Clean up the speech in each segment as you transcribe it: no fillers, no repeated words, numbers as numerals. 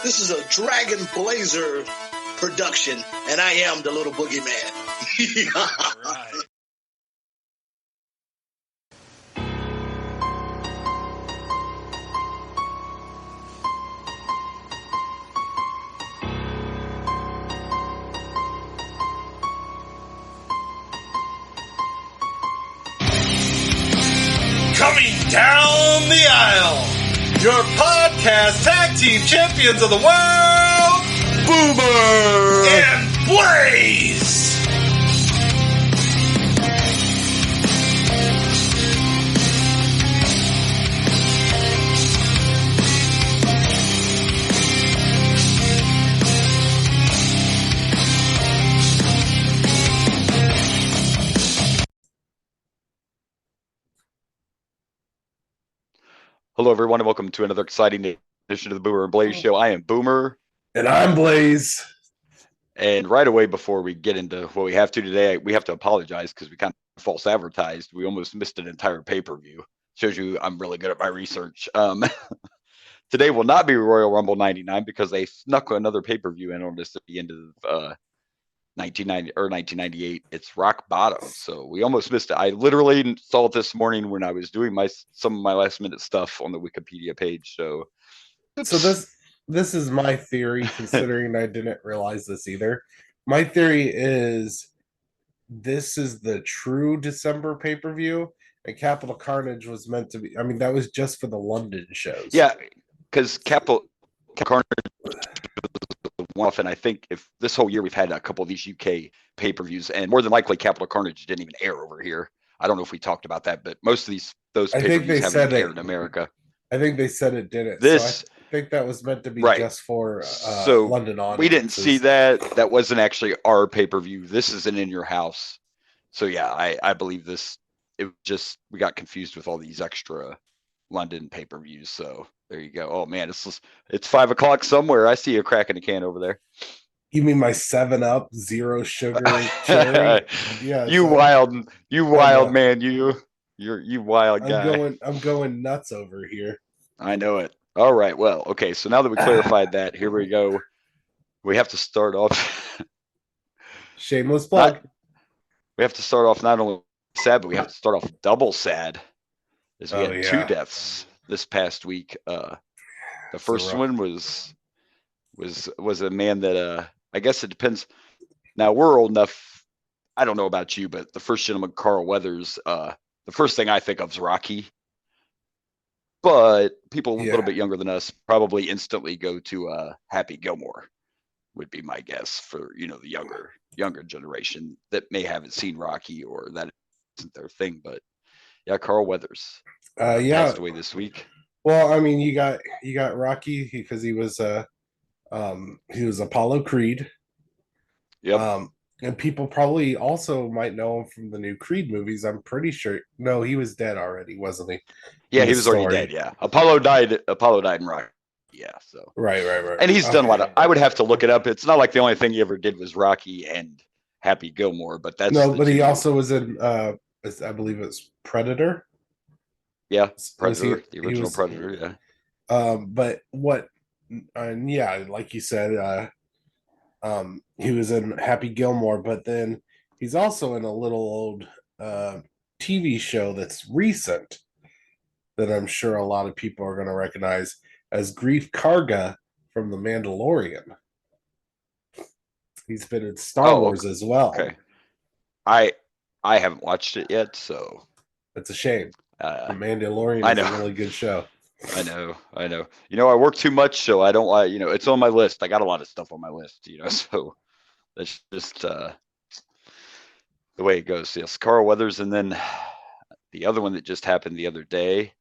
This is a Dragon Blazer production, and I am the little boogeyman. All right. Coming down the aisle, your podcast tag team champions of the world, Boomer and Blaze. Hello, everyone, and welcome to another exciting edition of the Boomer and Blaze Show. I am Boomer. And I'm Blaze. And right away, before we get into what we have to today, we have to apologize because we kind of false advertised. We almost missed an entire pay-per-view. Shows you I'm really good at my research. Today will not be Royal Rumble 99 because they snuck another pay-per-view in on this at the end of 1998. It's Rock Bottom, so we almost missed it. I literally saw it this morning when I was doing some of my last minute stuff on the Wikipedia page. So this is my theory, considering I didn't realize this either. My theory is this is the true December pay-per-view, and Capital Carnage was meant to be. I mean, that was just for the London shows. Yeah, because Capital Carnage one-off, and I think if this whole year we've had a couple of these UK pay-per-views, and more than likely Capital Carnage didn't even air over here. I don't know if we talked about that, but most of those pay-per-views haven't aired in America. I think they said it didn't. This, so I think that was meant to be just for London audiences. We didn't see that. That wasn't actually our pay-per-view. This isn't in your house. So yeah, I believe this. It just we got confused with all these extra London pay-per-views. So there you go. Oh man, it's 5 o'clock somewhere. I see you cracking a can over there. You mean my 7-Up, zero sugar cherry? Yeah. You wild man. You wild guy. I'm going nuts over here. I know it. All right. Well, okay. So now that we clarified that, here we go. We have to start off. Shameless plug. We have to start off not only sad, but we have to start off double sad. As we had 2 deaths this past week. The first one was a man that I guess it depends. Now we're old enough. I don't know about you, but the first gentleman, Carl Weathers, the first thing I think of is Rocky. But people a little bit younger than us probably instantly go to Happy Gilmore, would be my guess for the younger generation that may haven't seen Rocky or that isn't their thing. But yeah, Carl Weathers passed away this week. Well, I mean, you got Rocky because he was Apollo Creed. Yep. And people probably also might know him from the new Creed movies. I'm pretty sure. No, he was dead already, wasn't he? Yeah, he was already dead. Yeah, Apollo died in Rocky. Yeah, so right. And he's done a lot of. I would have to look it up. It's not like the only thing he ever did was Rocky and Happy Gilmore, but that's but he also was in. I believe it's Predator. Yeah, Predator, the original Predator. Yeah. But what? Like you said, he was in Happy Gilmore, but then he's also in a little old TV show that's recent that I'm sure a lot of people are going to recognize as Grief Karga from The Mandalorian. He's been in Star Wars as well. Okay. I haven't watched it yet, so it's a shame. The Mandalorian is a really good show. I know. I work too much, so I don't like. It's on my list. I got a lot of stuff on my list. So that's just the way it goes. Yes, Carl Weathers, and then the other one that just happened the other day.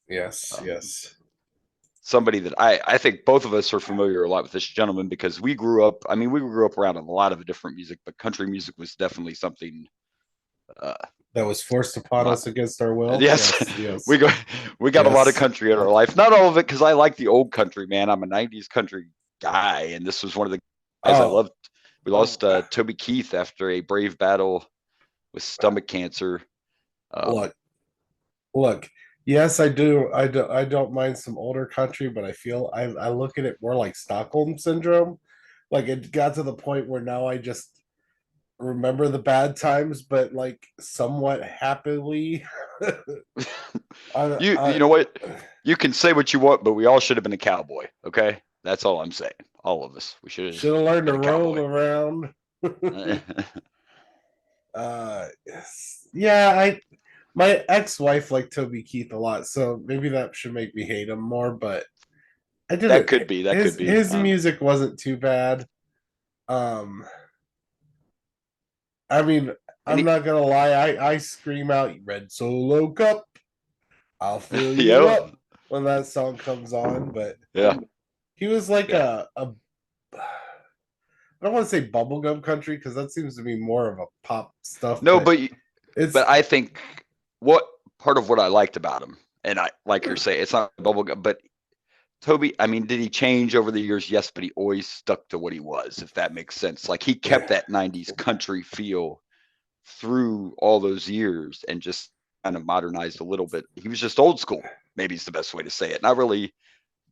Yes. Somebody that I think both of us are familiar a lot with this gentleman because we grew up. I mean, we grew up around a lot of different music, but country music was definitely something. That was forced upon us against our will. Yes. We got a lot of country in our life. Not all of it, because I like the old country, man. I'm a '90s country guy, and this was one of the guys I loved. We lost Toby Keith after a brave battle with stomach cancer. Look, Yes, I do. I don't mind some older country, but I look at it more like Stockholm syndrome. Like it got to the point where now I just remember the bad times, but like somewhat happily. You know what? You can say what you want, but we all should have been a cowboy. Okay, that's all I'm saying. All of us. We should have should have learned to been a roam cowboy. around. Yeah, I my ex-wife liked Toby Keith a lot, so maybe that should make me hate him more, but I That didn't. could be. That could be. His music wasn't too bad. I mean, And I'm not gonna lie, I scream out Red Solo Cup, I'll fill you yeah, up when that song comes on, but yeah, he was like yeah. a I don't want to say bubblegum country because that seems to be more of a pop stuff, No, but but it's I think what part of what I liked about him, and I like you're saying, it's not bubblegum, but Toby, I mean, did he change over the years? Yes, but he always stuck to what he was, if that makes sense. Like he kept that 90s country feel through all those years and just kind of modernized a little bit. He was just old school, maybe is the best way to say it. Not really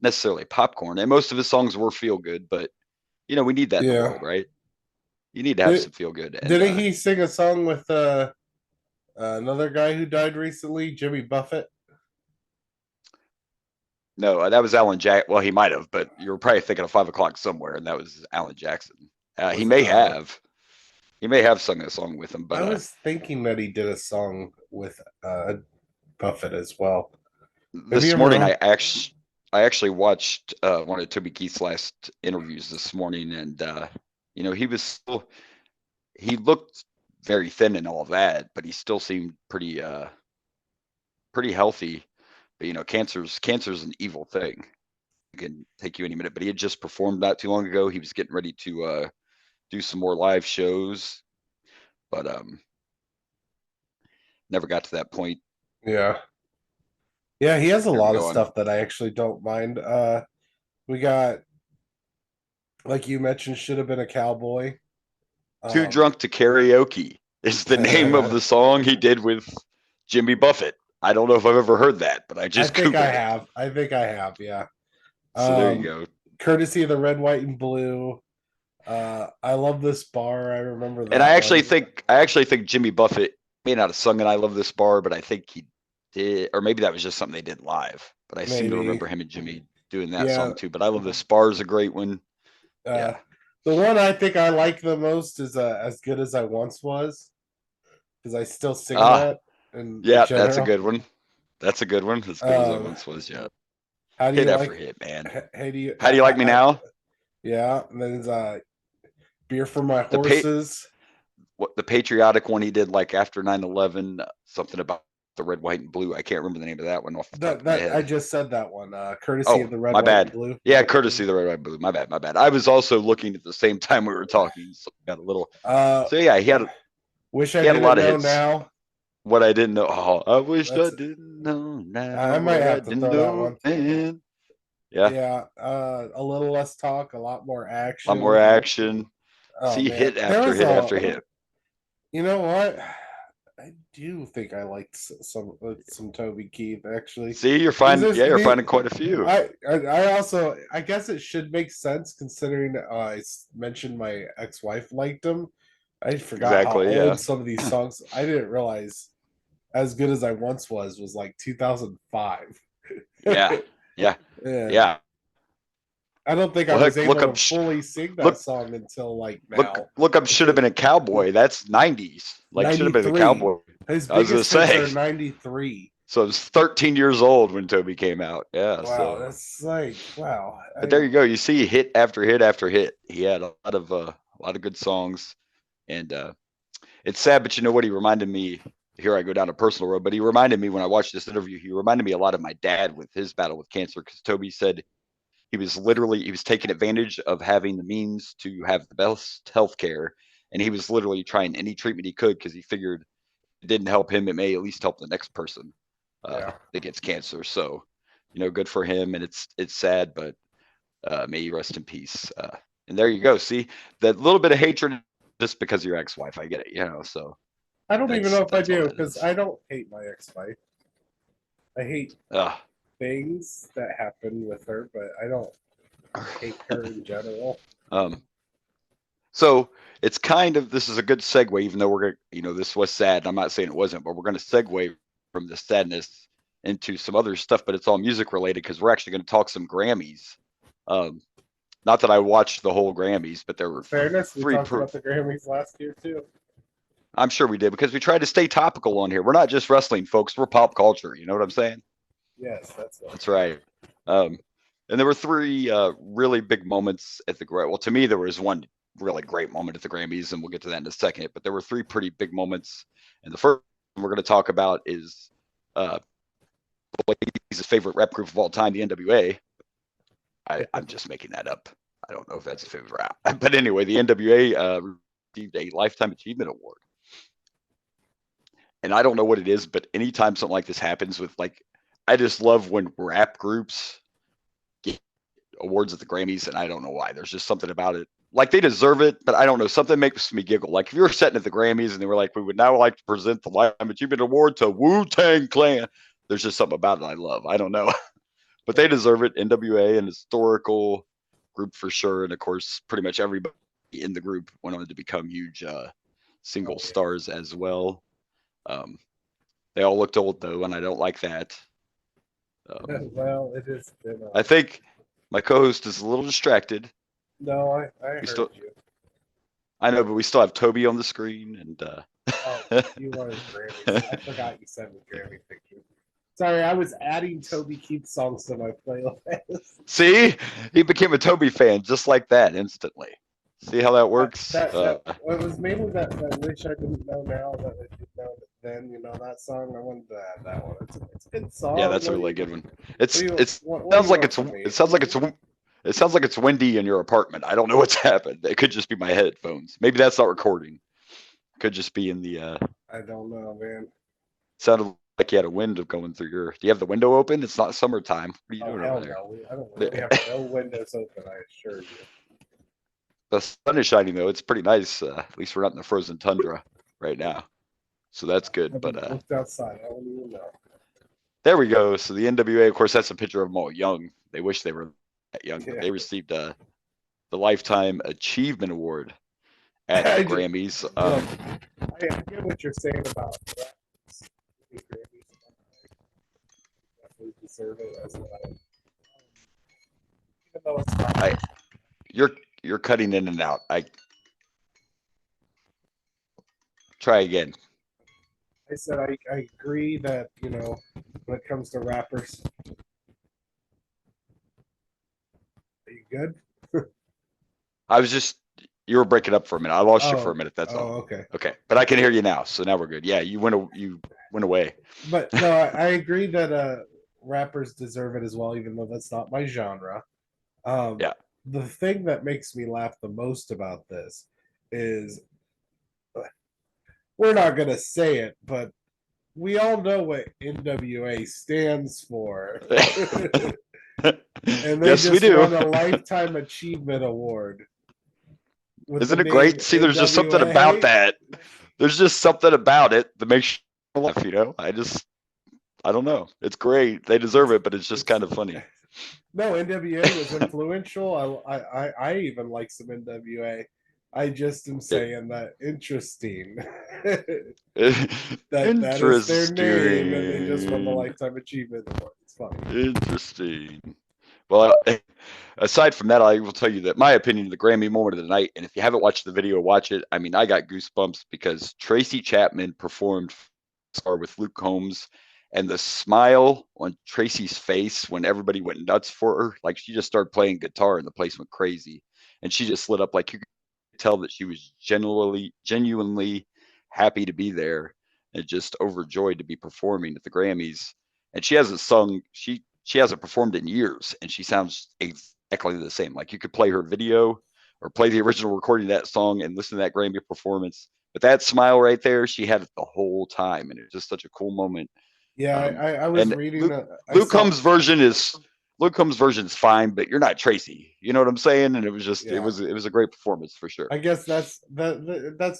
necessarily popcorn. And most of his songs were feel good, but we need that in the yeah. world, right? You need to have Did, some feel good. And didn't he sing a song with another guy who died recently, Jimmy Buffett? no, that was Alan Jack. Well, he might have, but you were probably thinking of 5 o'clock somewhere, and that was Alan Jackson. He Was may have. He may have sung a song with him, but I was thinking that he did a song with Buffett as well. Maybe this I'm morning wrong. I actually watched one of Toby Keith's last interviews this morning, and he was still he looked very thin and all that, but he still seemed pretty healthy. But cancer's an evil thing. It can take you any minute. But he had just performed not too long ago. He was getting ready to do some more live shows, but never got to that point. Yeah. Yeah, he has a Here we lot of go on. stuff that I actually don't mind. We got, like you mentioned, should have been a cowboy. Too Um, Drunk to Karaoke is the name of the song he did with Jimmy Buffett. I don't know if I've ever heard that, but I I just think I Googled it. have. I think I have. Yeah. So there you Um, go. Courtesy of the red, white, and blue. I love this bar. I remember And that one. I actually think Jimmy Buffett may not have sung it. I love this bar, but I think he did, or maybe that was just something they did live. But I seem to Maybe. remember him and Jimmy doing that Yeah. song too. But I love this bar is a great one. Uh, Yeah. the one I think I like the most is As Good as I Once Was, because I still sing Ah, that in yeah, that's a general. good one. That's a good one. As good as I Um, once was. Yeah. how do Hit you after like? hit, man. How do you? How do you like me now? Yeah, and then Beer for My The pa- Horses. what the patriotic one he did like after 9/11, something about the red, white, and blue. I can't remember the name of that one off the top of my That I head. just said that one. Courtesy Oh, of the red, my white, and bad. blue. Yeah, courtesy of the red, white, blue. My bad, my bad. I was also looking at the same time we were talking, so I got a little. Uh, So yeah, Wish I he had a Didn't lot of Know hits. Now. What I didn't know. Oh, I wish I That's didn't know now I might what I have to didn't throw that know one. then. Yeah, Yeah, a little less talk, a lot more a lot more action. action. Oh See, man, hit there after was hit a. after hit. You know what? I do think I liked some Toby Keith actually. See, Is this you're he? finding quite a few. I also I guess it should make sense considering mentioned my ex-wife liked him. I forgot how Exactly. old Yeah. some of these songs. I didn't realize As Good as I Once was like 2005. Yeah. Yeah. And Yeah. I don't think I Well, was heck, able to fully sing that look, song until like now. look up. Should have been a cowboy. That's 90s. Like should have been a 93. cowboy. His I was gonna biggest hits say. are 93. So I was 13 years old when Toby came out. Yeah. Wow, So, that's like wow. but there you go. You see, hit after hit after hit. He had a lot of good songs, and it's sad, but you know what? He reminded me. Here I go down a personal road, but he reminded me when I watched this interview. He reminded me a lot of my dad with his battle with cancer because Toby said he was taking advantage of having the means to have the best health care, and he was literally trying any treatment he could because he figured it didn't help him, it may at least help the next person Yeah. that gets cancer. So, good for him, and it's sad, but may you rest in peace. And there you go. See that little bit of hatred just because of your ex-wife. I get it. So I don't even know if I that's all do that because is. I don't hate my ex-wife. I hate Uh, things that happen with her, but I don't hate her in general. so it's kind of, this is a good segue, even though we're going to, this was sad. I'm not saying it wasn't, but we're going to segue from the sadness into some other stuff, but it's all music related because we're actually going to talk some Grammys. Not that I watched the whole Grammys, but there were Fairness, we three. talked about the Grammys last year too. I'm sure we did because we tried to stay topical on here. We're not just wrestling, folks. We're pop culture. You know what I'm saying? Yes, That's right. And there were three really big moments at the Well, to me, there was one really great moment at the Grammys, and we'll get to that in a second. But there were three pretty big moments, and the first one we're going to talk about is Blaze's favorite rap group of all time, the NWA. I'm just making that up. I don't know if that's a favorite rap, but anyway, the NWA received a Lifetime Achievement Award. And I don't know what it is, but anytime something like this happens with I just love when rap groups get awards at the Grammys, and I don't know why. There's just something about it. Like, they deserve it, but I don't know. Something makes me giggle. Like, if you were sitting at the Grammys and they were like, we would now like to present the Lifetime Achievement Award to Wu-Tang Clan. There's just something about it I love. I don't know. But they deserve it. NWA, an historical group for sure. And, of course, pretty much everybody in the group went on to become huge single stars as well. They all looked old, though, and I don't like that. Well, it is. I think my co-host is a little distracted. No, I heard you. I know, but we still have Toby on the screen, and you wanted Grammys. I forgot you sent me Grammy pictures. Sorry, I was adding Toby Keith songs to my playlist. See, he became a Toby fan just like that instantly. See how that works? It was mainly that "Wish I Didn't Know Now" that I did know then. That song. I wanted to add that one. It's a good song. Yeah, that's a really good one. It sounds like it's windy in your apartment. I don't know what's happened. It could just be my headphones. Maybe that's not recording. Could just be in the. I don't know, man. Sounded like you had a wind going through your. Do you have the window open? It's not summertime. What are you doing over there? No. I don't really have no windows open. I assure you. The sun is shining though. It's pretty nice. At least we're not in the frozen tundra right now, so that's good. But looked outside. I don't even know. There we go. So the NWA, of course, that's a picture of them all young. They wish they were that young. But they received the Lifetime Achievement Award at the Grammys. I get what you're saying about the Grammys. Definitely deserve it as well. Even though it's not. You're cutting in and out. Try again. I said I agree that, when it comes to rappers. Are you good? You were breaking up for a minute. I lost you for a minute. That's all. Okay. Okay, but I can hear you now. So now we're good. Yeah, you went away. But no, I agree that rappers deserve it as well, even though that's not my genre. Yeah. The thing that makes me laugh the most about this is, we're not going to say it, but we all know what NWA stands for. And they yes, just we do. won a Lifetime Achievement Award. Isn't it great? See, there's just something about that. There's just something about it that makes you laugh, I don't know. It's great. They deserve it, but it's just kind of funny. No, NWA was influential. I even like some NWA. I just am saying that interesting. that is their name, and they just won the Lifetime Achievement Award. It's funny. Interesting. Well, aside from that, I will tell you that my opinion of the Grammy moment of the night, and if you haven't watched the video, watch it. I mean, I got goosebumps because Tracy Chapman performed with Luke Combs, and the smile on Tracy's face when everybody went nuts for her, like she just started playing guitar and the place went crazy, and she just lit up. Like, you could tell that she was genuinely happy to be there and just overjoyed to be performing at the Grammys. And she hasn't sung. She hasn't performed in years, and she sounds exactly the same. Like, you could play her video or play the original recording of that song and listen to that Grammy performance. But that smile right there, she had it the whole time, and it was just such a cool moment. Yeah, I was reading. Luke Combs' version is fine, but you're not Tracy. You know what I'm saying? And it was just it was a great performance for sure. I guess that's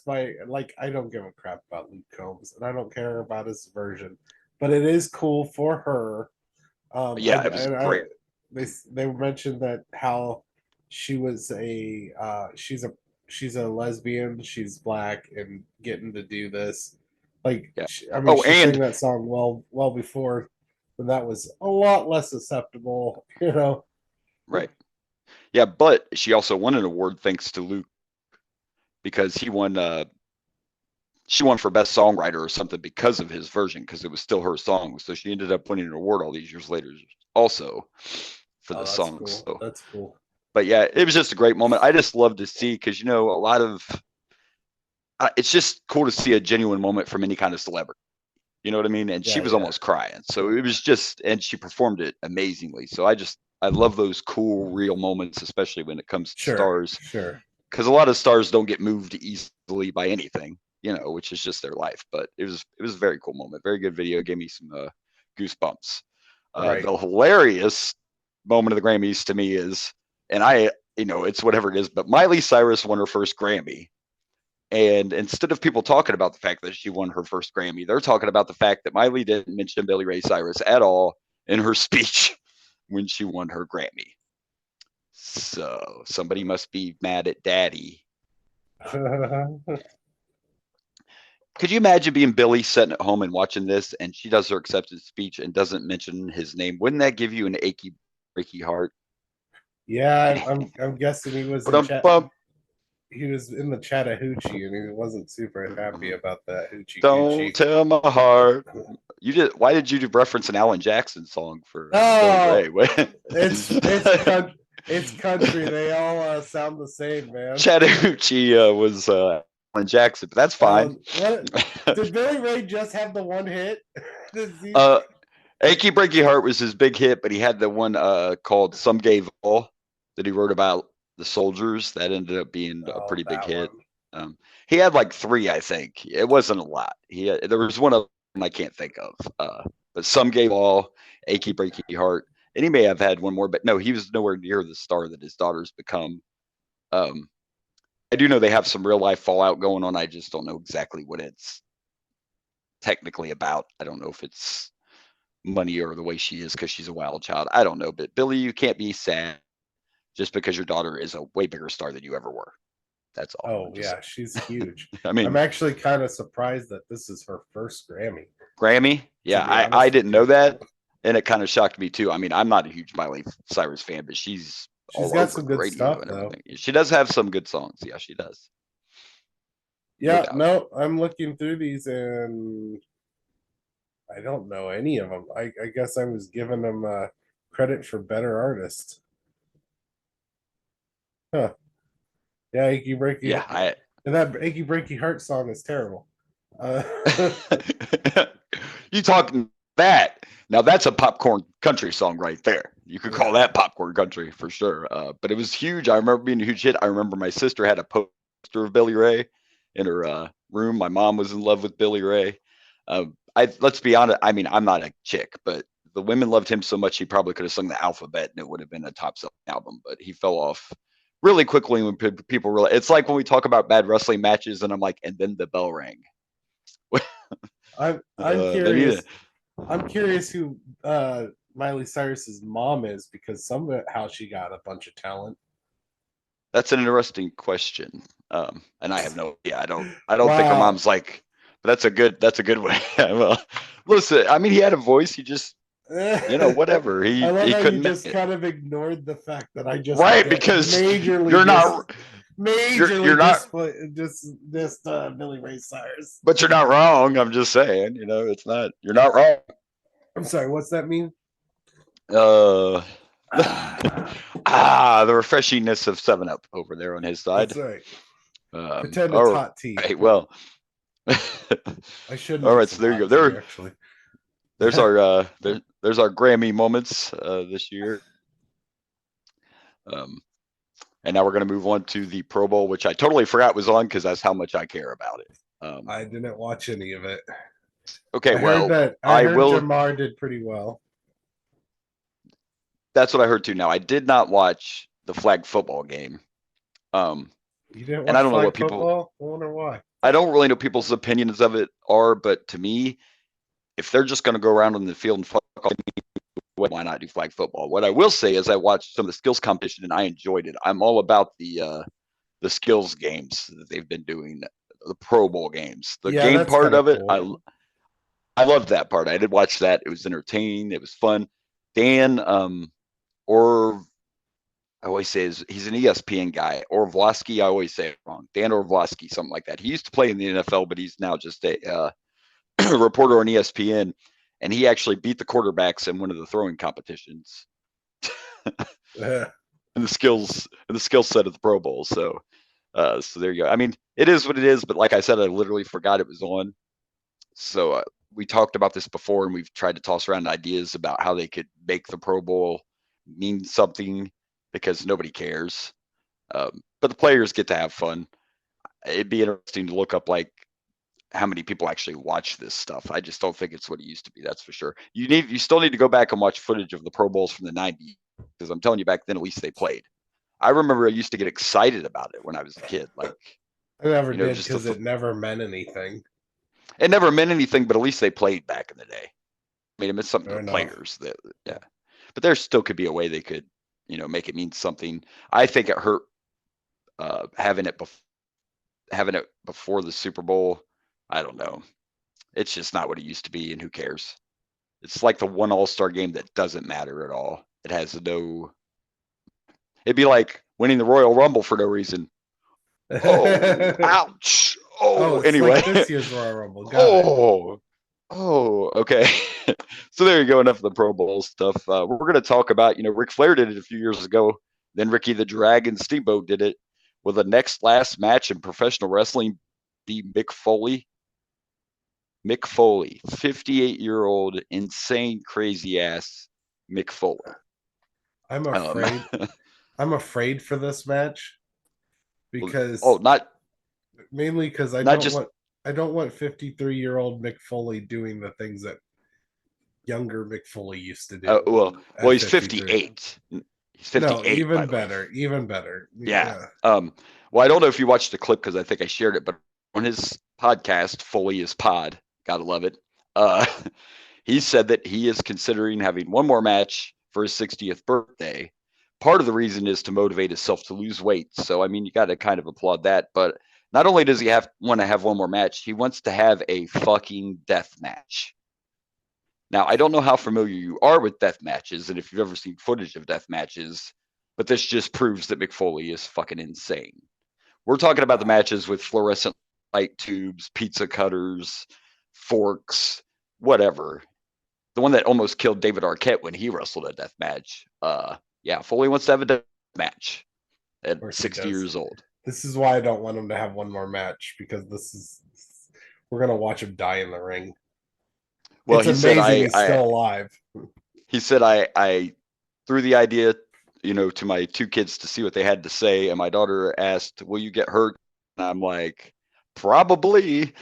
my I don't give a crap about Luke Combs, and I don't care about his version. but it is cool for her. Yeah, it was great. They mentioned that how she was she's a lesbian, she's black, and getting to do this. Like, Yeah. I mean, Oh, she sang and that song well before, and that was a lot less acceptable, you know. right. Yeah, but she also won an award thanks to Luke because she won for best songwriter or something because of his version, because it was still her song. So she ended up winning an award all these years later also for the Oh, that's song. cool. So, That's cool. but yeah, it was just a great moment. I just love to see, because a lot of it's just cool to see a genuine moment from any kind of celebrity. You know what I mean? And she was almost crying. So it was just, and she performed it amazingly. So I love those cool, real moments, especially when it comes to stars. Sure. Because a lot of stars don't get moved easily by anything, which is just their life. But it was a very cool moment. Very good video. Gave me some goosebumps. Right. The hilarious moment of the Grammys to me is, and it's whatever it is, but Miley Cyrus won her first Grammy. And instead of people talking about the fact that she won her first Grammy, they're talking about the fact that Miley didn't mention Billy Ray Cyrus at all in her speech when she won her Grammy. So somebody must be mad at Daddy. Could you imagine being Billy sitting at home and watching this, and she does her acceptance speech and doesn't mention his name? Wouldn't that give you an achy, breaky heart? Yeah, I'm guessing he was But in chat. He was in the Chattahoochee, and he wasn't super happy about that hoochie Don't coochie. tell my heart. Why did you reference an Alan Jackson song for Oh, Billy Ray? it's country. They all sound the same, man. Chattahoochee was Alan Jackson, but that's fine. What did Billy Ray just have the one hit? Achy Breaky Heart was his big hit, but he had the one called Some Gave All that he wrote about the soldiers. That ended up being a pretty big hit. He had like 3, I think. It wasn't a lot. There was one of them I can't think of. But Some Gave All, Achy Breaky Heart, and he may have had one more, but no, he was nowhere near the star that his daughter's become. I do know they have some real life fallout going on. I just don't know exactly what it's technically about. I don't know if it's money or the way she is because she's a wild child. I don't know. But Billy, you can't be sad just because your daughter is a way bigger star than you ever were. That's all. Oh yeah, she's huge. I mean, I'm actually kind of surprised that this is her first Grammy. Grammy? Yeah, I didn't know that, and it kind of shocked me too. I mean, I'm not a huge Miley Cyrus fan, but she's all got over some the good radio stuff, and though. everything. She does have some good songs. Yeah, she does. Yeah, no, I'm looking through these and I don't know any of them. I guess I was giving them credit for better artist. Huh. Yeah, Achy Breaky. Yeah, and that Achy Breaky Heart song is terrible. You talking that? Now that's a popcorn country song right there. You could call that popcorn country for sure. But it was huge. I remember being a huge hit. I remember my sister had a poster of Billy Ray in her room. My mom was in love with Billy Ray. Let's be honest. I mean, I'm not a chick, but the women loved him so much he probably could have sung the alphabet and it would have been a top selling album. But he fell off really quickly when people realize. It's like when we talk about bad wrestling matches, and I'm like, and then the bell rang. I'm curious. I'm curious who Miley Cyrus's mom is, because somehow she got a bunch of talent. That's an interesting question, and I have no. Yeah, I don't think her mom's like. But that's a good way. Well, listen, I mean, he had a voice. He just, whatever. He couldn't. You just kind of ignored the fact that I just because majorly you're not. Majorly this Billy Ray Cyrus. But you're not wrong. I'm just saying, it's not. You're not wrong. I'm sorry. What's that mean? The refreshingness of 7-Up over there on his side. That's right. Pretend it's hot tea. Right, well, I shouldn't. All right, so there you go. Actually, there's our there's our Grammy moments this year. And now we're going to move on to the Pro Bowl, which I totally forgot was on because that's how much I care about it. I didn't watch any of it. Okay, I heard Jamar did pretty well. That's what I heard too. Now I did not watch the flag football game. You didn't watch and I don't know what football? I wonder why. I don't really know people's opinions of it are, but to me, if they're just going to go around on the field and fuck all, why not do flag football? What I will say is I watched some of the skills competition and I enjoyed it. I'm all about the skills games that they've been doing, the Pro Bowl games. The game part of it, cool. I loved that part. I did watch that. It was entertaining. It was fun. Dan, or I always say he's an ESPN guy. Orlovsky, I always say it wrong. Dan Orlovsky, something like that. He used to play in the NFL, but he's now just a reporter on ESPN. And he actually beat the quarterbacks in one of the throwing competitions. And the skill set of the Pro Bowl. So there you go. I mean, it is what it is. But like I said, I literally forgot it was on. So we talked about this before, and we've tried to toss around ideas about how they could make the Pro Bowl mean something because nobody cares. But the players get to have fun. It'd be interesting to look up like how many people actually watch this stuff. I just don't think it's what it used to be. That's for sure. You still need to go back and watch footage of the Pro Bowls from the 90s because I'm telling you, back then at least they played. I remember I used to get excited about it when I was a kid. Like I never did because it never meant anything. It never meant anything, but at least they played back in the day. I mean, it meant something to the players. Yeah, but there still could be a way they could, make it mean something. I think it hurt having it before the Super Bowl. I don't know. It's just not what it used to be, and who cares? It's like the one All-Star game that doesn't matter at all. It has no. It'd be like winning the Royal Rumble for no reason. Oh, ouch! Oh, anyway. Like this year's Royal Rumble. Okay. So there you go. Enough of the Pro Bowl stuff. We're going to talk about, Ric Flair did it a few years ago. Then Ricky the Dragon Steamboat did it with the next last match in professional wrestling. Be Mick Foley. Mick Foley, 58-year-old, insane, crazy ass Mick Foley. I'm afraid. I'm afraid for this match because mainly because I don't want 53-year-old Mick Foley doing the things that younger Mick Foley used to do. Well, he's 58. He's 58. No, even better. Yeah. Well, I don't know if you watched the clip because I think I shared it, but on his podcast, Foley is Pod, gotta love it. He said that he is considering having one more match for his 60th birthday. Part of the reason is to motivate himself to lose weight. So, I mean, you got to kind of applaud that. But not only does he want to have one more match, he wants to have a fucking death match. Now, I don't know how familiar you are with death matches and if you've ever seen footage of death matches, but this just proves that Mick Foley is fucking insane. We're talking about the matches with fluorescent light tubes, pizza cutters, forks, whatever. The one that almost killed David Arquette when he wrestled a death match. Yeah, Foley wants to have a death match at 60 years old. This is why I don't want him to have one more match because we're gonna watch him die in the ring. Well, it's amazing he's still alive. He said I threw the idea, to my two kids to see what they had to say, and my daughter asked, "Will you get hurt?" And I'm like, "Probably."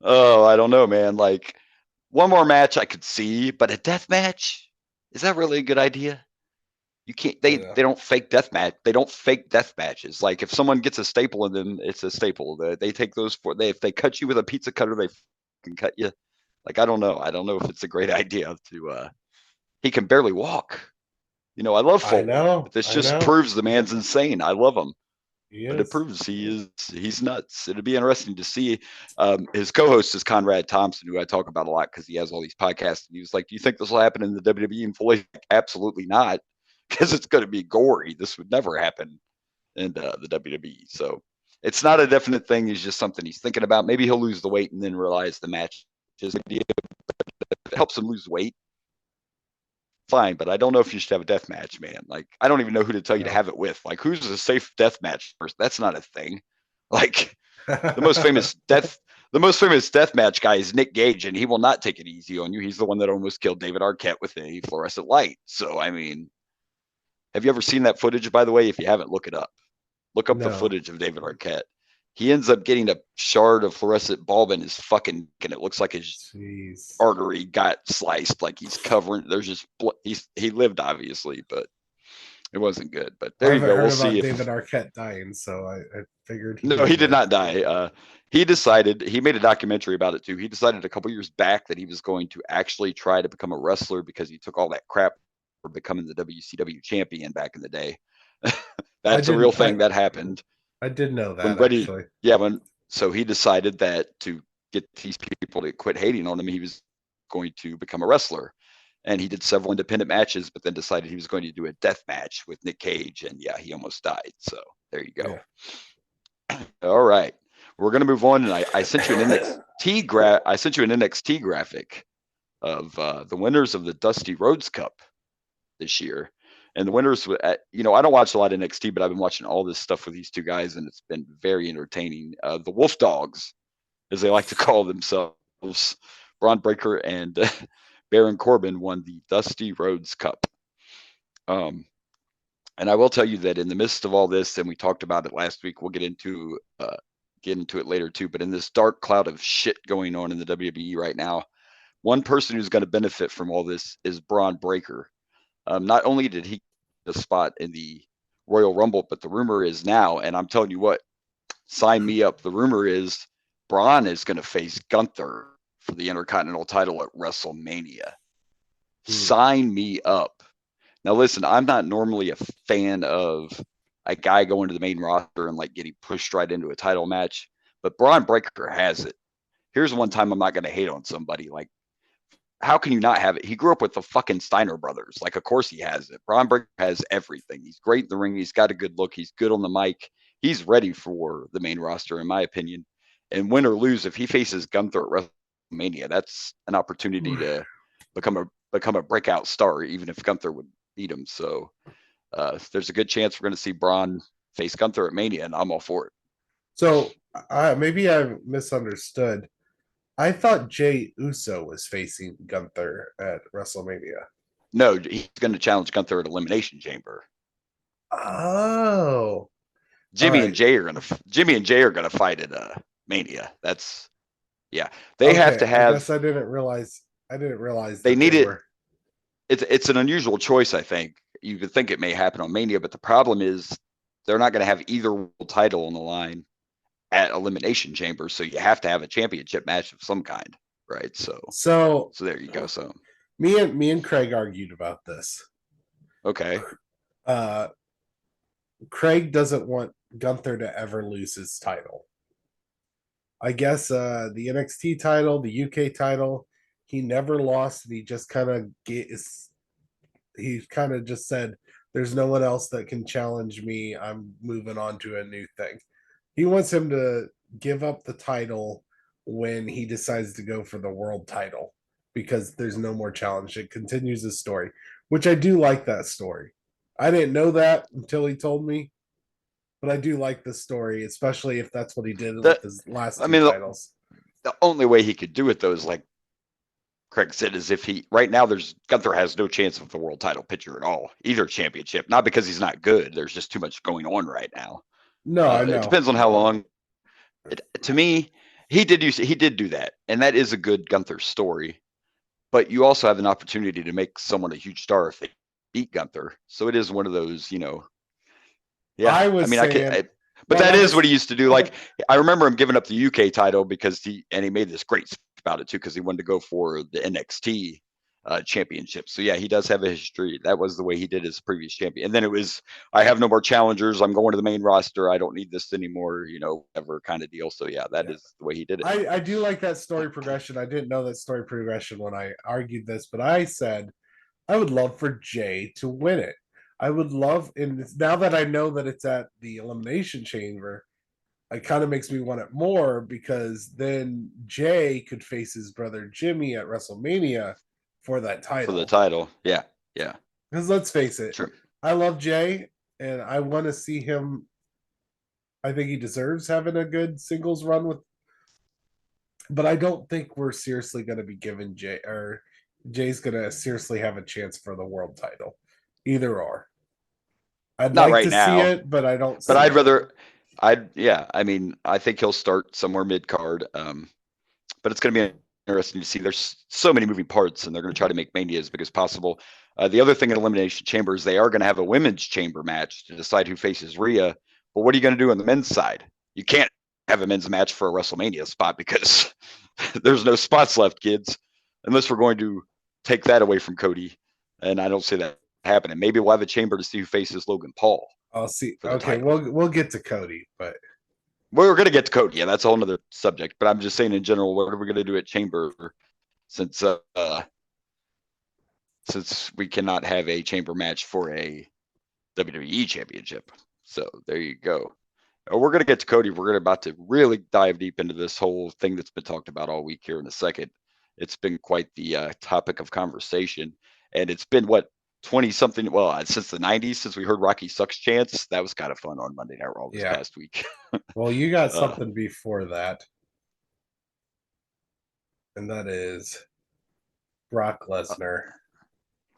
Oh, I don't know, man. Like one more match I could see, but a death match? Is that really a good idea? You can't. They don't fake death match. They don't fake death matches. Like if someone gets a staple in them, it's a staple. They take those if they cut you with a pizza cutter, they can cut you. Like I don't know. I don't know if it's a great idea to. He can barely walk. I love Foley. But this just proves the man's insane. I love him. But it proves he's nuts. It'd be interesting to see. His co-host is Conrad Thompson, who I talk about a lot because he has all these podcasts. And he was like, "Do you think this will happen in the WWE?" And Foley's like, "Absolutely not, because it's going to be gory. This would never happen in the WWE." So it's not a definite thing. It's just something he's thinking about. Maybe he'll lose the weight and then realize the match is an idea. It helps him lose weight. Fine, but I don't know if you should have a death match, man. Like, I don't even know who to tell you to have it with. Like, who's a safe death match person? That's not a thing. Like, the most famous death match guy is Nick Gage, and he will not take it easy on you. He's the one that almost killed David Arquette with a fluorescent light. So, I mean, have you ever seen that footage? By the way, if you haven't, look it up. Look up the footage of David Arquette. He ends up getting a shard of fluorescent bulb in his fucking, and it looks like his artery got sliced. Like he's covering. There's just he lived obviously, but It wasn't good, but there I you haven't go. heard We'll about see if David Arquette dying, so I figured no, he did live. not die. He made a documentary about it too. He decided a couple years back that he was going to actually try to become a wrestler because he took all that crap for becoming the WCW champion back in the day. That's a real thing that happened. I did know When that Buddy, actually. yeah, so he decided that to get these people to quit hating on him, he was going to become a wrestler. And he did several independent matches, but then decided he was going to do a death match with Nick Cage, and yeah, he almost died. So there you go. Yeah. All right, we're gonna move on, and I sent you an NXT graphic of the winners of the Dusty Rhodes Cup this year. And the winners, I don't watch a lot of NXT, but I've been watching all this stuff with these two guys, and it's been very entertaining. The Wolf Dogs, as they like to call themselves, Braun Breaker and Baron Corbin won the Dusty Rhodes Cup. And I will tell you that in the midst of all this, and we talked about it last week, we'll get into it later too. But in this dark cloud of shit going on in the WWE right now, one person who's going to benefit from all this is Braun Breaker. Not only did he get a spot in the Royal Rumble, but the rumor is now, and I'm telling you what, sign me up. The rumor is Braun is going to face Gunther for the Intercontinental title at WrestleMania. Sign me up. Now, listen, I'm not normally a fan of a guy going to the main roster and like getting pushed right into a title match, but Braun Breaker has it. Here's one time I'm not going to hate on somebody. Like, how can you not have it? He grew up with the fucking Steiner brothers. Like, of course he has it. Braun Breaker has everything. He's great in the ring. He's got a good look. He's good on the mic. He's ready for the main roster, in my opinion. And win or lose, if he faces Gunther at WrestleMania, that's an opportunity to become a breakout star, even if Gunther would beat him. So there's a good chance we're going to see Braun face Gunther at Mania, and I'm all for it. So maybe I misunderstood. I thought Jey Uso was facing Gunther at WrestleMania. No, he's going to challenge Gunther at Elimination Chamber. Oh, Jimmy and Jay are going to fight at Mania. That's They have to have. I guess I didn't realize They need it. It's an unusual choice, I think. You could think it may happen on Mania, but the problem is they're not going to have either world title on the line at Elimination Chamber, so you have to have a championship match of some kind, right? So there you go. So me and Craig argued about this. Okay. Craig doesn't want Gunther to ever lose his title. I guess the NXT title, the UK title, he never lost, and he just kind of just said, "There's no one else that can challenge me. I'm moving on to a new thing." He wants him to give up the title when he decides to go for the world title because there's no more challenge. It continues the story, which I do like that story. I didn't know that until he told me, but I do like the story, especially if that's what he did with his last two titles. The only way he could do it, though, is like Craig said, is if right now Gunther has no chance of the world title picture at all, either championship. Not because he's not good. There's just too much going on right now. No, I know. It depends on how long. To me, he did do that, and that is a good Gunther story. But you also have an opportunity to make someone a huge star if they beat Gunther. So it is one of those, Yeah, but that is what he used to do. Like, I remember him giving up the UK title because he made this great speech about it too, because he wanted to go for the NXT championship. So yeah, he does have a history. That was the way he did his previous champion. And then it was, I have no more challengers. I'm going to the main roster. I don't need this anymore, whatever kind of deal. So yeah, that is the way he did it. I do like that story progression. I didn't know that story progression when I argued this, but I said I would love for Jay to win it. I would love, and now that I know that it's at the Elimination Chamber, it kind of makes me want it more, because then Jay could face his brother Jimmy at WrestleMania for that title. For the title, yeah. Because let's face it, True. I love Jay, and I want to see him. I think he deserves having a good singles run with, but I don't think we're seriously going to be giving Jay's going to seriously have a chance for the world title, either or. I'd Not like right to now, see it, but I don't. But I think he'll start somewhere mid card. But it's going to be interesting to see. There's so many moving parts, and they're going to try to make Mania as big as possible. The other thing in Elimination Chamber is they are going to have a women's chamber match to decide who faces Rhea. But what are you going to do on the men's side? You can't have a men's match for a WrestleMania spot because there's no spots left, kids, unless we're going to take that away from Cody. And I don't see that happening. Maybe we'll have a chamber to see who faces Logan Paul. I'll see. For the Okay, title. we'll get to Cody, but we're going to get to Cody. Yeah, that's a whole other subject. But I'm just saying in general, what are we going to do at chamber since we cannot have a chamber match for a WWE championship? So there you go. We're going to get to Cody. We're about to really dive deep into this whole thing that's been talked about all week here in a second. It's been quite the topic of conversation. And it's been, what, 20-something, well, since the 90s, since we heard Rocky Sucks chants. That was kind of fun on Monday Night Raw this past week. Well, you got something before that. And that is Brock Lesnar.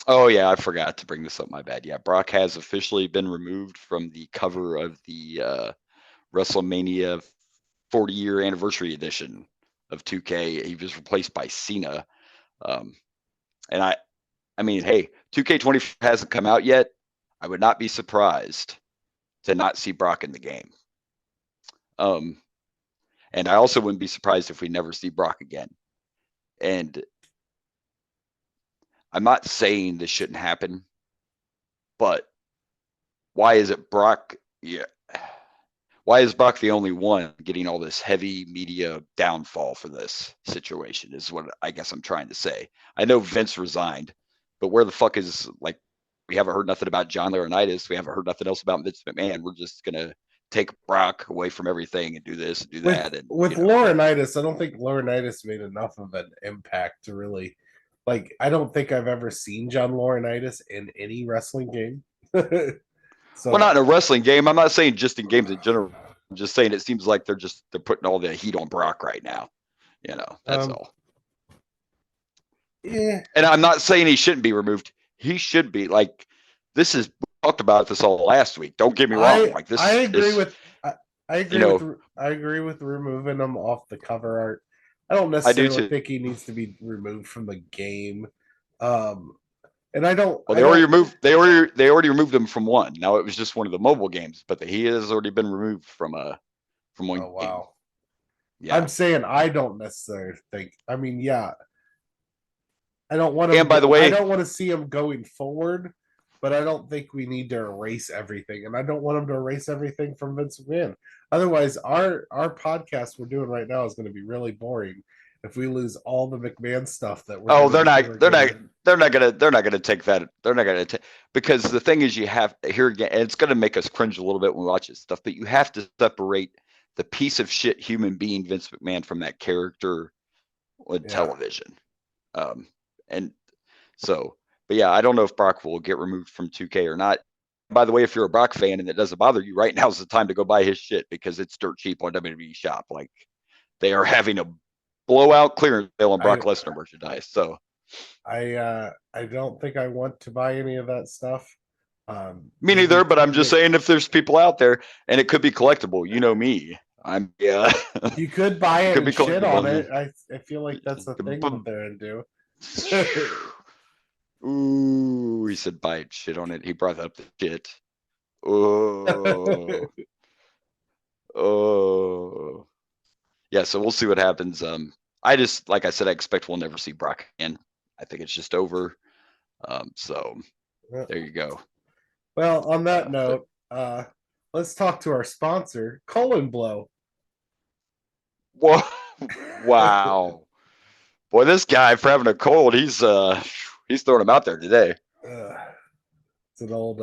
Oh, yeah, I forgot to bring this up. My bad. Yeah, Brock has officially been removed from the cover of the WrestleMania 40-year anniversary edition of 2K. He was replaced by Cena. And I mean, hey, 2K20 hasn't come out yet. I would not be surprised to not see Brock in the game. And I also wouldn't be surprised if we never see Brock again. And I'm not saying this shouldn't happen, but why is it Brock? Yeah. Why is Brock the only one getting all this heavy media downfall for this situation is what I guess I'm trying to say. I know Vince resigned, but where the fuck is, like, we haven't heard nothing about John Laurinaitis. We haven't heard nothing else about Vince McMahon. We're just going to take Brock away from everything and do this and do that. And with Laurinaitis, I don't think Laurinaitis made enough of an impact to really, like, I don't think I've ever seen John Laurinaitis in any wrestling game. So, well, not in a wrestling game. I'm not saying just in games in general. I'm just saying it seems like they're putting all the heat on Brock right now. You know, that's all. Yeah. And I'm not saying he shouldn't be removed. He should be. Like, this is, we talked about this all last week. Don't get me wrong. Like, this I agree with removing him off the cover art. I don't necessarily think he needs to be removed from the game. And I don't. Well, they already removed him from one. Now it was just one of the mobile games, but he has already been removed from one game. Wow. Yeah. I'm saying I don't necessarily think. I mean, yeah. I don't want to. And by the way, I don't want to see him going forward, but I don't think we need to erase everything, and I don't want him to erase everything from Vince McMahon. Otherwise, our podcast we're doing right now is going to be really boring if we lose all the McMahon stuff that we're. Oh, they're not gonna take that. They're not gonna take, because the thing is, you have here again, and it's gonna make us cringe a little bit when we watch this stuff. But you have to separate the piece of shit human being Vince McMahon from that character on television. And so, but yeah, I don't know if Brock will get removed from 2K or not. By the way, if you're a Brock fan and it doesn't bother you, right now is the time to go buy his shit because it's dirt cheap on WWE Shop. Like, they are having a blowout clearance sale on Brock Lesnar merchandise. So I don't think I want to buy any of that stuff. Me neither, but I'm just saying if there's people out there and it could be collectible, you know me. You could buy it and shit on it. I feel like that's the thing that they're into. Ooh, he said buy it, shit on it. He brought up the shit. Oh. Oh. Yeah, so we'll see what happens. I just, like I said, I expect we'll never see Brock again. I think it's just over. So there you go. Well, on that note, let's talk to our sponsor, Colon Blow. Whoa. Wow. Boy, this guy, for having a cold, he's throwing him out there today. It's an old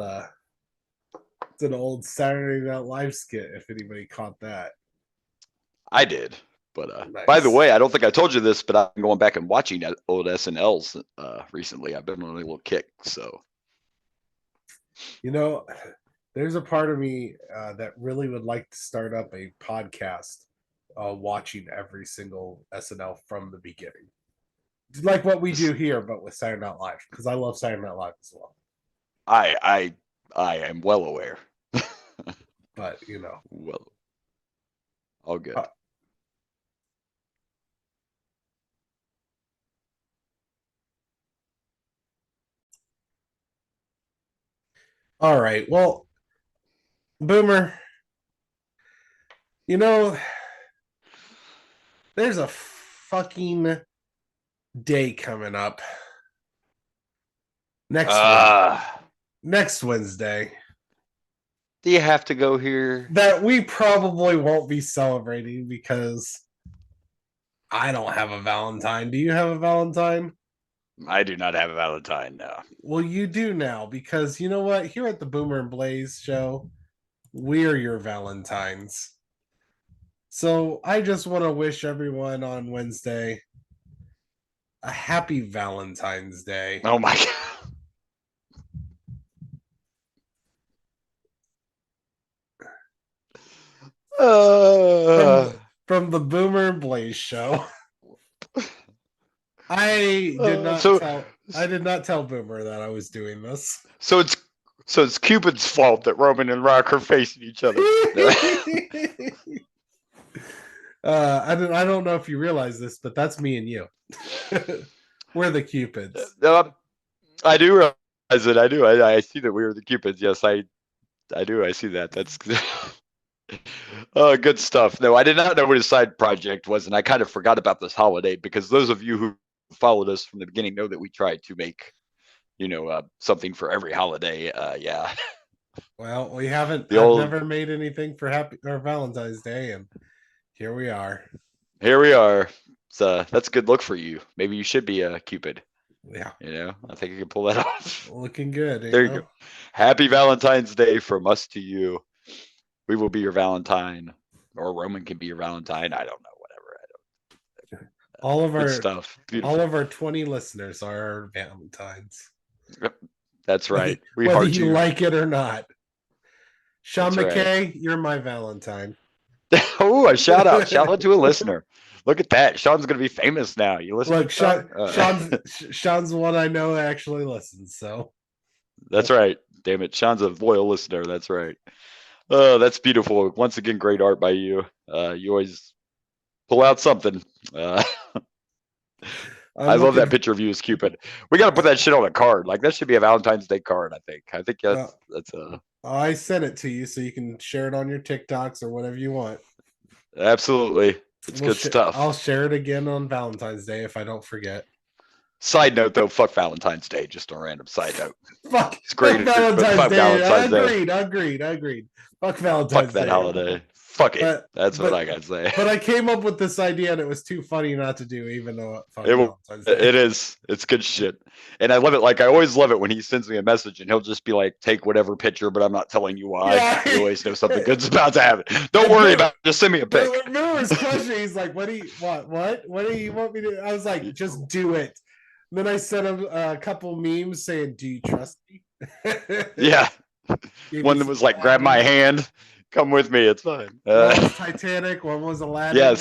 Saturday Night Live skit, if anybody caught that. I did. But nice. By the way, I don't think I told you this, but I've been going back and watching old SNLs recently. I've been on a little kick, so. You know, there's a part of me that really would like to start up a podcast watching every single SNL from the beginning. Like what we do here, but with Saturday Night Live, because I love Saturday Night Live as well. I am well aware. But, you know. Well, all good. All right. Well, Boomer, you know, there's a fucking day coming up next week, next Wednesday, Do you have to go here? that we probably won't be celebrating because I don't have a Valentine. Do you have a Valentine? I do not have a Valentine, no. Well, you do now because you know what? Here at the Boomer and Blaze show, we're your Valentines. So I just want to wish everyone on Wednesday a happy Valentine's Day. Oh my God. From the Boomer and Blaze show. I did not tell Boomer that I was doing this. So it's Cupid's fault that Roman and Rock are facing each other. I don't know if you realize this, but that's me and you. We're the Cupids. I do realize it. I do. I see that we were the Cupids. Yes, I do. I see that. That's good stuff. No, I did not know what his side project was, and I kind of forgot about this holiday because those of you who followed us from the beginning know that we tried to make, something for every holiday. Yeah. Well, we haven't. I've never made anything for Happy or Valentine's Day, and here we are. Here we are. So that's a good look for you. Maybe you should be a Cupid. Yeah. I think you can pull that off. Looking good. There you go. Happy Valentine's Day from us to you. We will be your Valentine, or Roman can be your Valentine. I don't know. Whatever. All of our stuff. Beautiful. All of our 20 listeners are our Valentines. Yep. That's right. Whether you like it or not. Sean McKay, you're my Valentine. Oh, a shout out to a listener. Look at that. Sean's going to be famous now. You listen. Look, Sean's the one I know actually listens. So that's right. Damn it, Sean's a loyal listener. That's right. Oh, that's beautiful. Once again, great art by you. You always pull out something. I love that picture of you as Cupid. We got to put that shit on a card. Like that should be a Valentine's Day card. I think that's I sent it to you so you can share it on your TikToks or whatever you want. Absolutely. It's good stuff. I'll share it again on Valentine's Day if I don't forget. Side note, though, fuck Valentine's Day. Just a random side note. Fuck. It's great. Fuck Valentine's Day. Agreed. Fuck Valentine's Fuck that Day. Holiday. Fuck it. That's what I gotta say. But I came up with this idea and it was too funny not to do, even though it is. It's good shit. And I love it. Like I always love it when he sends me a message and he'll just be like, take whatever picture, but I'm not telling you why. Yeah. You always know something good's about to happen. Don't worry about it. Just send me a pic. Remember his question? He's like, what do you want me to? I was like, just do it. And then I sent him a couple memes saying, do you trust me? Yeah. One that was like, grab my hand. Come with me. It's fine. One was Titanic. One was Aladdin.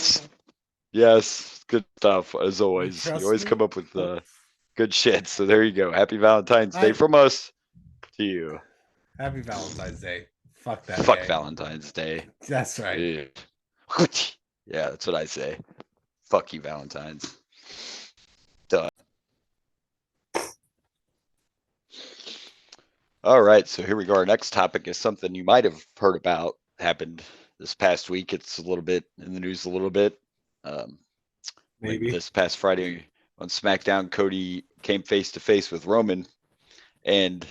Yes. Good stuff as always. You always come up with good shit. So there you go. Happy Valentine's Day from us to you. Happy Valentine's Day. Fuck that. Fuck Valentine's Day. That's right. Yeah, that's what I say. Fuck you, Valentine's. Done. All right, so here we go. Our next topic is something you might have heard about. Happened this past week. It's a little bit in the news a little bit. Maybe this past Friday on SmackDown, Cody came face to face with Roman, and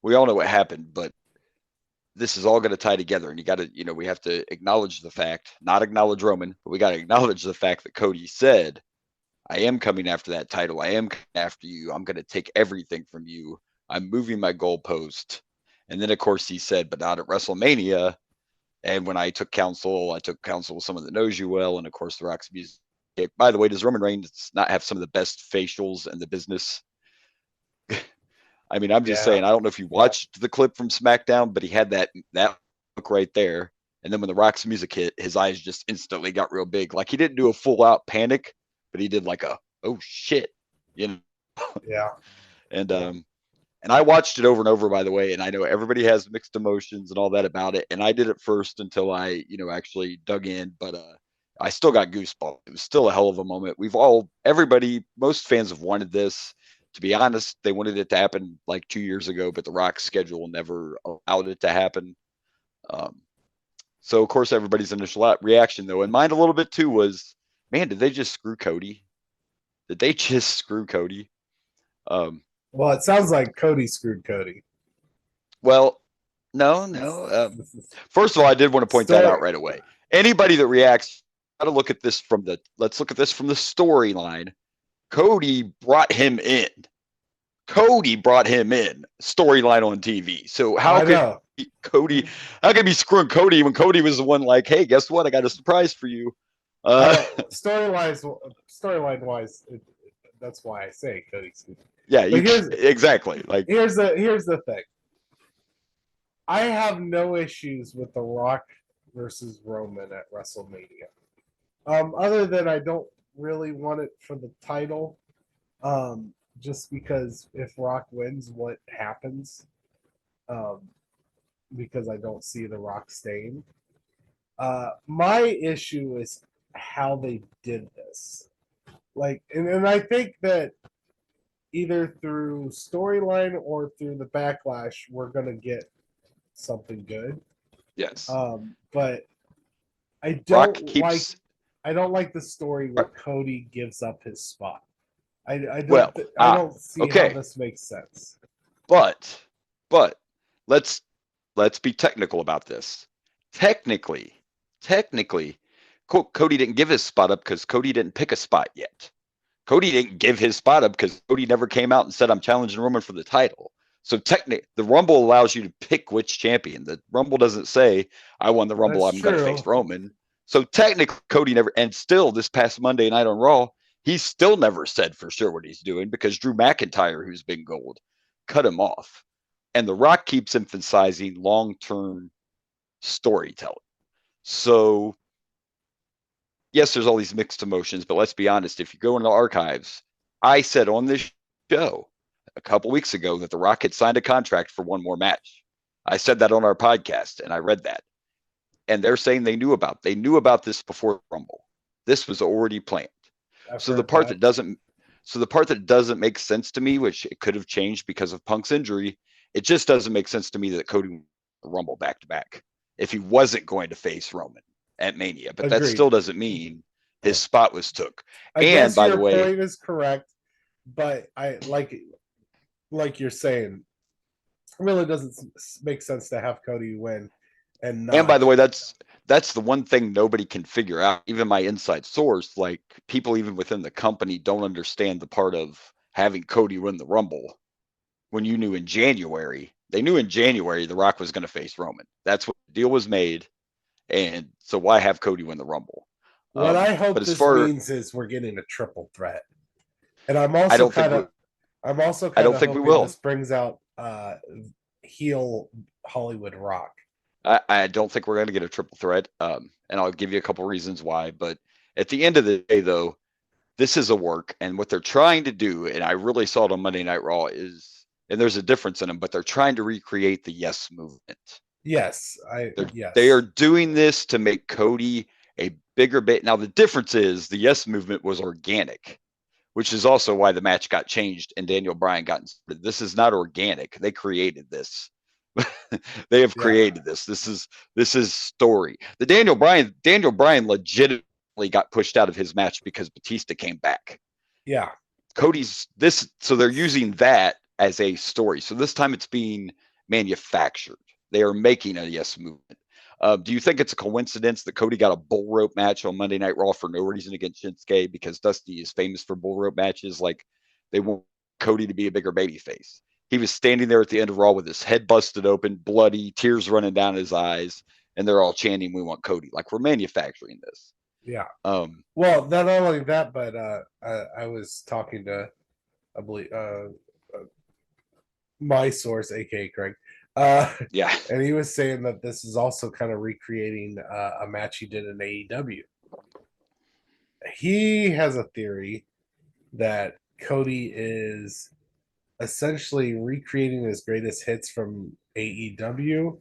we all know what happened, but this is all going to tie together, and you got to, we have to acknowledge the fact, not acknowledge Roman, but we got to acknowledge the fact that Cody said, I am coming after that title. I am coming after you. I'm going to take everything from you. I'm moving my goalpost. And then, of course, he said, but not at WrestleMania. And when I took counsel with someone that knows you well. And, of course, The Rock's music. By the way, does Roman Reigns not have some of the best facials in the business? I mean, I'm just saying, I don't know if you watched the clip from SmackDown, but he had that look right there. And then when The Rock's music hit, his eyes just instantly got real big. Like he didn't do a full out panic, but he did like a, oh shit, Yeah. And I watched it over and over, by the way, and I know everybody has mixed emotions and all that about it. And I did it first until I, actually dug in, but I still got goosebumps. It was still a hell of a moment. Most fans have wanted this. To be honest, they wanted it to happen like 2 years ago, but the Rock's schedule never allowed it to happen. So, of course, everybody's initial reaction, though, and mine a little bit too, was, man, did they just screw Cody? Did they just screw Cody? Well, it sounds like Cody screwed Cody. Well, no. First of all, I did want to point that out right away. Anybody that reacts, got to look at this from the. Let's look at this from the storyline. Cody brought him in. Storyline on TV. So how could Cody? How could he be screwing Cody when Cody was the one like, hey, guess what? I got a surprise for you. Storyline wise, that's why I say Cody. Yeah, exactly. Like here's the thing. I have no issues with The Rock versus Roman at WrestleMania. Other than I don't really want it for the title. Just because if Rock wins, what happens? Because I don't see The Rock staying. My issue is how they did this. Like, and I think that either through storyline or through the backlash, we're gonna get something good. Yes. But I don't like the story where Cody gives up his spot. I don't see how this makes sense. But let's be technical about this. Technically, Cody didn't give his spot up because Cody didn't pick a spot yet. Cody didn't give his spot up because Cody never came out and said, I'm challenging Roman for the title. So technically, the Rumble allows you to pick which champion. The Rumble doesn't say, I won the Rumble, I'm going to face Roman. So technically, Cody never, and still this past Monday night on Raw, he still never said for sure what he's doing because Drew McIntyre, who's been gold, cut him off. And The Rock keeps emphasizing long-term storytelling. So, yes, there's all these mixed emotions, but let's be honest. If you go into the archives, I said on this show a couple weeks ago that The Rock had signed a contract for one more match. I said that on our podcast, and I read that. And they're saying they knew about this before Rumble. This was already planned. So the part that doesn't make sense to me, which it could have changed because of Punk's injury, it just doesn't make sense to me that Cody won the Rumble back to back if he wasn't going to face Roman at Mania. But that still doesn't mean his spot was took. And by the way, your point is correct, but I like you're saying, it really doesn't make sense to have Cody win. And by the way, that's the one thing nobody can figure out. Even my inside source, like people even within the company, don't understand the part of having Cody win the Rumble when you knew in January. They knew in January The Rock was going to face Roman. That's what the deal was made. And so why have Cody win the Rumble? What I hope this means is we're getting a triple threat. And I'm also kind of hoping this brings out heel Hollywood Rock. I don't think we're going to get a triple threat, and I'll give you a couple reasons why. But at the end of the day, though, this is a work, and what they're trying to do, and I really saw it on Monday Night Raw, is, and there's a difference in them, but they're trying to recreate the Yes movement. Yes, they are doing this to make Cody a bigger bit. Now the difference is the Yes movement was organic, which is also why the match got changed and Daniel Bryan got inserted. This is not organic. They created this. They have created this. This is story. The Daniel Bryan legitimately got pushed out of his match because Batista came back. Yeah. Cody's this, so they're using that as a story. So this time it's being manufactured. They are making a Yes movement. Do you think it's a coincidence that Cody got a bull rope match on Monday Night Raw for no reason against Shinsuke? Because Dusty is famous for bull rope matches. Like, they want Cody to be a bigger babyface. He was standing there at the end of Raw with his head busted open, bloody, tears running down his eyes, and they're all chanting, "We want Cody." Like, we're manufacturing this. Yeah. Well, not only that, but I was talking to, I believe, my source, aka Craig. Yeah. And he was saying that this is also kind of recreating a match he did in AEW. He has a theory that Cody is essentially recreating his greatest hits from AEW.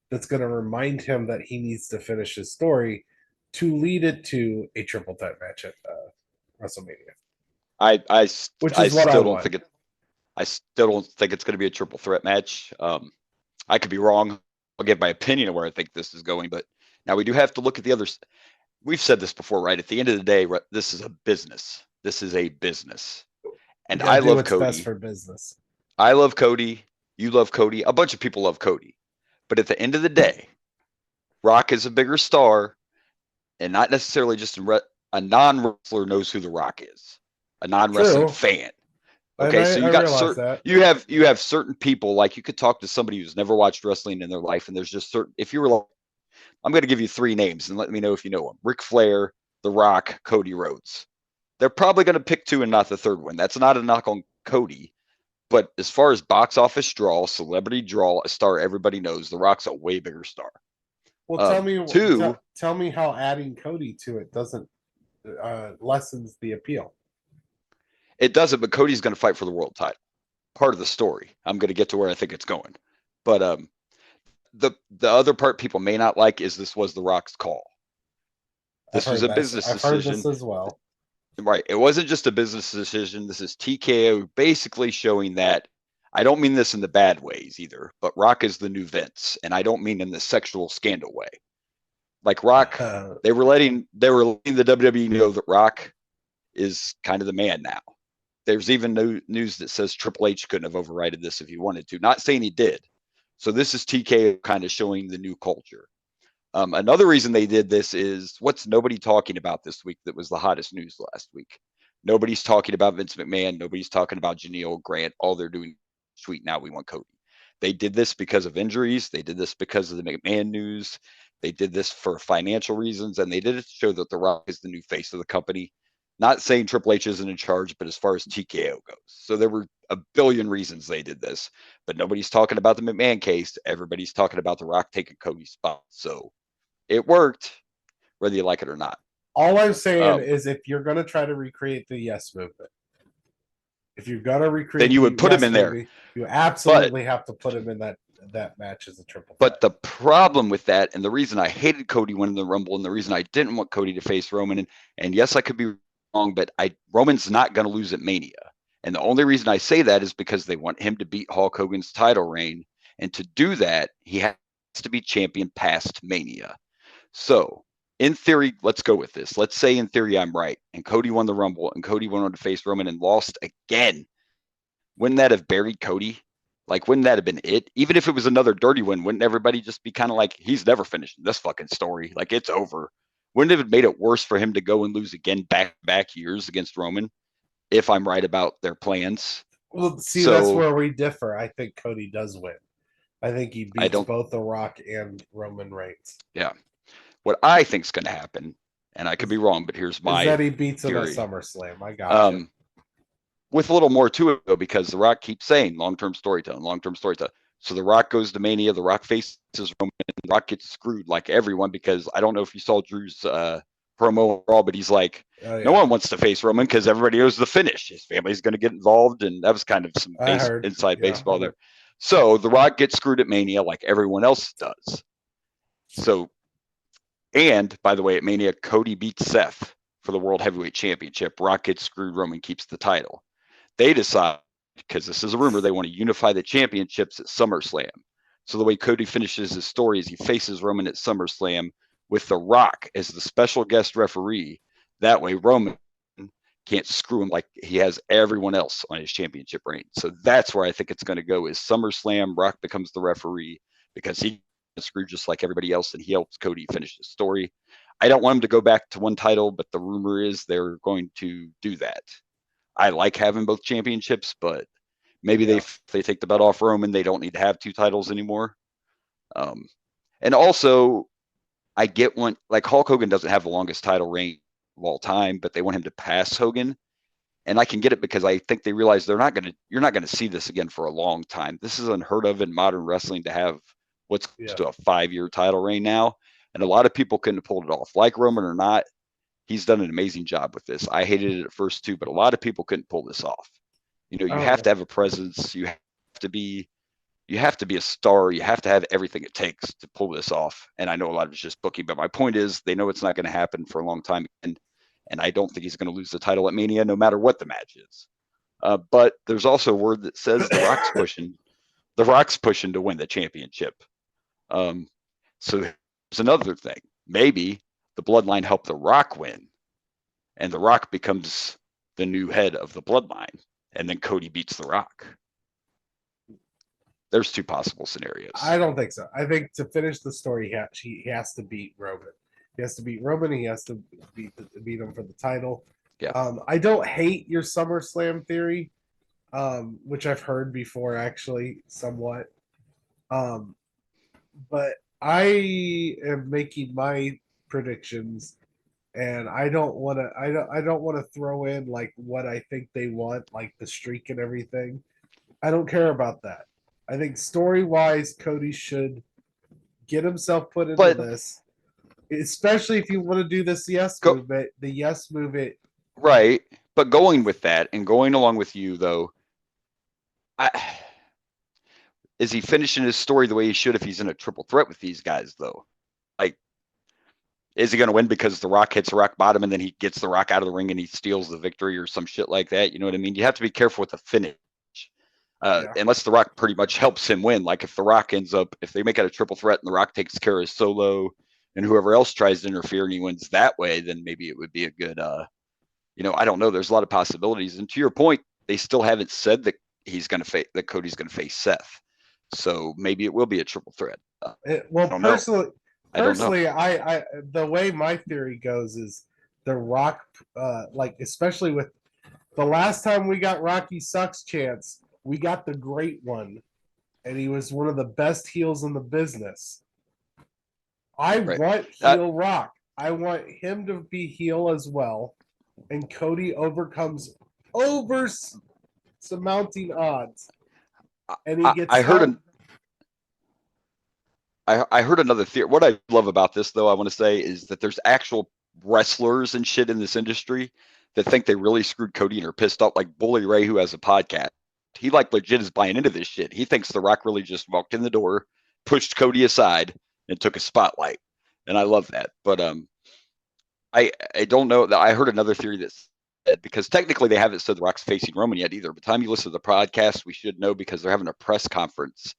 That's going to remind him that he needs to finish his story to lead it to a triple threat match at WrestleMania. I still don't think it. I still don't think it's going to be a triple threat match. I could be wrong. I'll give my opinion of where I think this is going, but now we do have to look at the others. We've said this before, right? At the end of the day, this is a business. This is a business. And I love Cody. Best for business. I love Cody. You love Cody. A bunch of people love Cody. But at the end of the day, Rock is a bigger star, and not necessarily just a non-wrestler knows who The Rock is. A non-wrestling fan. Okay, so you got certain you have certain people, like you could talk to somebody who's never watched wrestling in their life, and there's just certain, if you were like, I'm going to give you 3 names and let me know if you know them. Ric Flair, The Rock, Cody Rhodes. They're probably going to pick 2 and not the third one. That's not a knock on Cody. But as far as box office draw, celebrity draw, a star everybody knows, The Rock's a way bigger star. Well, tell me how adding Cody to it doesn't lessens the appeal. It doesn't, but Cody's going to fight for the world title. Part of the story. I'm going to get to where I think it's going. But the other part people may not like is this was The Rock's call. This was a business decision. I've heard this as well. Right. It wasn't just a business decision. This is TKO basically showing that, I don't mean this in the bad ways either, but Rock is the new Vince. And I don't mean in the sexual scandal way. Like Rock, they were letting the WWE know that Rock is kind of the man now. There's even news that says Triple H couldn't have overridden this if he wanted to. Not saying he did. So this is TKO kind of showing the new culture. Another reason they did this is what's nobody talking about this week that was the hottest news last week. Nobody's talking about Vince McMahon. Nobody's talking about Janelle Grant. All they're doing is tweet, now we want Cody. They did this because of injuries. They did this because of the McMahon news. They did this for financial reasons, and they did it to show that The Rock is the new face of the company. Not saying Triple H isn't in charge, but as far as TKO goes. So there were a billion reasons they did this, but nobody's talking about the McMahon case. Everybody's talking about The Rock taking Cody's spot. So it worked, whether you like it or not. All I'm saying is if you're going to try to recreate the Yes movement, if you're going to recreate then you would put him in there. You absolutely have to put him in that match as a triple threat. But the problem with that, and the reason I hated Cody winning the Rumble, and the reason I didn't want Cody to face Roman, and yes, I could be wrong, but Roman's not going to lose at Mania. And the only reason I say that is because they want him to beat Hulk Hogan's title reign. And to do that, he has to be champion past Mania. So, in theory, let's go with this. Let's say in theory I'm right, and Cody won the Rumble, and Cody went on to face Roman and lost again. Wouldn't that have buried Cody? Like, wouldn't that have been it? Even if it was another dirty win, wouldn't everybody just be kind of like, he's never finishing this fucking story. Like, it's over. Wouldn't it have made it worse for him to go and lose again back years against Roman, if I'm right about their plans? Well, see, that's where we differ. I think Cody does win. I think he beats both The Rock and Roman Reigns. Yeah. What I think is going to happen, and I could be wrong, but here's my theory. Is that he beats him at SummerSlam. I got you. With a little more to it, though, because The Rock keeps saying long-term storytelling. So The Rock goes to Mania, The Rock faces Roman, and The Rock gets screwed like everyone, because I don't know if you saw Drew's promo Raw, but he's like, no one wants to face Roman because everybody knows the finish. His family's going to get involved, and that was kind of some inside baseball there. So The Rock gets screwed at Mania like everyone else does. So, and by the way, at Mania, Cody beats Seth for the World Heavyweight Championship. Rock gets screwed, Roman keeps the title. They decide, because this is a rumor, they want to unify the championships at SummerSlam. So the way Cody finishes his story is he faces Roman at SummerSlam with The Rock as the special guest referee. That way Roman can't screw him like he has everyone else on his championship reign. So that's where I think it's going to go, is SummerSlam, Rock becomes the referee because he gets screwed just like everybody else, and he helps Cody finish his story. I don't want him to go back to one title, but the rumor is they're going to do that. I like having both championships, but maybe they take the belt off Roman, they don't need to have 2 titles anymore. And also, I get one, like Hulk Hogan doesn't have the longest title reign of all time, but they want him to pass Hogan. And I can get it because I think they realize you're not going to see this again for a long time. This is unheard of in modern wrestling to have what's close to a 5-year title reign now. And a lot of people couldn't have pulled it off. Like Roman or not, he's done an amazing job with this. I hated it at first too, but a lot of people couldn't pull this off. You have to have a presence. You have to be a star. You have to have everything it takes to pull this off. And I know a lot of it's just booking, but my point is they know it's not going to happen for a long time. And I don't think he's going to lose the title at Mania, no matter what the match is. But there's also word that says the Rock's pushing to win the championship. So there's another thing. Maybe the Bloodline helped the Rock win, and the Rock becomes the new head of the Bloodline, and then Cody beats the Rock. There's two possible scenarios. I don't think so. I think to finish the story, he has to beat Roman. He has to beat Roman. He has to beat him for the title. Yeah. I don't hate your SummerSlam theory, which I've heard before, actually, somewhat. But I am making my predictions, and I don't want to. I don't want to throw in like what I think they want, like the streak and everything. I don't care about that. I think story-wise, Cody should get himself put into this, especially if you want to do this movement. The yes movement, right? But going with that and going along with you, though, is he finishing his story the way he should if he's in a triple threat with these guys, though? Like, is he going to win because the Rock hits rock bottom and then he gets the Rock out of the ring and he steals the victory or some shit like that? You know what I mean? You have to be careful with the finish. Unless the Rock pretty much helps him win. Like if the Rock if they make it a triple threat and the Rock takes care of Solo and whoever else tries to interfere and he wins that way, then maybe it would be a good, I don't know. There's a lot of possibilities. And to your point, they still haven't said that that Cody's going to face Seth. So maybe it will be a triple threat. Personally, I the way my theory goes is the Rock, especially with the last time we got Rocky Sucks chance, we got the great one, and he was one of the best heels in the business. I want heel Rock. I want him to be heel as well, and Cody overcomes surmounting odds, and he gets. I heard another theory. What I love about this, though, I want to say, is that there's actual wrestlers and shit in this industry that think they really screwed Cody and are pissed off. Like Bully Ray, who has a podcast, he legit is buying into this shit. He thinks The Rock really just walked in the door, pushed Cody aside, and took a spotlight. And I love that. But I don't know. I heard another theory that's because technically they haven't said The Rock's facing Roman yet either. By the time you listen to the podcast, we should know because they're having a press conference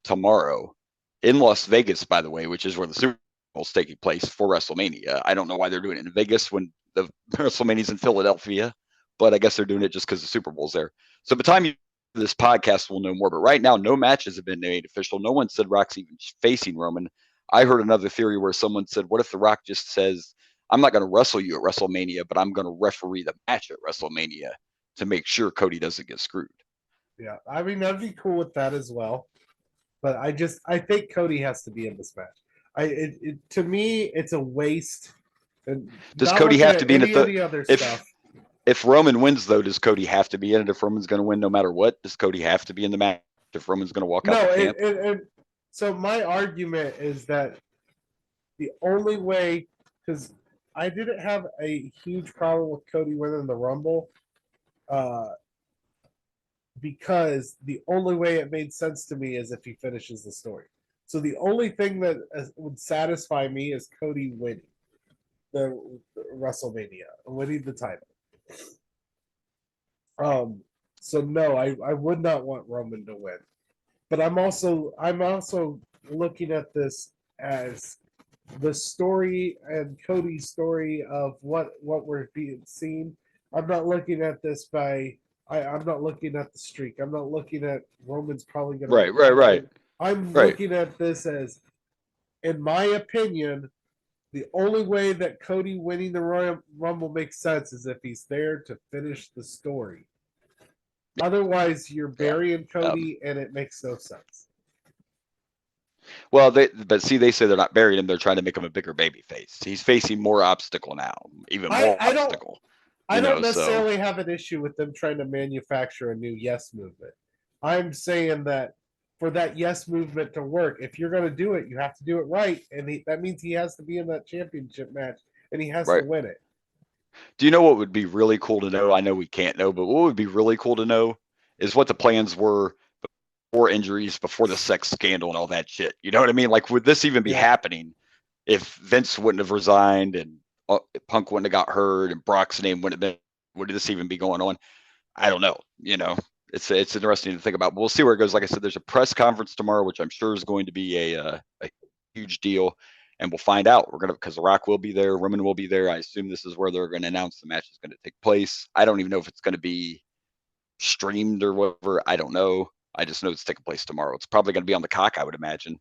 tomorrow in Las Vegas, by the way, which is where the Super Bowl is taking place for WrestleMania. I don't know why they're doing it in Vegas when the WrestleMania's in Philadelphia, but I guess they're doing it just because the Super Bowl's there. So by the time this podcast, we'll know more. But right now, no matches have been made official. No one said Rock's even facing Roman. I heard another theory where someone said, what if The Rock just says, I'm not going to wrestle you at WrestleMania, but I'm going to referee the match at WrestleMania to make sure Cody doesn't get screwed. Yeah, I mean, I'd be cool with that as well. But I think Cody has to be in this match. To me, it's a waste. Does Cody have to be in it? If Roman wins, though, does Cody have to be in it? If Roman's going to win no matter what, does Cody have to be in the match? If Roman's going to walk out the camp? So my argument is that the only way, because I didn't have a huge problem with Cody winning the Rumble, because the only way it made sense to me is if he finishes the story. So the only thing that would satisfy me is Cody winning the WrestleMania, winning the title. So no, I would not want Roman to win. But I'm also looking at this as the story and Cody's story of what we're being seen. I'm not looking at this I'm not looking at the streak. I'm not looking at Roman's probably going to right. I'm looking at this as, in my opinion, the only way that Cody winning the Royal Rumble makes sense is if he's there to finish the story. Otherwise, you're burying Cody, and it makes no sense. Well, they say they're not burying him. They're trying to make him a bigger baby face. He's facing more obstacle now, even more obstacle. I don't necessarily have an issue with them trying to manufacture a new yes movement. I'm saying that for that yes movement to work, if you're going to do it, you have to do it right, and that means he has to be in that championship match, and he has to win it. Do you know what would be really cool to know? I know we can't know, but what would be really cool to know is what the plans were before injuries, before the sex scandal and all that shit. You know what I mean? Like, would this even be happening if Vince wouldn't have resigned and Punk wouldn't have got hurt and Brock's name wouldn't have been? Would this even be going on? I don't know. It's interesting to think about. We'll see where it goes. Like I said, there's a press conference tomorrow, which I'm sure is going to be a huge deal, and we'll find out. Because The Rock will be there, Roman will be there. I assume this is where they're going to announce the match is going to take place. I don't even know if it's going to be streamed or whatever. I don't know. I just know it's taking place tomorrow. It's probably going to be on the Cock, I would imagine,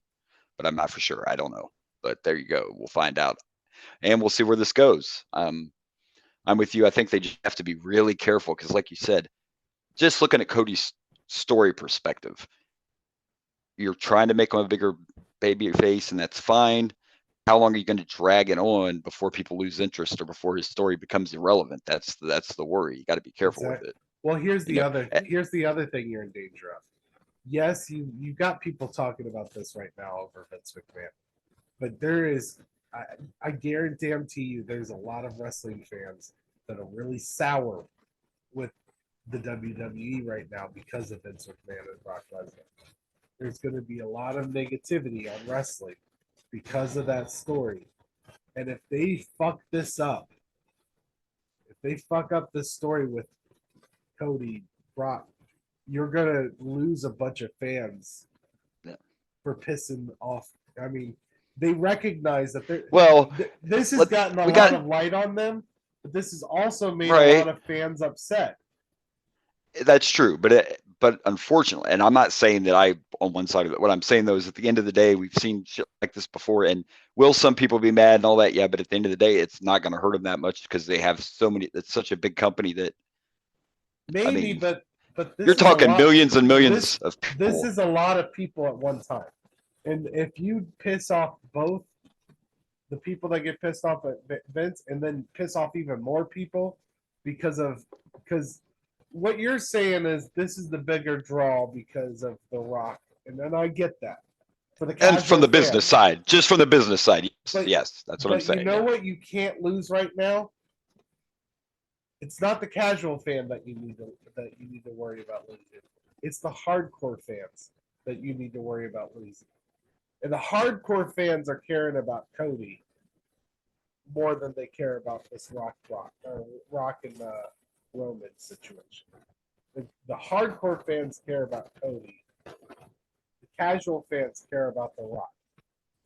but I'm not for sure. I don't know. But there you go. We'll find out, and we'll see where this goes. I'm with you. I think they just have to be really careful because, like you said, just looking at Cody's story perspective, you're trying to make him a bigger baby face, and that's fine. How long are you going to drag it on before people lose interest or before his story becomes irrelevant? That's the worry. You got to be careful with it. Well, here's the other thing you're in danger of. Yes, you got people talking about this right now over Vince McMahon, but there is, I guarantee you, there's a lot of wrestling fans that are really sour with the WWE right now because of Vince McMahon and Brock Lesnar. There's going to be a lot of negativity on wrestling because of that story. And if they fuck this up, if they fuck up this story with Cody, Brock, you're going to lose a bunch of fans for pissing off. I mean, they recognize that this has gotten a lot of light on them, but this has also made a lot of fans upset. That's true, but unfortunately, and I'm not saying that I on one side of it. What I'm saying though is, at the end of the day, we've seen shit like this before. And will some people be mad and all that? Yeah, but at the end of the day, it's not going to hurt them that much because they have so many. It's such a big company that maybe, but you're talking millions and millions of people. This is a lot of people at one time, and if you piss off both the people that get pissed off at Vince and then piss off even more people because what you're saying is this is the bigger draw because of The Rock, and then I get that. And from the business side, just from the business side, yes, that's what I'm saying. You know what you can't lose right now? It's not the casual fan that you need to worry about losing. It's the hardcore fans that you need to worry about losing. And the hardcore fans are caring about Cody more than they care about this Rock and Roman situation. The hardcore fans care about Cody. The casual fans care about The Rock.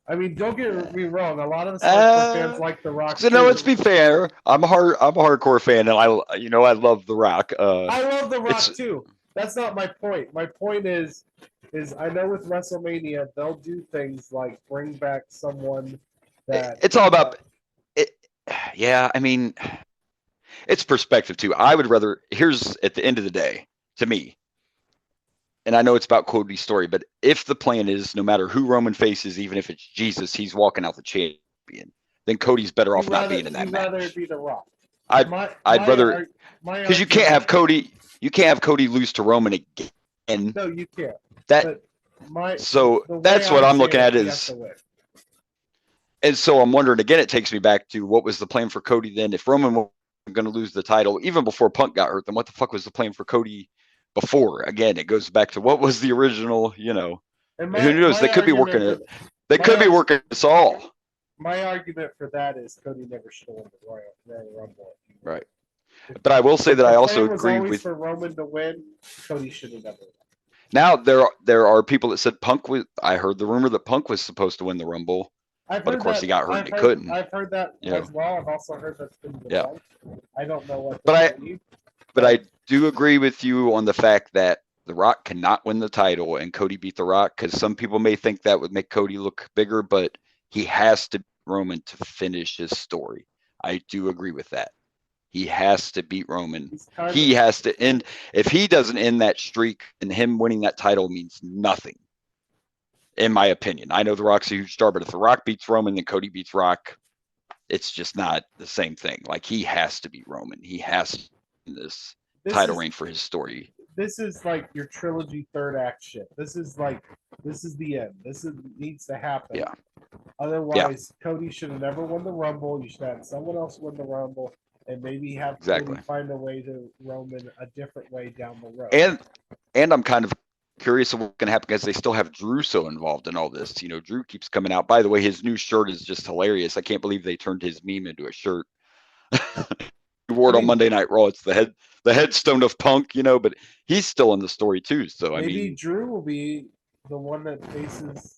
I mean, don't get me wrong. A lot of the hardcore fans like The Rock. So no, let's be fair. I'm a hardcore fan, and I love The Rock. I love The Rock too. That's not my point. My point is I know with WrestleMania they'll do things like bring back someone that it's all about it. Yeah, I mean, it's perspective too. I would rather. Here's at the end of the day, to me, and I know it's about Cody's story, but if the plan is no matter who Roman faces, even if it's Jesus, he's walking out the champion, then Cody's better off not being in that match. I'd rather be The Rock. I'd rather, because you can't have Cody. You can't have Cody lose to Roman again. No, you can't. That's what I'm looking at is. And so I'm wondering again. It takes me back to what was the plan for Cody then? If Roman was going to lose the title even before Punk got hurt, then what the fuck was the plan for Cody before? Again, it goes back to what was the original. Who knows? They could be working it. They could be working us all. My argument for that is Cody never should have won the Royal Rumble. Right. But I will say that I also agree with for Roman to win. Cody should have never won. Now there are people that said Punk was. I heard the rumor that Punk was supposed to win the Rumble, but of course he got hurt and he couldn't. I've heard that as well. I've also heard that's been debunked. I don't know what. But I do agree with you on the fact that The Rock cannot win the title and Cody beat The Rock, because some people may think that would make Cody look bigger, but he has to beat Roman to finish his story. I do agree with that. He has to beat Roman. He has to end. If he doesn't end that streak, and him winning that title means nothing, in my opinion. I know The Rock's a huge star, but if The Rock beats Roman, then Cody beats Rock, it's just not the same thing. Like, he has to beat Roman. He has to win this title reign for his story. This is like your trilogy third act shit. This is the end. Needs to happen. Yeah. Otherwise, Cody should have never won the Rumble. You should have someone else win the Rumble, and maybe have Cody find a way to Roman a different way down the road. And I'm kind of curious of what's going to happen, because they still have Drew so involved in all this. Drew keeps coming out. By the way, his new shirt is just hilarious. I can't believe they turned his meme into a shirt. Ward on Monday Night Raw. It's the headstone of Punk, you know, but he's still in the story too. So maybe I mean, Drew will be the one that faces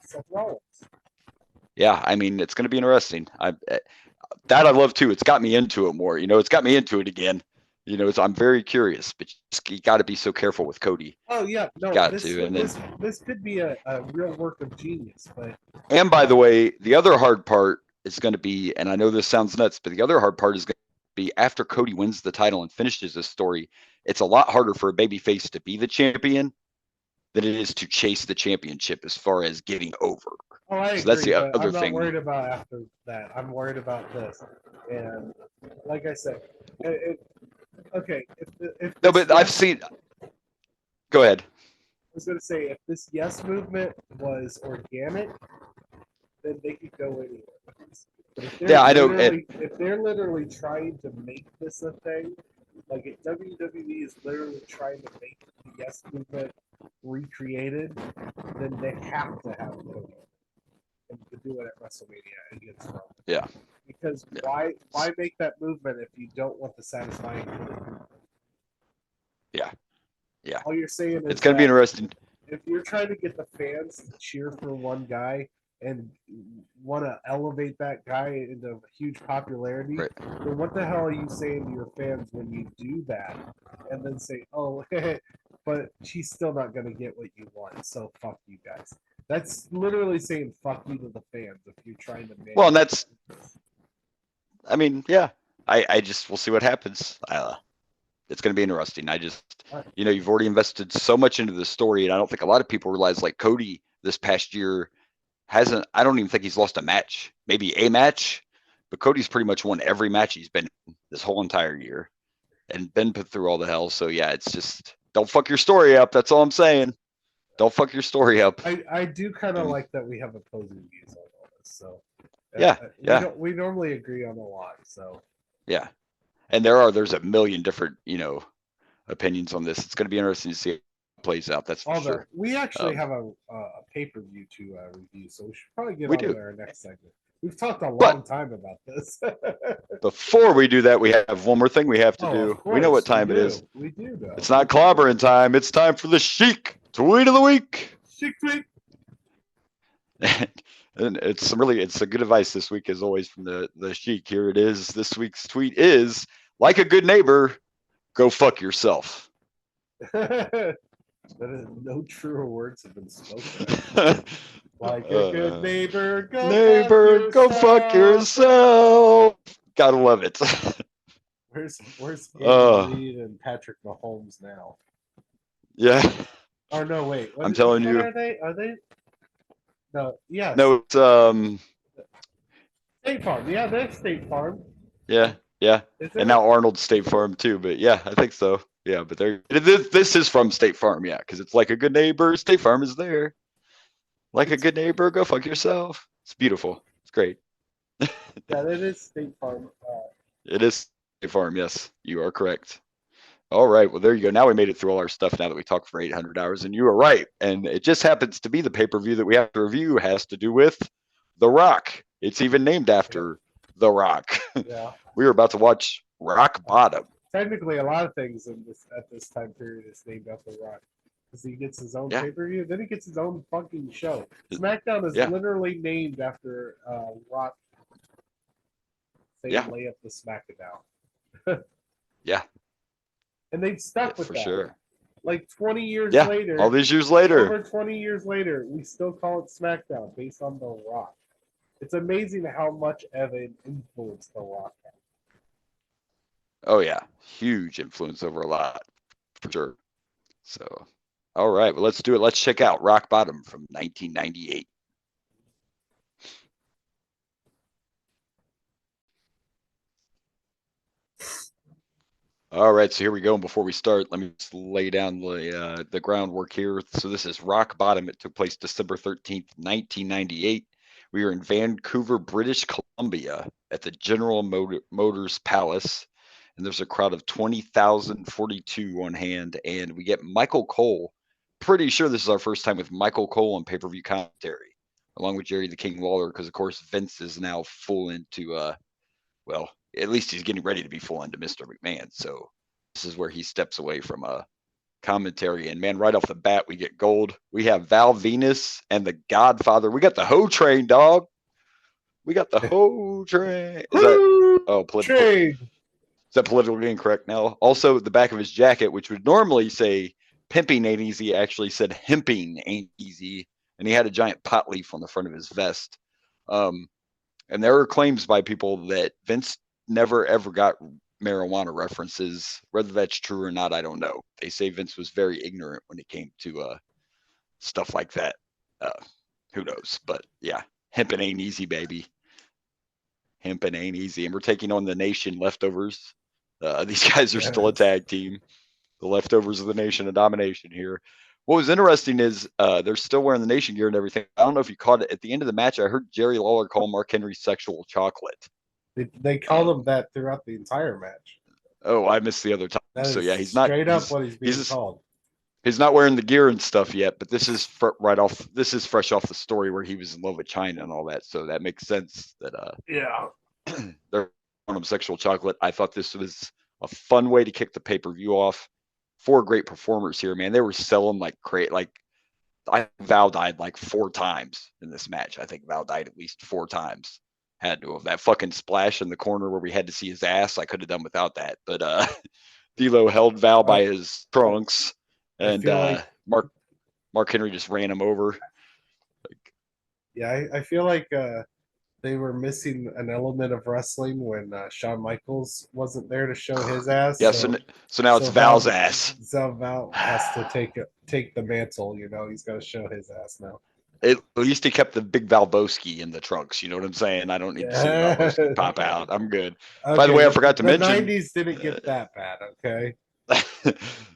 Seth Rollins. yeah, I mean, it's going to be interesting. I love too. It's got me into it more. You know, it's got me into it again. You know, I'm very curious, but you got to be so careful with Cody. Oh yeah, no, this could be a real work of genius. But by the way, the other hard part is going to be, and I know this sounds nuts, but the other hard part is going to be after Cody wins the title and finishes this story. It's a lot harder for a babyface to be the champion than it is to chase the championship as far as getting over. Oh, I agree, so that's the other I'm not thing. worried about after that. I'm worried about this. And like I said, okay. No, but I've seen. Go ahead. I was going to say, if this yes movement was organic, then they could go anywhere. Yeah, I know. If they're literally trying to make this a thing, like if WWE is literally trying to make the yes movement recreated, then they have to have Cody and to do it at WrestleMania against Roman. Yeah. Because why make that movement if you don't want the satisfying? Yeah. Yeah. All you're saying is it's going to be interesting. If you're trying to get the fans to cheer for one guy and want to elevate that guy into huge popularity, right. then what the hell are you saying to your fans when you do that? And then say, oh, but she's still not going to get what you want, so fuck you guys. That's literally saying fuck you to the fans if you're trying to make. Well, and that's. I mean, yeah. I just we'll see what happens. It's going to be interesting. You know, you've already invested so much into the story, and I don't think a lot of people realize, like Cody this past year hasn't. I don't even think he's lost a match, maybe a match, but Cody's pretty much won every match he's been in this whole entire year, and been put through all the hell. So yeah, it's just don't fuck your story up. That's all I'm saying. Don't fuck your story up. I do kind of like that we have opposing views on all this. So yeah, we normally agree on a lot. So yeah. And there's a million different, you know, opinions on this. It's going to be interesting to see how it plays out. That's for sure. We actually have a pay-per-view to review, so we should probably get on to our next segment. We've talked a long time about this. Before we do that, we have one more thing we have to do. We know what time it is. We do, though. It's not clobbering time. It's time for the Chic Tweet of the Week. Chic Tweet. And it's a good advice this week, as always, from the Chic. Here it is. This week's tweet is, like a good neighbor, go fuck yourself. No truer words have been spoken. Like a good neighbor, go fuck yourself. Gotta love it. Where's Andy Reid and Patrick Mahomes now? Yeah. Oh no, wait. I'm telling you. Are they? No, yeah. No, it's State Farm. Yeah, that's State Farm. Yeah. And now Arnold's State Farm too, but yeah, I think so. Yeah, but this is from State Farm, yeah, because it's like a good neighbor. State Farm is there. Like a good neighbor, go fuck yourself. It's beautiful. It's great. Yeah, that is State Farm. It is State Farm, yes. You are correct. All right, well, there you go. Now we made it through all our stuff now that we talked for 800 hours, and you were right. And it just happens to be the pay-per-view that we have to review has to do with The Rock. It's even named after The Rock. Yeah. We were about to watch Rock Bottom. Technically, a lot of things at this time period is named after Rock. Because he gets his own pay-per-view, then he gets his own fucking show. SmackDown is literally named after Rock. They lay up the SmackDown. Yeah. And they've stuck with for that. Sure. Like 20 years later. All these years later. Over 20 years later, we still call it SmackDown based on The Rock. It's amazing how much of an influence The Rock had. Oh, yeah. Huge influence over a lot, for sure. So, all right. Well, let's do it. Let's check out Rock Bottom from 1998. All right, so here we go. And before we start, let me just lay down the groundwork here. So this is Rock Bottom. It took place December 13th, 1998. We are in Vancouver, British Columbia at the General Motors Palace. And there's a crowd of 20,042 on hand. And we get Michael Cole. Pretty sure this is our first time with Michael Cole on pay-per-view commentary, along with Jerry the King Lawler, because, of course, Vince is now full into well, at least he's getting ready to be full into Mr. McMahon. So this is where he steps away from commentary. And man, right off the bat, we get gold. We have Val Venus and the Godfather. We got the Ho Train, dog. We got the Ho Train. Is that politically incorrect now? Also, the back of his jacket, which would normally say "Pimping ain't easy," actually said "Hemping ain't easy," and he had a giant pot leaf on the front of his vest. And there are claims by people that Vince never ever got marijuana references. Whether that's true or not, I don't know. They say Vince was very ignorant when it came to stuff like that. Who knows? But yeah, hemping ain't easy, baby. Hemping ain't easy. And we're taking on the Nation Leftovers. These guys are still a tag team. The Leftovers of the Nation of Domination here. What was interesting is they're still wearing the Nation gear and everything. I don't know if you caught it. At the end of the match, I heard Jerry Lawler call Mark Henry sexual chocolate. They called him that throughout the entire match. Oh, I missed the other time. So yeah, he's not straight up what he's being called. He's not wearing the gear and stuff yet, but this is This is fresh off the story where he was in love with China and all that. So that makes sense that they're calling him sexual chocolate. I thought this was a fun way to kick the pay-per-view off. 4 great performers here, man. They were selling like crazy. Like Val died like 4 times in this match. I think Val died at least 4 times. Had to have that fucking splash in the corner where we had to see his ass. I could have done without that, but D'Lo held Val by his trunks, and Mark Henry just ran him over. I feel like they were missing an element of wrestling when Shawn Michaels wasn't there to show his ass. Yeah, so now it's Val's ass. So Val has to take the mantle. You know, he's got to show his ass now. At least he kept the big Valboski in the trunks. You know what I'm saying? I don't need to see Valboski pop out. I'm good. Okay, by the way, I forgot to mention. The 90s didn't get that bad, okay?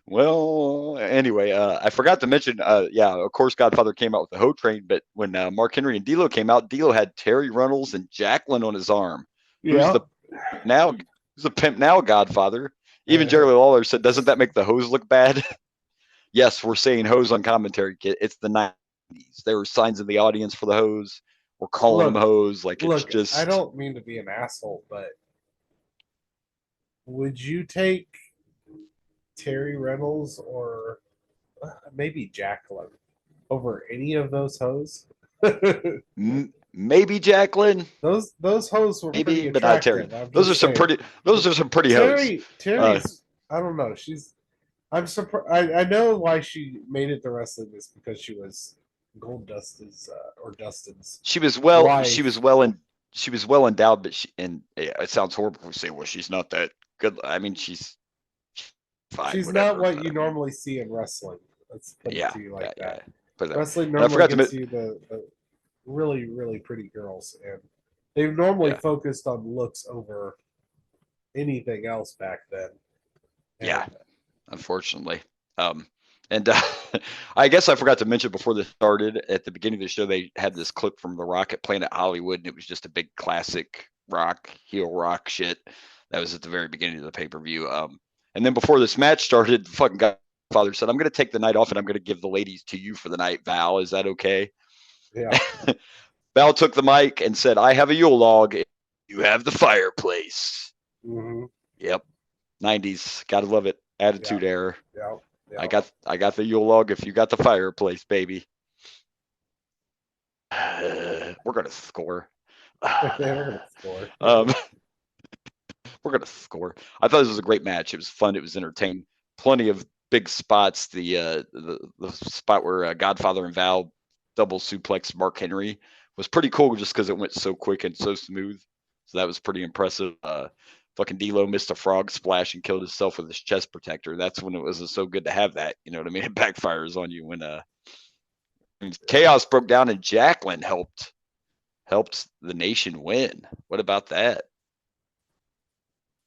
Well, anyway, I forgot to mention, of course, Godfather came out with the Ho Train, but when Mark Henry and D'Lo came out, D'Lo had Terry Runnels and Jacqueline on his arm. Yeah. Who's the pimp now, Godfather? Even Jerry Lawler said, doesn't that make the hose look bad? Yes, we're saying hose on commentary, kid. It's the 90s. There were signs in the audience for the hose. We're calling them hose. It's just. I don't mean to be an asshole, but would you take Terry Reynolds or maybe Jacqueline over any of those hoes? Maybe Jacqueline. Those hoes were maybe, pretty but not Terry. Those are some pretty hoes. Terry's. I don't know. I'm surprised. I know why she made it to wrestling is because she was Gold Dust's or Dustin's. She was well. Wife. She was well endowed, but it sounds horrible to say. Well, she's not that good. I mean, she's fine. She's not what you normally see in wrestling. Let's put it to you like that. Yeah. Wrestling normally gets you the really, really pretty girls, and they normally focused on looks over anything else back then. And, unfortunately. And I guess I forgot to mention before this started, at the beginning of the show, they had this clip from The Rock at Planet Hollywood, and it was just a big classic heel rock shit. That was at the very beginning of the pay-per-view. And then before this match started, the fucking Godfather said, I'm going to take the night off, and I'm going to give the ladies to you for the night, Val. Is that okay? Yeah. Val took the mic and said, I have a Yule log. You have the fireplace. Mm-hmm. Yep. 90s. Gotta love it. Attitude Era. Yeah. I got the Yule log. If you got the fireplace, baby. We're gonna score. We're gonna score. I thought this was a great match. It was fun. It was entertaining. Plenty of big spots. The spot where Godfather and Val double suplex Mark Henry was pretty cool, just because it went so quick and so smooth. So that was pretty impressive. Fucking D'Lo missed a frog splash and killed himself with his chest protector. That's when it was so good to have that. You know what I mean? It backfires on you when Chaos broke down and Jacqueline helped the Nation win. What about that?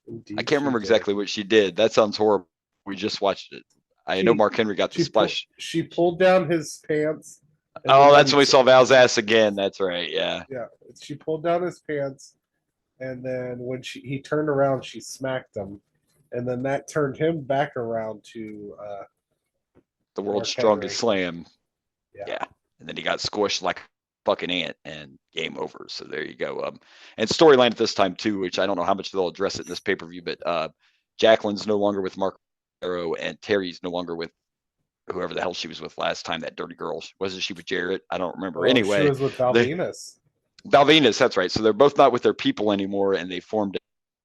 Indeed, I can't remember exactly what she did. That sounds horrible. We just watched it. I know Mark Henry got the splash. She pulled down his pants. Oh, that's when we saw Val's ass again. That's right. Yeah. Yeah. She pulled down his pants. And then when he turned around, she smacked him. And then that turned him back around to the world's strongest slam. Yeah. And then he got squished like a fucking aunt, and game over. So there you go. And storyline at this time too, which I don't know how much they'll address it in this pay-per-view, but Jacqueline's no longer with Mark Arrow, and Terry's no longer with whoever the hell she was with last time, that dirty girl. Wasn't she with Jarrett? I don't remember. Well, Anyway, she was with Valvinus. Valvinus, that's right. So they're both not with their people anymore, and they formed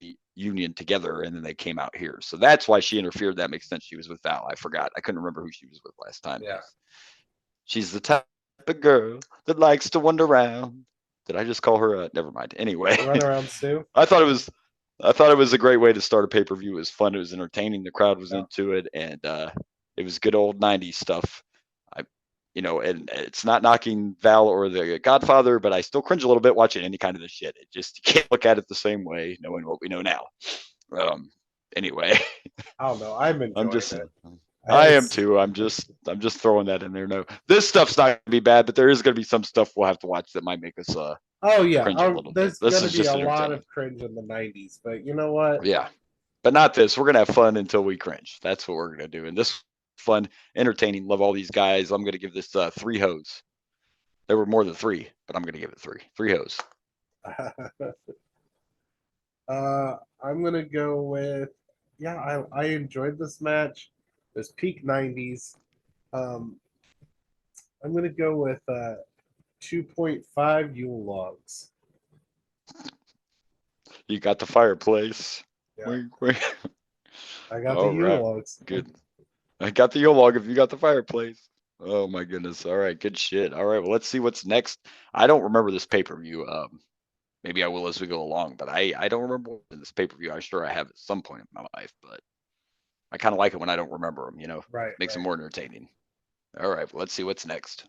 a union together, and then they came out here. So that's why she interfered. That makes sense. She was with Val. I forgot. I couldn't remember who she was with last time. Yeah. She's the type of girl that likes to wander around. Did I just call her? Never mind. Anyway, Run around Stu. I thought it was a great way to start a pay-per-view. It was fun. It was entertaining. The crowd was into it, and it was good old 90s stuff. And it's not knocking Val or the Godfather, but I still cringe a little bit watching any kind of this shit. It just, you can't look at it the same way, knowing what we know now. Anyway. I don't know. I'm enjoying it. I am too. I'm just throwing that in there. No, this stuff's not going to be bad, but there is going to be some stuff we'll have to watch that might make us cringe a little there's bit. going to be a lot of cringe in the 90s, but you know what? Yeah, but not this. We're going to have fun until we cringe. That's what we're going to do. And this fun, entertaining, love all these guys. I'm going to give this 3 hoes. There were more than 3, but I'm going to give it 3. 3 hoes. I'm going to go with, I enjoyed this match. This peak 90s. I'm going to go with 2.5 Yule logs. You got the fireplace. Yeah. Wink. I got the Yule logs. Good. I got the Yule log if you got the fireplace. Oh my goodness. All right, good shit. All right, well, let's see what's next. I don't remember this pay-per-view. Maybe I will as we go along, but I don't remember this pay-per-view. I'm sure I have at some point in my life, but I kind of like it when I don't remember them, Right. Makes them more entertaining. All right, well, let's see what's next.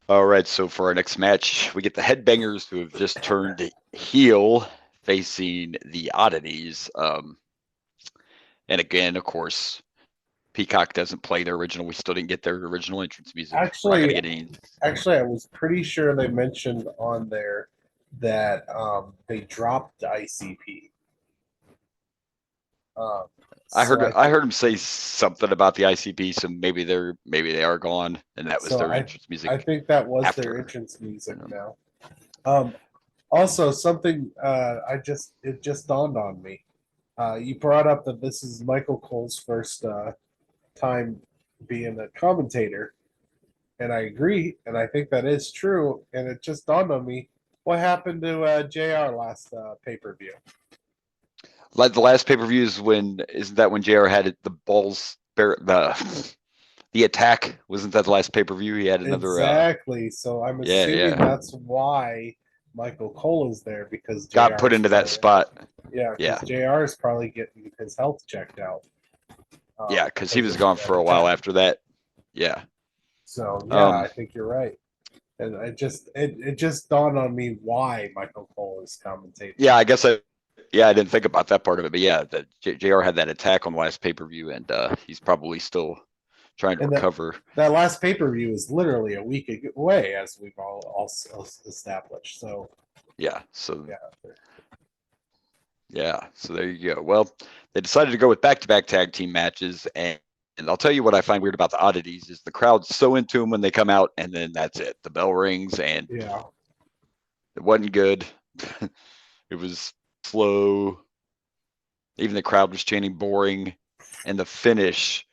All right, so for our next match, we get the Headbangers, who have just turned heel, facing the Oddities. And again, of course, Peacock doesn't play their original. We still didn't get their original entrance music. Actually, I was pretty sure they mentioned on there that they dropped ICP. I heard him say something about the ICP, so maybe they are gone, and that was their entrance music. I think that was their entrance music now. Also, something it just dawned on me. You brought up that this is Michael Cole's first time being a commentator, and I agree, and I think that is true. And it just dawned on me, what happened to JR last pay-per-view? Like the last pay-per-view isn't that when JR had the balls, the attack? Wasn't that the last pay-per-view? He had another exactly. So I'm assuming that's why Michael Cole is there, because JR got put into that spot. Yeah, because JR is probably getting his health checked out. Because he was gone for a while after that. Yeah. So I think you're right. And it just dawned on me why Michael Cole is commentating. Yeah, I guess I didn't think about that part of it, but that JR had that attack on the last pay-per-view, and he's probably still trying to recover. That last pay-per-view is literally a week away, as we've all established. So so there you go. Well, they decided to go with back-to-back tag team matches, and I'll tell you what I find weird about the Oddities is the crowd's so into them when they come out, and then that's it. The bell rings, and it wasn't good. It was slow. Even the crowd was chanting boring, and the finish,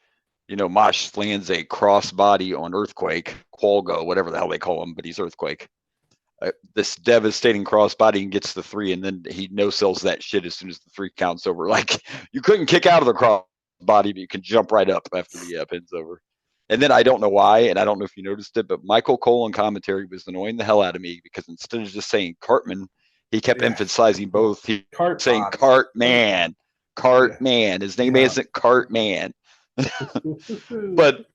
Mosh lands a crossbody on Earthquake, Qualgo, whatever the hell they call him, but he's Earthquake. This devastating crossbody, and gets the 3, and then he no-sells that shit as soon as the 3 counts over. Like, you couldn't kick out of the crossbody, but you can jump right up after the pin's over. And then I don't know why, and I don't know if you noticed it, but Michael Cole on commentary was annoying the hell out of me, because instead of just saying Cartman, he kept emphasizing both. He saying Cartman. Cartman. His name isn't Cartman. But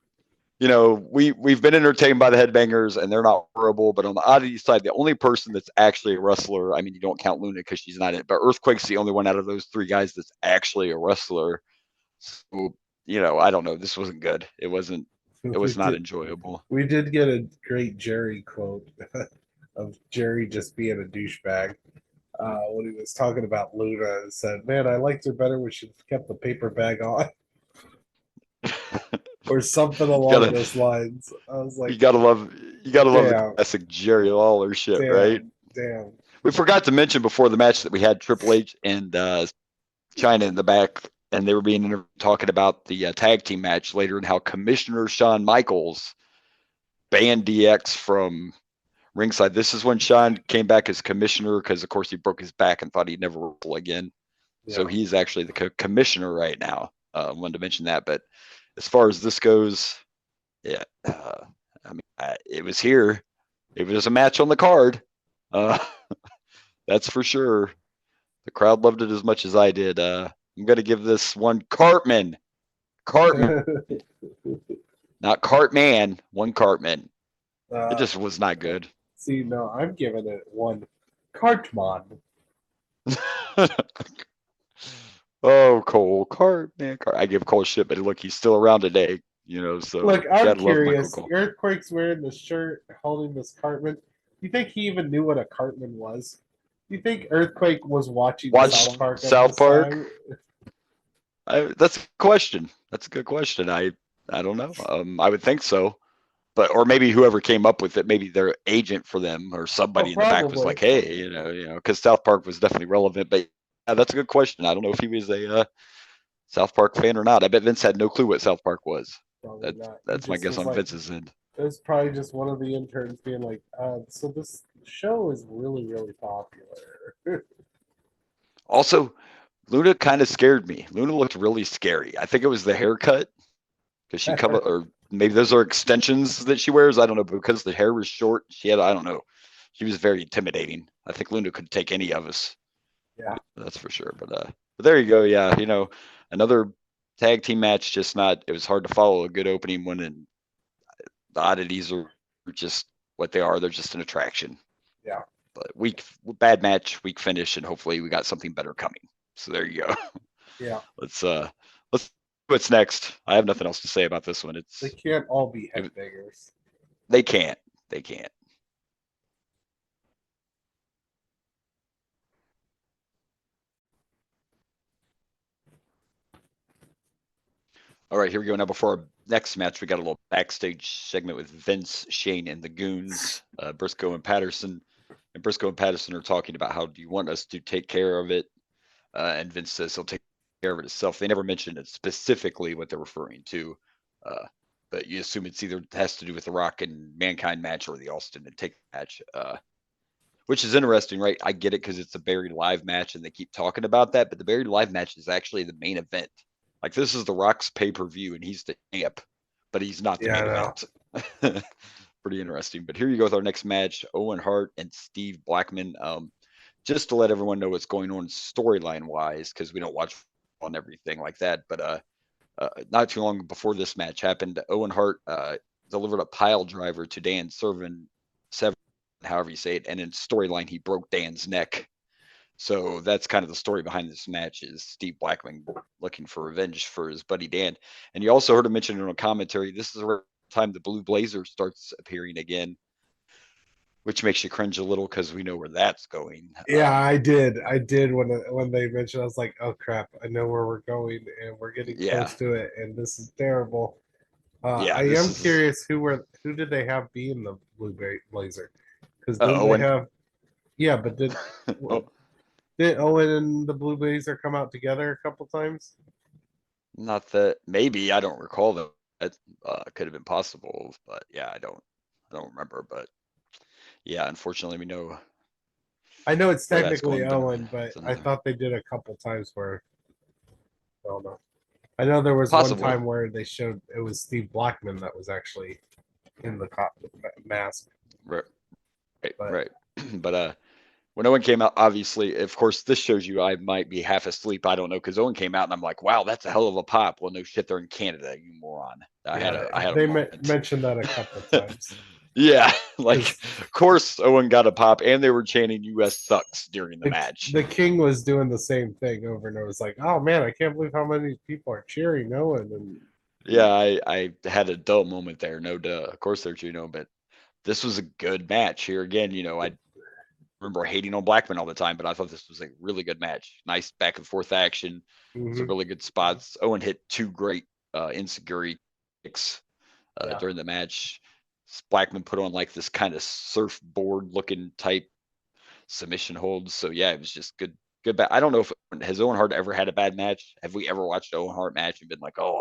we've been entertained by the Headbangers, and they're not horrible. But on the Oddity side, the only person that's actually a wrestler, I mean, you don't count Luna because she's not it, but Earthquake's the only one out of those 3 guys that's actually a wrestler. So, I don't know. This wasn't good. It was not enjoyable. We did get a great Jerry quote of Jerry just being a douchebag. When he was talking about Luna, and said, "Man, I liked her better when she kept the paper bag on." or something along those lines. I was like, you gotta love the damn, classic Jerry Lawler shit, right? damn. We forgot to mention before the match that we had Triple H and China in the back, and they were talking about the tag team match later and how Commissioner Shawn Michaels banned DX from ringside. This is when Shawn came back as commissioner because, of course, he broke his back and thought he'd never wrestle again. Yeah. So he's actually the commissioner right now. Wanted to mention that. But as far as this goes, yeah, I mean, it was here. It was a match on the card. That's for sure. The crowd loved it as much as I did. I'm going to give this one Cartman. Not Cartman, one Cartman. It just was not good. See, no, I'm giving it one Cartman. Oh, Cole, Cartman. I give Cole shit, but look, he's still around today. So look, I'm curious. Earthquake's wearing the shirt, holding this Cartman. Do you think he even knew what a Cartman was? Do you think Earthquake was watching South Park? That's a question. That's a good question. I don't know. I would think so, or maybe whoever came up with it, maybe their agent for them or somebody in the back was like, "Hey, because South Park was definitely relevant." But yeah, that's a good question. I don't know if he was a South Park fan or not. I bet Vince had no clue what South Park was. That's my guess on Vince's end. It was probably just one of the interns being like, so this show is really, really popular. Also, Luna kind of scared me. Luna looked really scary. I think it was the haircut because she covered, or maybe those are extensions that she wears. I don't know, but because the hair was short, I don't know. She was very intimidating. I think Luna could take any of us. Yeah, that's for sure. But there you go. Yeah, another tag team match. Just not. It was hard to follow a good opening one, and the oddities are just what they are. They're just an attraction. Yeah. But bad match, weak finish, and hopefully we got something better coming. So there you go. Yeah. Let's what's next. I have nothing else to say about this one. They can't all be headbangers. They can't. They can't. All right, here we go. Now, before our next match, we got a little backstage segment with Vince, Shane, and the Goons, Briscoe and Patterson. And Briscoe and Patterson are talking about how do you want us to take care of it? And Vince says he'll take care of it himself. They never mentioned it specifically what they're referring to, but you assume it's either has to do with the Rock and Mankind match or the Austin and Taker match, which is interesting, right? I get it because it's a Buried Alive match and they keep talking about that, but the Buried Alive match is actually the main event. Like, this is the Rock's pay-per-view and he's the champ, but he's not the main event. Pretty interesting. But here you go with our next match, Owen Hart and Steve Blackman. Just to let everyone know what's going on storyline wise, because we don't watch on everything like that. But not too long before this match happened, Owen Hart delivered a pile driver to Dan Severn, however you say it, and in storyline he broke Dan's neck. So that's kind of the story behind this match, is Steve Blackman looking for revenge for his buddy Dan. And you also heard him mention in a commentary, this is the time the Blue Blazer starts appearing again, which makes you cringe a little because we know where that's going. Yeah, I did when they mentioned. I was like, "Oh crap! I know where we're going, and we're getting close to it, and this is terrible." I am curious who did they have be in the Blue Blazer? Because they have, yeah, but did Owen and the Blue Blazer come out together a couple times? Not that, maybe, I don't recall that. That could have been possible, but yeah, I don't remember. But yeah, unfortunately, we know. I know it's technically Owen, but I thought they did a couple times where. I don't know. I know there was one time where they showed it was Steve Blackman that was actually in the mask. Right. But when Owen came out, obviously, of course, this shows you I might be half asleep. I don't know, because Owen came out and I'm like, wow, that's a hell of a pop. Well, no shit, they're in Canada, you moron. I had they mentioned that a couple of times. Yeah, like, of course, Owen got a pop, and they were chanting "US sucks" during the match. The King was doing the same thing over and over. It was like, oh man, I can't believe how many people are cheering Owen. And yeah, I had a dull moment there. No duh. Of course they're cheering Owen, but this was a good match. Here again, I remember hating on Blackman all the time, but I thought this was a really good match. Nice back and forth action. Some really good spots. Owen hit two great insecurity kicks during the match. Blackman put on like this kind of surfboard looking type submission holds. So yeah, it was just good. I don't know if has Owen Hart ever had a bad match. Have we ever watched an Owen Hart match and been like, oh,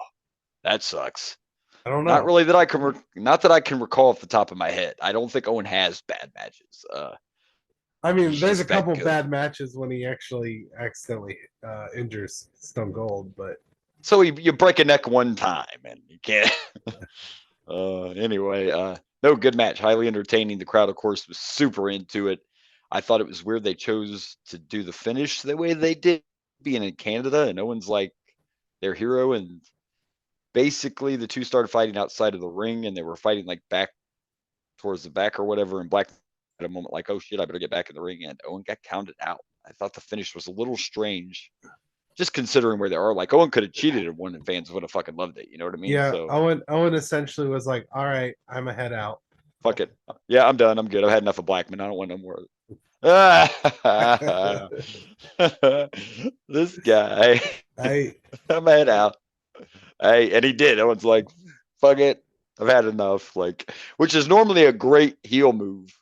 that sucks? I don't know. Not really that I can. Not that I can recall off the top of my head. I don't think Owen has bad matches. I mean, there's a couple bad matches when he actually accidentally injures Stone Cold, but so you break a neck one time and you can't. Anyway, no, good match, highly entertaining. The crowd, of course, was super into it. I thought it was weird they chose to do the finish the way they did, being in Canada, and Owen's like their hero, and basically the two started fighting outside of the ring, and they were fighting like back towards the back or whatever, and Black at a moment like, oh shit, I better get back in the ring, and Owen got counted out. I thought the finish was a little strange, just considering where they are. Like, Owen could have cheated and won, and fans would have fucking loved it. You know what I mean? yeah, So Owen essentially was like, all right, I'm a head out. fuck it. Yeah, I'm done. I'm good. I've had enough of Blackman. I don't want no more. This guy. I'm head out. Hey, and he did. Owen's like, fuck it. I've had enough. Like, which is normally a great heel move,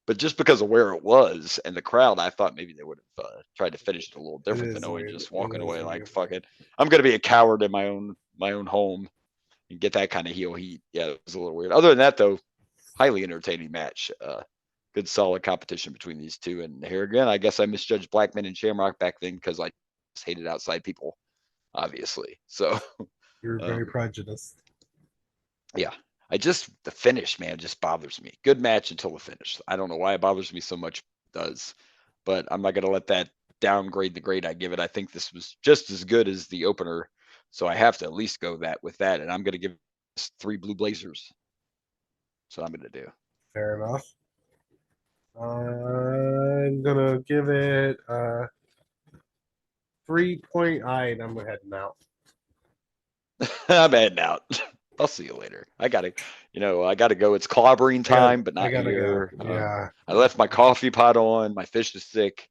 but just because of where it was and the crowd, I thought maybe they would have tried to finish it a little different than Owen just walking away like, fuck it. I'm gonna be a coward in my own home and get that kind of heel heat. Yeah, it was a little weird. Other than that, though, highly entertaining match. Good solid competition between these two. And here again, I guess I misjudged Blackman and Shamrock back then because I just hated outside people, obviously. So you're very prejudiced. Yeah. The finish, man, just bothers me. Good match until the finish. I don't know why it bothers me so much. It does, but I'm not going to let that downgrade the grade I give it. I think this was just as good as the opener. So I have to at least go with that. And I'm going to give this 3 Blue Blazers. That's what I'm going to do. Fair enough. I'm gonna give it 3.8. I'm heading out. I'm heading out. I'll see you later. I gotta go. It's clobbering time, but not here. Go. Yeah. I left my coffee pot on. My fish is sick.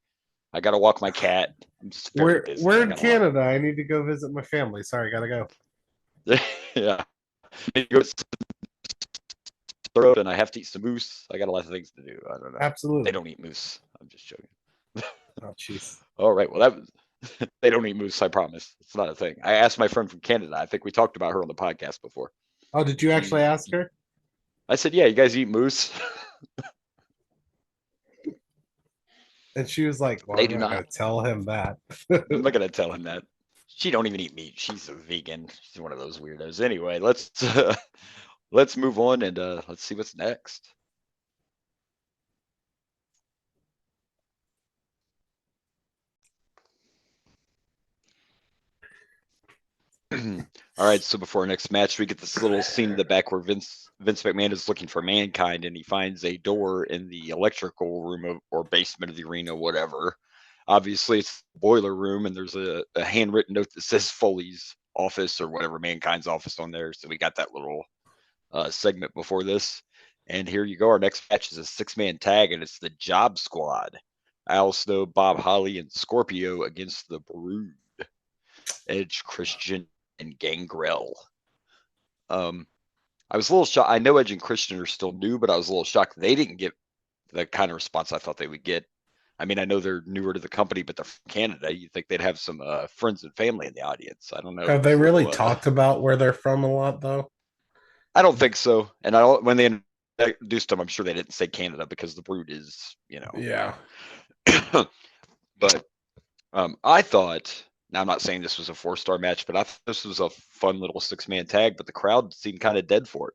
I gotta walk my cat. I'm just very busy. We're in Canada. I need to go visit my family. Sorry, gotta go. Yeah. And I have to eat some moose. I got a lot of things to do. I don't know. Absolutely. They don't eat moose. I'm just joking. Oh, jeez. All right. Well, they don't eat moose. I promise. It's not a thing. I asked my friend from Canada. I think we talked about her on the podcast before. Oh, did you actually ask her? I said, yeah, you guys eat moose? And she was like, well, I'm not going to tell him that. I'm not going to tell him that. She don't even eat meat. She's a vegan. She's one of those weirdos. Anyway, let's move on and let's see what's next. All right, so before our next match, we get this little scene in the back where Vince McMahon is looking for Mankind, and he finds a door in the electrical room or basement of the arena, whatever. Obviously, it's the boiler room, and there's a handwritten note that says Foley's office or whatever, Mankind's office on there. So we got that little segment before this. And here you go. Our next match is a 6-man tag, and it's the Job Squad. Al Snow, Bob Holly, and Scorpio against the Brood. Edge, Christian, and Gangrel. I was a little shocked. I know Edge and Christian are still new, but I was a little shocked they didn't get the kind of response I thought they would get. I mean, I know they're newer to the company, but they're from Canada. You'd think they'd have some friends and family in the audience. I don't know. Have they really talked about where they're from a lot, though? I don't think so. And when they introduced them, I'm sure they didn't say Canada because the Brood is, Yeah. But I thought. Now, I'm not saying this was a 4-star match, but I thought this was a fun little 6-man tag, but the crowd seemed kind of dead for it.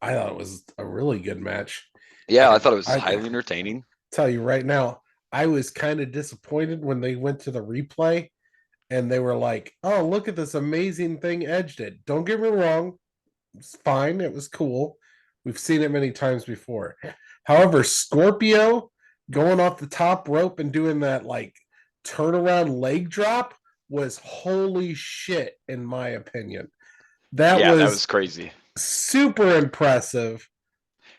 I thought it was a really good match. Yeah, I thought it was highly entertaining. Tell you right now, I was kind of disappointed when they went to the replay and they were like, oh, look at this amazing thing Edge did. Don't get me wrong. It's fine. It was cool. We've seen it many times before. However, Scorpio going off the top rope and doing that, like, turnaround leg drop was holy shit, in my opinion. That was crazy. Super impressive.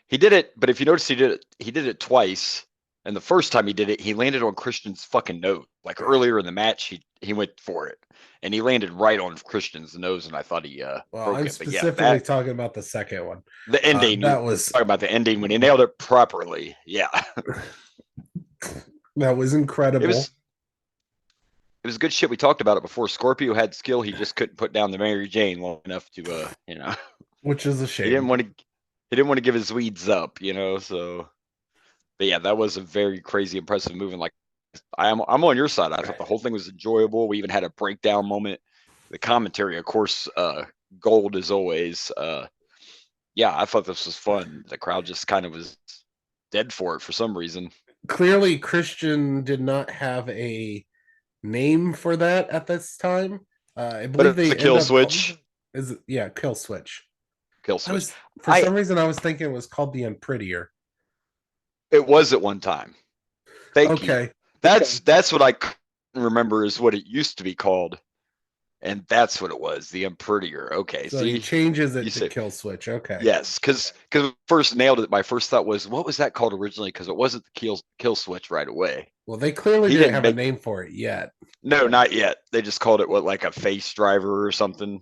He did it, but if you notice, he did it twice. And the first time he did it, he landed on Christian's fucking nose. Like earlier in the match, he went for it, and he landed right on Christian's nose, and I thought he broke I'm it. But yeah, specifically talking about the second one. the ending. That was talking about the ending when he nailed it properly. Yeah, that was incredible. It was good shit. We talked about it before. Scorpio had skill. He just couldn't put down the Mary Jane long enough to, which is a shame. He didn't want to give his weeds up, So, but yeah, that was a very crazy, impressive move. And like, I'm on your side. I thought the whole thing was enjoyable. We even had a breakdown moment. The commentary, of course, gold as always. Yeah, I thought this was fun. The crowd just kind of was dead for it for some reason. Clearly, Christian did not have a name for that at this time. I believe they a kill switch. Kill switch. Kill switch. For some reason, I was thinking it was called the Unprettier. It was at one time. Thank you. That's what I remember is what it used to be called, and that's what it was. The Unprettier. Okay, so he changes it to kill switch. Okay. Yes, because first nailed it. My first thought was, what was that called originally? Because it wasn't the kill switch right away. Well, they clearly didn't have a name for it yet. No, not yet. They just called it like a face driver or something.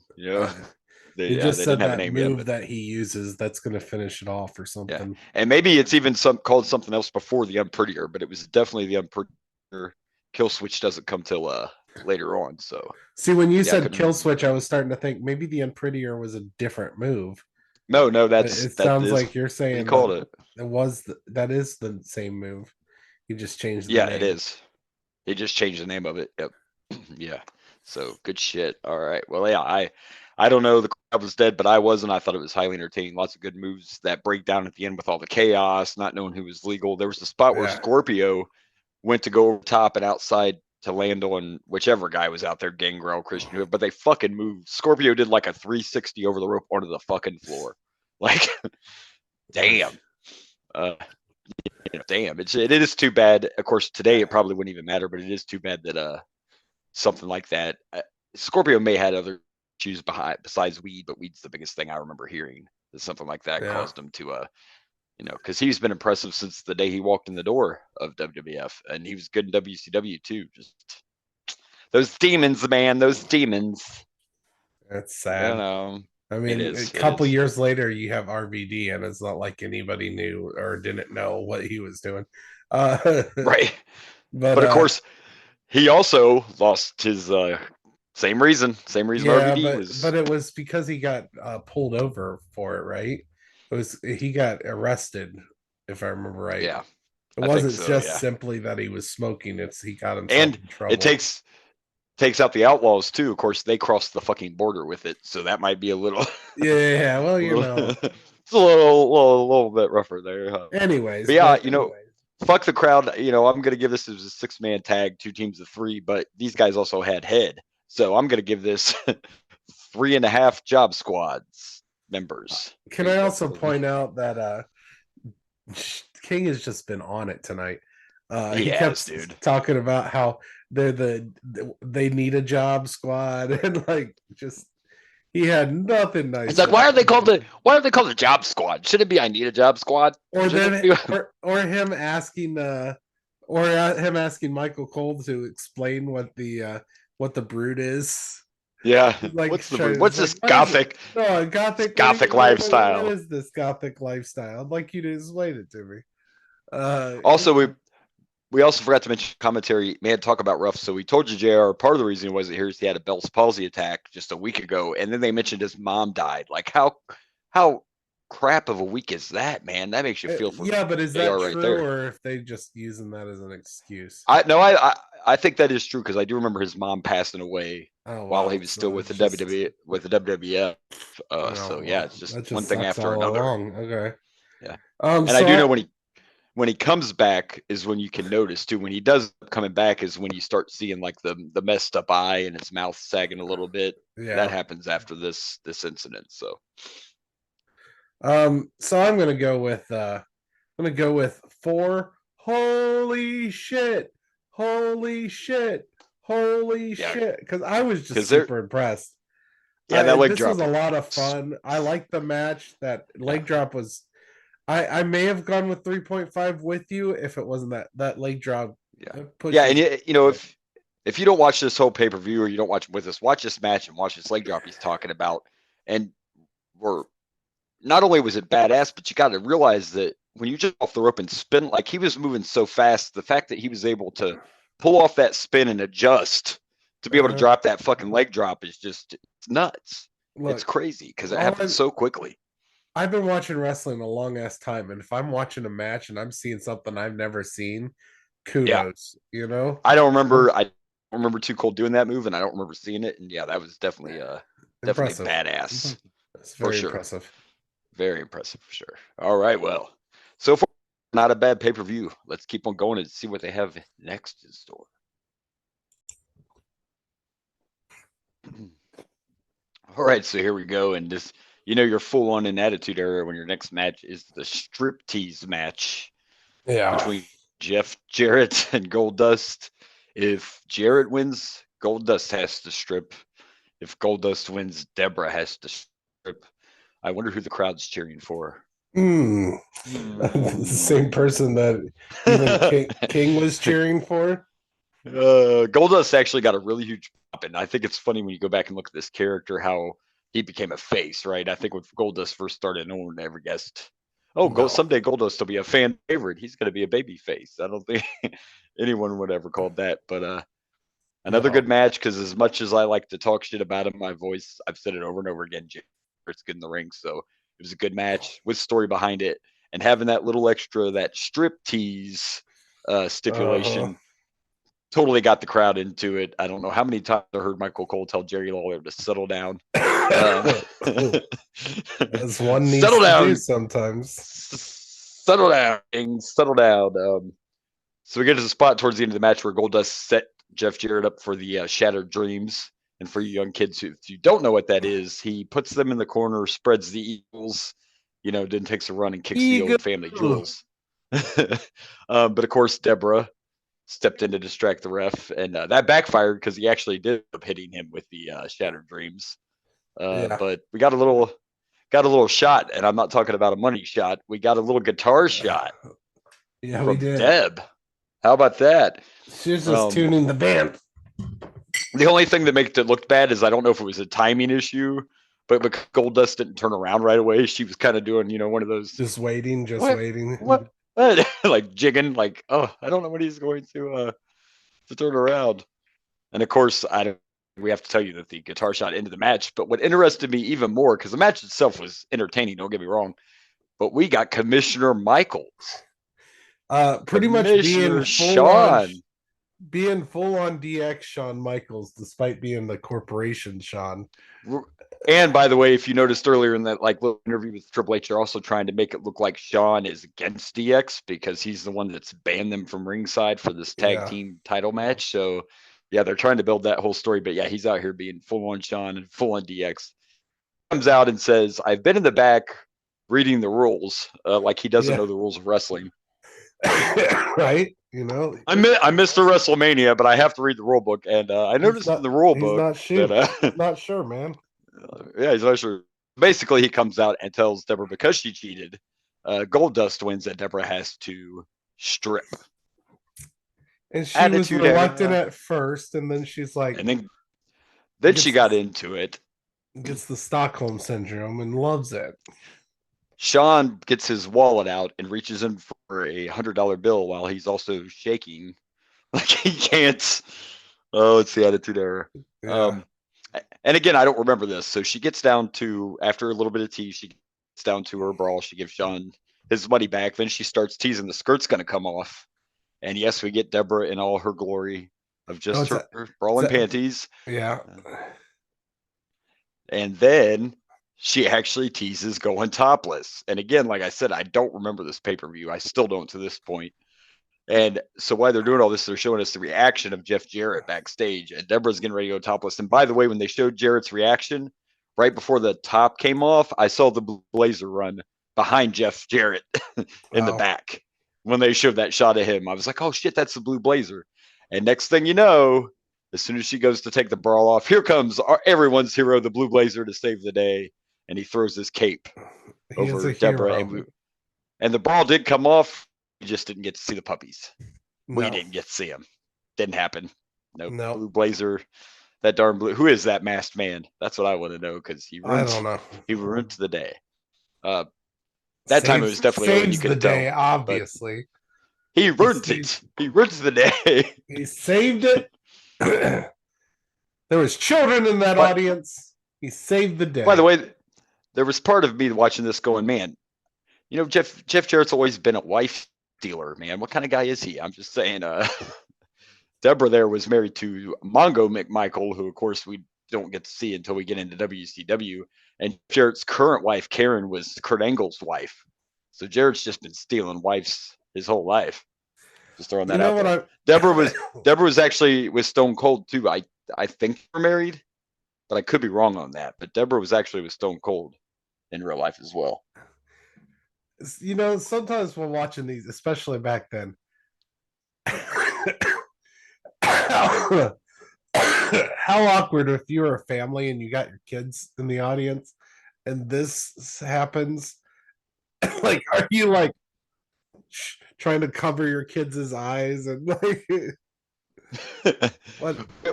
They just said that move that he uses that's going to finish it off or something. Yeah. And maybe it's even called something else before the Unprettier, but it was definitely the Unprettier. Kill switch doesn't come till later on. So see, when you said kill switch, I was starting to think maybe the Unprettier was a different move. No, it sounds like you're saying you called it. That is the same move. You just changed the name. It is. He just changed the name of it. Yep. Yeah. So good shit. All right. Well, yeah, I don't know. The crowd was dead, but I wasn't. I thought it was highly entertaining. Lots of good moves. That breakdown at the end with all the chaos, not knowing who was legal. There was the spot where Scorpio went to go over top and outside to land on whichever guy was out there, Gangrel, Christian, but they fucking moved. Scorpio did like a 360 over the rope onto the fucking floor. Like, damn. Damn. It is too bad. Of course, today it probably wouldn't even matter, but it is too bad that something like that. Scorpio may have had other issues besides weed, but weed's the biggest thing I remember hearing. That something like that caused him to because he's been impressive since the day he walked in the door of WWF, and he was good in WCW too. Just those demons, man, those demons. That's sad. I mean, a couple years later, you have RVD, and it's not like anybody knew or didn't know what he was doing. Right. But of course, he also lost his same reason. RVD was. But it was because he got pulled over for it, right? He got arrested, if I remember right. Yeah. It wasn't simply that he was smoking, he got himself in trouble. It takes out the Outlaws too. Of course, they crossed the fucking border with it, so that might be a little yeah, well, it's a little bit rougher there. Huh? Anyways. But yeah, fuck the crowd. I'm gonna give this as a 6-man tag, 2 teams of 3, but these guys also had head. So I'm gonna give this 3.5 job squads members. Can I also point out that King has just been on it tonight. He kept talking about how they need a job squad and he had nothing nice. It's like, why are they called the job squad? Should it be I need a job squad? Or him asking Michael Cole to explain what the Brood is. Yeah, what's the Brood? What's this gothic? Gothic lifestyle. What is this gothic lifestyle? I'd like you to explain it to me. Also, we also forgot to mention commentary. Man, talk about rough. So we told you, JR, part of the reason he wasn't here is he had a Bell's palsy attack just a week ago, and then they mentioned his mom died. Like how crap of a week is that, man? That makes you feel for but is that true, or if they just using that as an excuse? I think that is true because I do remember his mom passing away while he was still with the WWF. So yeah, it's just one thing after another. Okay. Yeah. And I do know when he comes back is when you can notice too. When he does coming back is when you start seeing like the messed up eye and his mouth sagging a little bit. Yeah. That happens after this incident. So. So I'm gonna go with 4. Holy shit! Because I was just super impressed. Yeah, that leg drop was a lot of fun. I liked the match. That leg drop was I may have gone with 3.5 with you if it wasn't that leg drop. Yeah. Yeah, Pushes. and if you don't watch this whole pay-per-view or you don't watch it with us, watch this match and watch this leg drop he's talking about. And we're not only was it badass, but you got to realize that when you jump off the rope and spin, like he was moving so fast, the fact that he was able to pull off that spin and adjust to be able to drop that fucking leg drop is just it's nuts. Look, it's crazy because it happens so quickly. I've been watching wrestling a long ass time, and if I'm watching a match and I'm seeing something I've never seen, kudos. You know, I don't remember Too Cold doing that move, and I don't remember seeing it. And yeah, that was definitely impressive. badass. That's very for sure. impressive. Very impressive for sure. All right, well, so far not a bad pay-per-view. Let's keep on going and see what they have next in store. All right, so here we go, and this, you're full on in attitude era when your next match is the striptease match between Jeff Jarrett and Goldust. If Jarrett wins, Goldust has to strip. If Goldust wins, Deborah has to strip. I wonder who the crowd's cheering for. The same person that even King was cheering for. Goldust actually got a really huge pop, and I think it's funny when you go back and look at this character how he became a face, right? I think when Goldust first started, no one ever guessed. Someday Goldust will be a fan favorite. He's going to be a baby face. I don't think anyone would ever call that, but another good match because as much as I like to talk shit about him, I've said it over and over again. It's good in the ring, so it was a good match with story behind it, and having that little extra, that strip tease stipulation. Totally got the crowd into it. I don't know how many times I heard Michael Cole tell Jerry Lawler to settle down. As one needs settle to down. do sometimes. Settle down. Settle down. So we get to the spot towards the end of the match where Goldust set Jeff Jarrett up for the Shattered Dreams. And for you young kids who don't know what that is, he puts them in the corner, spreads the eagles, then takes a run and kicks the old family jewels. But of course, Deborah stepped in to distract the ref, and that backfired because he actually did end up hitting him with the Shattered Dreams. But we got a little shot, and I'm not talking about a money shot. We got a little guitar shot. Yeah, we did. Deb, how about that? She was just tuning the band. The only thing that makes it look bad is I don't know if it was a timing issue, but Goldust didn't turn around right away. She was kind of doing, one of those just waiting. What? Like jigging, like, I don't know when he's going to turn around. And of course, we have to tell you that the guitar shot into the match. But what interested me even more, because the match itself was entertaining, don't get me wrong, but we got Commissioner Michaels. Pretty much being full on DX Shawn Michaels, despite being the corporation Shawn. And by the way, if you noticed earlier in that little interview with Triple H, they're also trying to make it look like Shawn is against DX because he's the one that's banned them from ringside for this tag team title match. So yeah, they're trying to build that whole story. But yeah, he's out here being full on Shawn and full on DX. Comes out and says, "I've been in the back reading the rules," like he doesn't know the rules of wrestling. Right? I missed a WrestleMania, but I have to read the rule book, and I noticed in the rule book he's not sure, man. Yeah, he's not sure. Basically, he comes out and tells Deborah because she cheated, Goldust wins that Deborah has to strip. And she was reluctant at first, and then she's like, and then she got into it. Gets the Stockholm syndrome and loves it. Shawn gets his wallet out and reaches in for a $100 bill while he's also shaking, like he can't. Oh, it's the attitude era. Yeah. And again, I don't remember this. So she gets down to, after a little bit of tea, she gets down to her brawl. She gives Shawn his money back. Then she starts teasing the skirt's going to come off. And yes, we get Deborah in all her glory of just her brawling panties. Yeah. And then she actually teases going topless. And again, like I said, I don't remember this pay-per-view. I still don't to this point. And so while they're doing all this, they're showing us the reaction of Jeff Jarrett backstage. And Deborah's getting ready to go topless. And by the way, when they showed Jarrett's reaction, right before the top came off, I saw the blazer run behind Jeff Jarrett in the back. When they showed that shot of him, I was like, oh, shit, that's the blue blazer. And next thing you know, as soon as she goes to take the bra off, here comes everyone's hero, the blue blazer, to save the day. And he throws his cape over Deborah. And the brawl did come off. We just didn't get to see the puppies. No. We didn't get to see them. Didn't happen. No. Blue Nope. blazer. That darn blue. Who is that masked man? That's what I want to know because he I ruined. don't know. He ruined the day. That time it was definitely Owen. You saves the could tell. day, obviously. He ruined it. He ruined the day. He saved it. There was children in that audience. He saved the day. By the way, there was part of me watching this going, man, you know, Jeff Jarrett's always been a wife stealer, man. What kind of guy is he? I'm just saying, Deborah there was married to Mongo McMichael, who of course we don't get to see until we get into WCW. And Jarrett's current wife, Karen, was Kurt Angle's wife. So Jarrett's just been stealing wives his whole life. Just throwing that out there. Deborah was actually with Stone Cold too. I think they were married, but I could be wrong on that. But Deborah was actually with Stone Cold in real life as well. You know, sometimes when watching these, especially back then, how awkward if you were a family and you got your kids in the audience and this happens. Like, are you like trying to cover your kids' eyes and like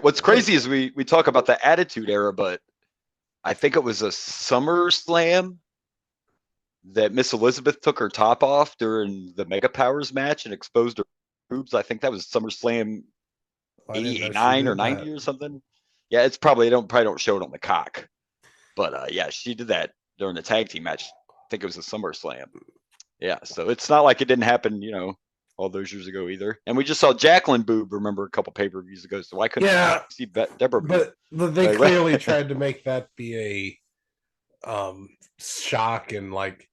What's crazy is we talk about the Attitude Era, but I think it was a SummerSlam that Miss Elizabeth took her top off during the Mega Powers match and exposed her boobs. I think that was SummerSlam 89 or 90 or something. Yeah, it's probably don't show it on the cock. But yeah, she did that during the tag team match. I think it was a SummerSlam. Yeah, so it's not like it didn't happen, you know, all those years ago either. And we just saw Jacqueline boob, remember, a couple pay-per-views ago. So why couldn't I see Deborah boob? But they clearly tried to make that be a shock, and like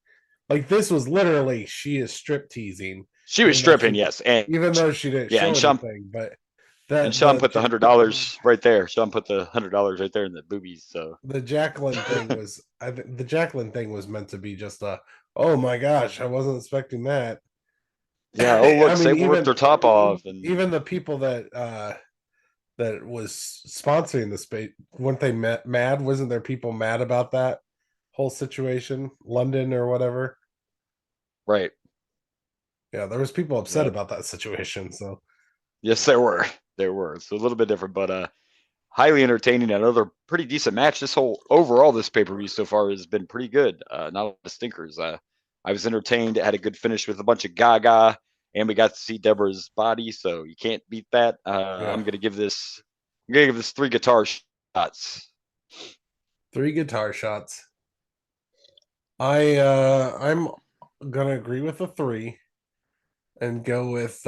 this was literally she is strip teasing. She was stripping, yes. And even though she didn't show anything, but Sean put the $100 right there. Sean put the $100 right there in the boobies. So the Jacqueline thing was, the Jacqueline thing was meant to be just a, oh my gosh, I wasn't expecting that. Yeah. Oh look, they ripped their top off, and even the people that was sponsoring the space, weren't they mad? Wasn't there people mad about that whole situation, London or whatever? Right. Yeah, there was people upset about that situation. So yes, there were. It's a little bit different, but highly entertaining. Another pretty decent match. This pay-per-view so far has been pretty good. Not a lot of stinkers. I was entertained. It had a good finish with a bunch of gaga, and we got to see Deborah's body, so you can't beat that. I'm gonna give this 3 guitar shots. 3 guitar shots. I'm gonna agree with the 3 and go with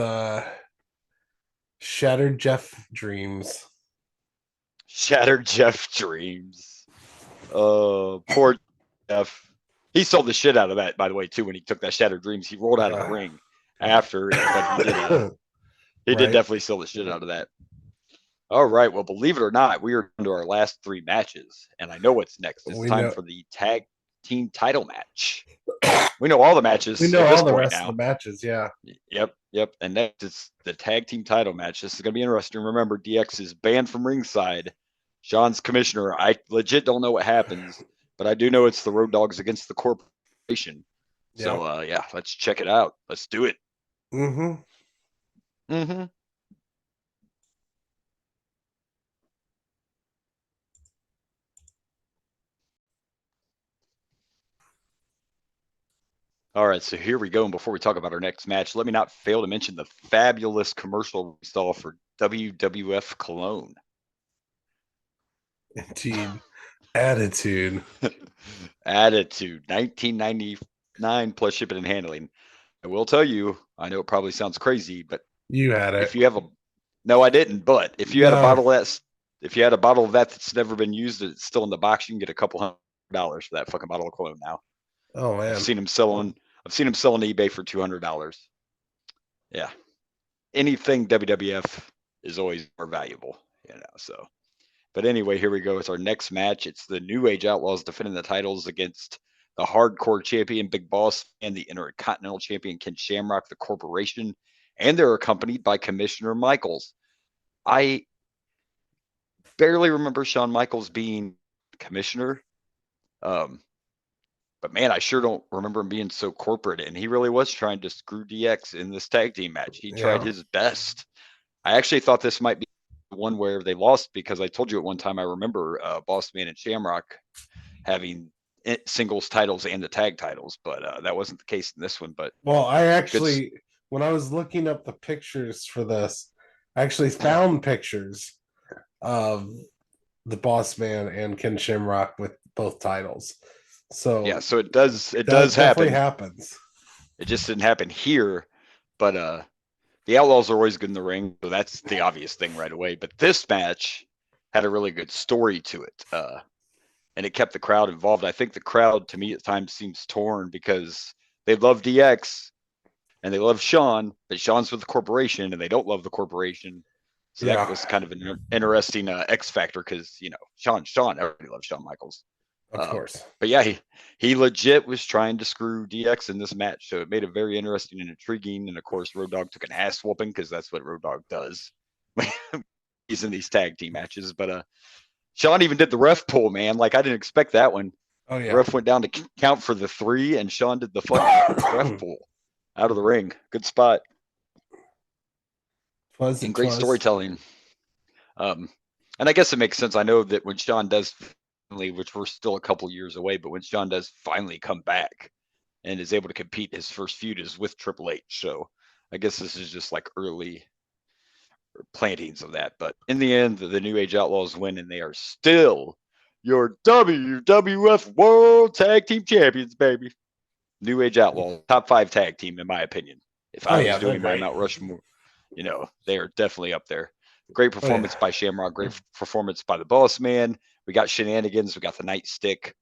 Shattered Jeff Dreams. Shattered Jeff Dreams. Poor Jeff. He sold the shit out of that, by the way, too, when he took that Shattered Dreams. He rolled out of the ring after, but he did definitely sell the shit out of that. All right. Well, believe it or not, we are down to our last 3 matches, and I know what's next. It's time for the tag team title match. We know all the matches. We know all the rest of the matches, yeah. Yep. And next it's the tag team title match. This is going to be interesting. Remember, DX is banned from ringside. Sean's commissioner. I legit don't know what happens, but I do know it's the Road Dogs against the corporation. So, yeah, let's check it out. Let's do it. All right, so here we go. And before we talk about our next match, let me not fail to mention the fabulous commercial we saw for WWF Cologne. Indeed. Attitude. 1999 plus shipping and handling. I will tell you, I know it probably sounds crazy, but you had it. If you have no, I didn't. But if you had a bottle of that that's never been used, it's still in the box, you can get a couple $100 for that fucking bottle of cologne now. Oh man, I've seen them selling eBay for $200. Yeah, anything WWF is always more valuable, you know. So, but anyway, here we go. It's our next match. It's the New Age Outlaws defending the titles against the Hardcore Champion Big Boss and the Intercontinental Champion Ken Shamrock, the Corporation, and they're accompanied by Commissioner Michaels. I barely remember Shawn Michaels being commissioner. But man, I sure don't remember him being so corporate. And he really was trying to screw DX in this tag team match. He tried his best. I actually thought this might be one where they lost because I told you at one time I remember Boss Man and Shamrock having singles titles and the tag titles, but that wasn't the case in this one. But I actually, when I was looking up the pictures for this, I actually found pictures of the Boss Man and Ken Shamrock with both titles. So yeah, so it does happen. Happens. It just didn't happen here, but the Outlaws are always good in the ring, so that's the obvious thing right away. But this match had a really good story to it, and it kept the crowd involved. I think the crowd, to me, at times seems torn because they love DX and they love Shawn, but Shawn's with the corporation and they don't love the corporation. So that was kind of an interesting X factor because, Shawn, everybody loves Shawn Michaels. Of course. But yeah, he legit was trying to screw DX in this match. So it made it very interesting and intriguing. And of course, Road Dogg took an ass whooping because that's what Road Dogg does. He's in these tag team matches. But Shawn even did the ref pull, man. Like, I didn't expect that one. Oh, yeah. The ref went down to count for the 3, and Shawn did the fucking ref pull out of the ring. Good spot. And great storytelling. And I guess it makes sense. I know that when Shawn does, which we're still a couple years away, but when Shawn does finally come back and is able to compete, his first feud is with Triple H. So I guess this is just like early plantings of that. But in the end, the New Age Outlaws win, and they are still your WWF World Tag Team Champions, baby. New Age Outlaws, top 5 tag team, in my opinion. If I was doing my Mount Rushmore, they are definitely up there. Great performance by Shamrock. Great performance by the Boss Man. We got shenanigans. We got the Nightstick.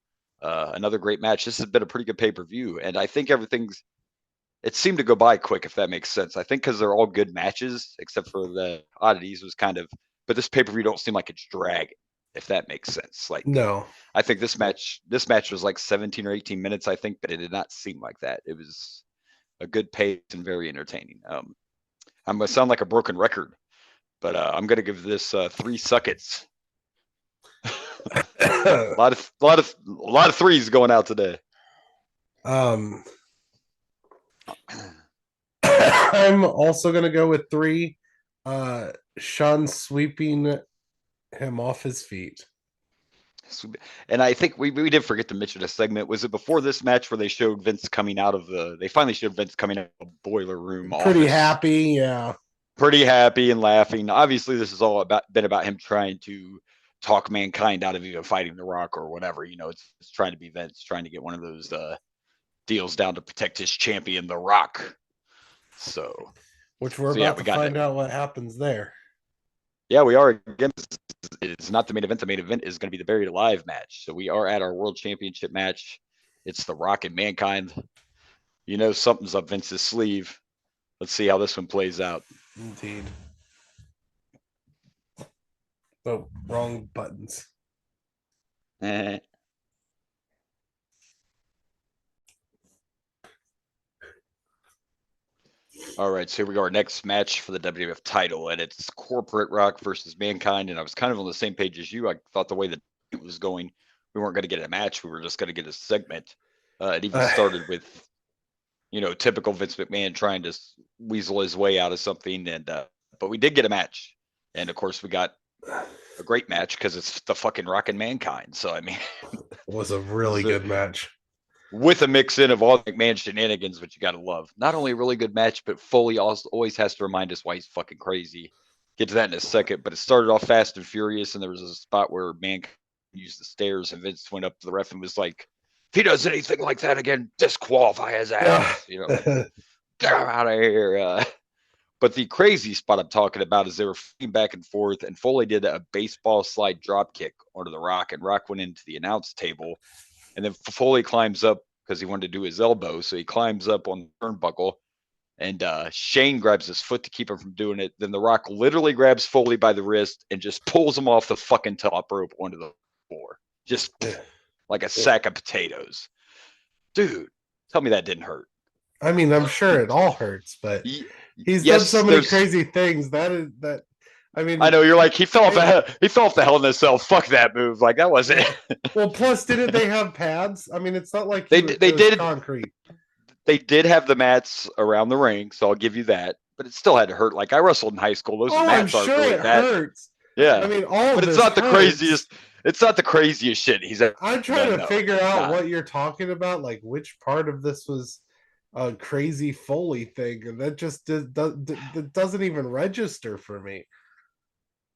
Another great match. This has been a pretty good pay-per-view. And I think it seemed to go by quick, if that makes sense. I think because they're all good matches, except for the oddities but this pay-per-view don't seem like it's dragging, if that makes sense. Like, no, I think this match was like 17 or 18 minutes, I think, but it did not seem like that. It was a good pace and very entertaining. I'm going to sound like a broken record, but I'm going to give this 3 suckets. a lot of threes going out today. I'm also going to go with 3. Shawn sweeping him off his feet. And I think we did forget to mention a segment. Was it before this match where they showed Vince coming out of they finally showed Vince coming out of the boiler room Pretty office. happy, yeah. Pretty happy and laughing. Obviously, this is all been about him trying to talk Mankind out of even fighting The Rock or whatever. It's trying to be Vince, trying to get one of those deals down to protect his champion, The Rock. So, which we're about to find out what happens there. Yeah, we are. Again, it's not the main event. The main event is going to be the Buried Alive match. So we are at our World Championship match. It's The Rock and Mankind. Something's up Vince's sleeve. Let's see how this one plays out. Indeed. Oh, wrong buttons. All right, so here we go. Our next match for the WWF title, and it's Corporate Rock versus Mankind. And I was kind of on the same page as you. I thought the way that it was going, we weren't going to get a match. We were just going to get a segment. It even started with, typical Vince McMahon trying to weasel his way out of something. And but we did get a match, and of course we got a great match because it's the fucking Rock and Mankind. So I mean, it was a really good match. With a mix in of all McMahon shenanigans, which you got to love. Not only a really good match, but Foley also always has to remind us why he's fucking crazy. Get to that in a second, but it started off fast and furious, and there was a spot where Mankind used the stairs, and Vince went up to the ref and was like, if he does anything like that again, disqualify his ass. Get him out of here. But the crazy spot I'm talking about is they were fighting back and forth, and Foley did a baseball slide drop kick onto the Rock, and Rock went into the announce table. And then Foley climbs up because he wanted to do his elbow. So he climbs up on the turnbuckle, and Shane grabs his foot to keep him from doing it. Then The Rock literally grabs Foley by the wrist and just pulls him off the fucking top rope onto the floor. Just like a sack of potatoes. Dude, tell me that didn't hurt. I mean, I'm sure it all hurts, but he's done so many crazy things. I mean, I know you're like he fell off the Hell in a Cell. Fuck that move. Like that wasn't. Well, plus, didn't they have pads? I mean, it's not like they it was did concrete. They did have the mats around the ring, so I'll give you that. But it still had to hurt. Like I wrestled in high school. Those mats I'm aren't sure really it that. hurts. Yeah, I mean, all but of it's this not the hurts. craziest. It's not the craziest shit. I'm trying to figure out not. what you're talking about. Like, which part of this was a crazy Foley thing, and that just that doesn't even register for me.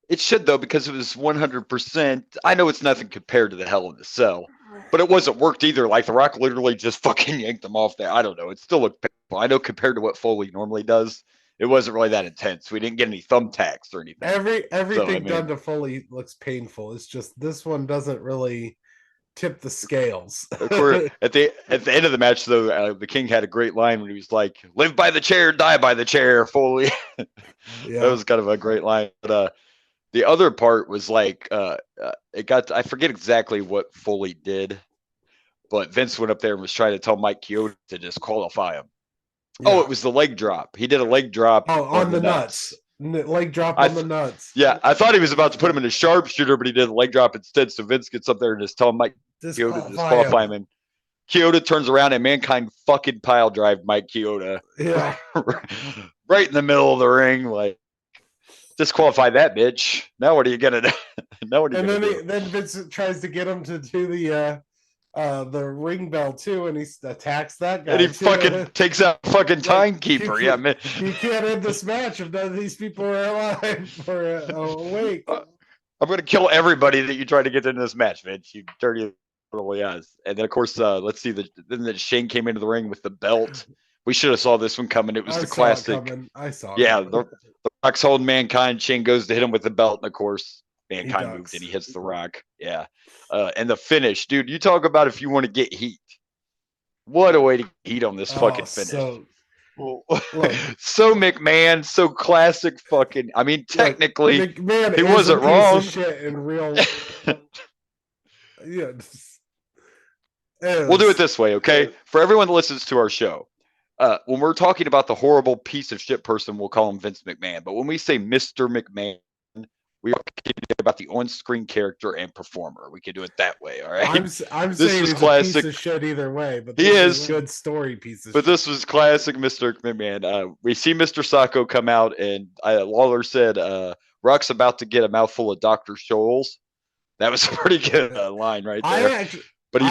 It should though, because it was 100%. I know it's nothing compared to the Hell in the Cell, but it wasn't worked either. Like The Rock literally just fucking yanked them off there. I don't know. It still looked painful. I know compared to what Foley normally does, it wasn't really that intense. We didn't get any thumbtacks or anything. Everything done to Foley looks painful. It's just this one doesn't really tip the scales. Of course, at the end of the match, though, the King had a great line when he was like, "Live by the chair, die by the chair." Foley, Yeah. That was kind of a great line. But the other part was like, it got. I forget exactly what Foley did, but Vince went up there and was trying to tell Mike Chioda to disqualify him. Yeah. Oh, it was the leg drop. He did a leg drop. Oh, on the nuts. Leg drop on the nuts. Yeah, I thought he was about to put him in a sharpshooter, but he did a leg drop instead. So Vince gets up there and just tells Mike Chioda to disqualify him. And Chioda turns around and Mankind fucking pile drive Mike Chioda. Yeah. Right in the middle of the ring. Like, disqualify that bitch. Now what are you gonna do? Then Vince tries to get him to do the ring bell too, and he attacks that guy. And he fucking takes out fucking timekeeper. Yeah, man. You can't end this match if none of these people are alive or awake. I'm gonna kill everybody that you try to get into this match, Vince. You dirty little ass. And then of course, let's see. Then Shane came into the ring with the belt. We should have saw this one coming. It was the classic. I saw. Yeah, the Rock's holding Mankind. Shane goes to hit him with the belt, and of course, Mankind moved and he hits the Rock. Yeah. And the finish, dude. You talk about if you want to get heat. What a way to get heat on this fucking finish. So McMahon, so classic fucking. I mean, technically, McMahon he wasn't wrong. Shit in real. Yeah. We'll do it this way, okay? For everyone that listens to our show, when we're talking about the horrible piece of shit person, we'll call him Vince McMahon. But when we say Mr. McMahon, we are about the on-screen character and performer. We can do it that way, all right? I'm saying he's classic. A piece of shit either way, but he is a good story piece of but shit. This was classic Mr. McMahon. We see Mr. Sacco come out, and Lawler said, Rock's about to get a mouthful of Dr. Scholl's. That was a pretty good line right there. When I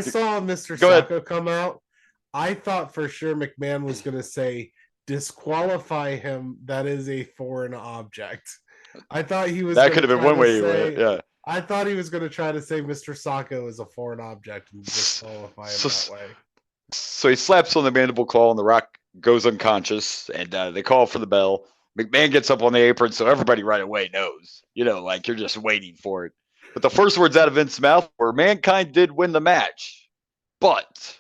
saw Mr. Sacco come out, I thought for sure McMahon was going to say, disqualify him. That is a foreign object. I thought he was. That could have been one way. Yeah. I thought he was going to try to say Mr. Sacco is a foreign object and disqualify him that way. So he slaps on the mandible claw, and the Rock goes unconscious, and they call for the bell. McMahon gets up on the apron, so everybody right away knows. You know, like you're just waiting for it. But the first words out of Vince's mouth were, Mankind did win the match, but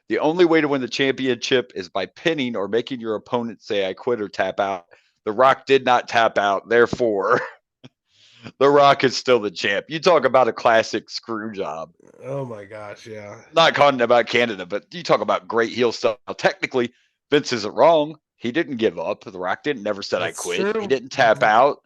the only way to win the championship is by pinning or making your opponent say, I quit or tap out. The Rock did not tap out. Therefore, The Rock is still the champ. You talk about a classic screw job. Oh, my gosh, yeah. Not calling about Canada, but you talk about great heel stuff. Now, technically, Vince isn't wrong. He didn't give up. The Rock never said, I quit. True. He didn't tap out.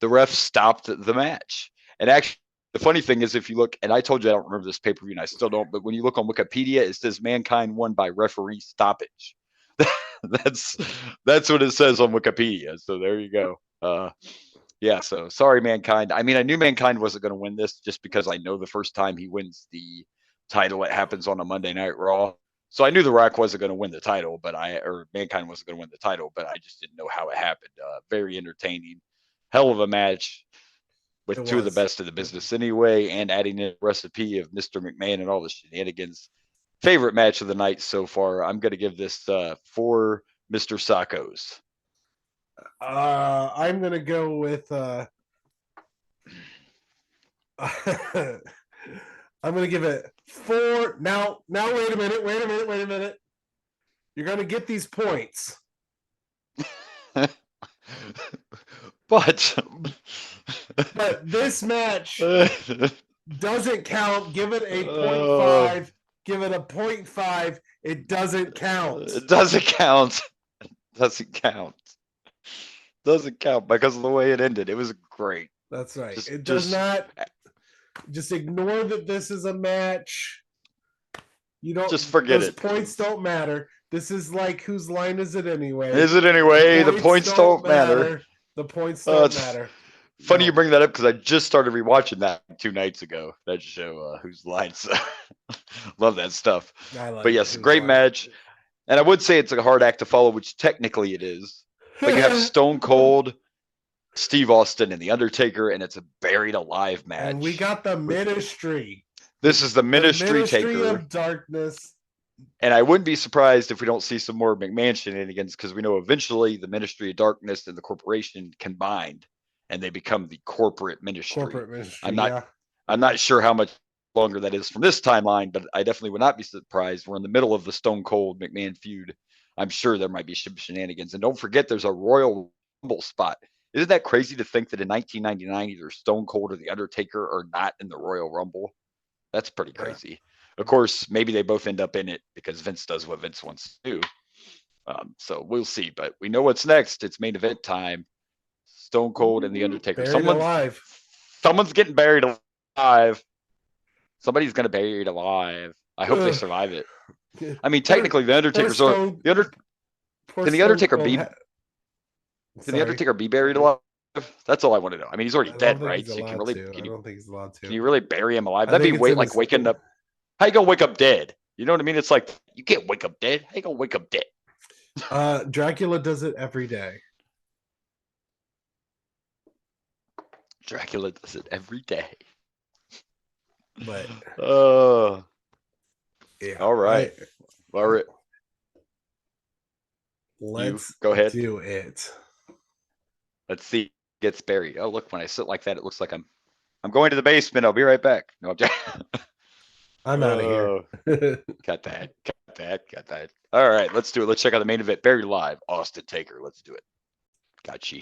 The ref stopped the match. And actually, the funny thing is, if you look, and I told you I don't remember this pay-per-view, and I still don't, but when you look on Wikipedia, it says Mankind won by referee stoppage. That's what it says on Wikipedia. So there you go. Yeah, so sorry, Mankind. I mean, I knew Mankind wasn't going to win this just because I know the first time he wins the title, it happens on a Monday Night Raw. So I knew The Rock wasn't going to win the title, or Mankind wasn't going to win the title, but I just didn't know how it happened. Very entertaining. Hell of a match with two of the best in the business anyway, and adding in a recipe of Mr. McMahon and all the shenanigans. Favorite match of the night so far. I'm going to give this 4 Mr. Saccos. I'm going to go with I'm going to give it 4. Now wait a minute. You're going to get these points. But this match doesn't count. Give it a 0.5. Give it a 0.5. It doesn't count. It doesn't count. It doesn't count. Doesn't count because of the way it ended. It was great. That's right. Just- It does just- not. Just ignore that this is a match. You don't. Just forget those it. Points don't matter. This is like, whose line is it anyway? Is it anyway? The points don't matter. The points don't It's matter. Funny No. you bring that up because I just started rewatching that 2 nights ago. That show, Whose Lines. Love that stuff. But yes, Whose great Line. match. And I would say it's a hard act to follow, which technically it is. But you have Stone Cold, Steve Austin, and The Undertaker, and it's a buried alive match. And we got the Ministry. This is the Ministry Taker. of Darkness. And I wouldn't be surprised if we don't see some more McMahon shenanigans because we know eventually the Ministry of Darkness and the corporation combined and they become the corporate ministry. I'm not sure how much longer that is from this timeline, but I definitely would not be surprised. We're in the middle of the Stone Cold McMahon feud. I'm sure there might be shenanigans. And don't forget, there's a Royal Rumble spot. Isn't that crazy to think that in 1999 either Stone Cold or The Undertaker are not in the Royal Rumble? That's pretty crazy. Of course, maybe they both end up in it because Vince does what Vince wants to do. So we'll see. But we know what's next. It's main event time. Stone Cold and The Undertaker. Someone's getting buried alive. Somebody's going to be buried alive. I hope they survive it. I mean, technically, The Undertaker's can The Undertaker be can The Undertaker be buried alive? That's all I want to know. I mean, he's already dead, right? So I don't think he's allowed to. Can you really bury him alive? That'd be like waking up. How you gonna wake up dead? You know what I mean? It's like you can't wake up dead. How you gonna wake up dead? Dracula does it every day. Dracula does it every day. But yeah. All right. All right. Let's go ahead. Do it. Let's see. Gets buried. Oh, look, when I sit like that, it looks like I'm going to the basement. I'll be right back. No, I'm out of here. Got that. All right, let's do it. Let's check out the main event. Buried alive. Austin Taker. Let's do it. Gotcha.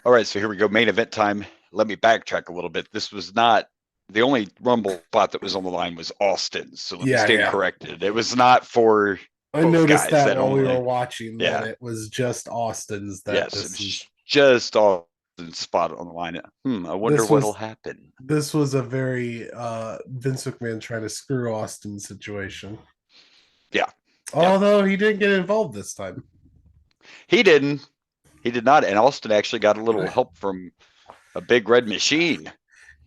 All right, so here we go. Main event time. Let me backtrack a little bit. This was not the only Rumble spot that was on the line was Austin's. So let me stand corrected. It was not for. I noticed that while we were watching that it was just Austin's. Yes, it was just Austin's spot on the line. I wonder what'll happen. This was a very Vince McMahon trying to screw Austin situation. Yeah. Although he didn't get involved this time. He didn't. He did not. And Austin actually got a little help from a big red machine.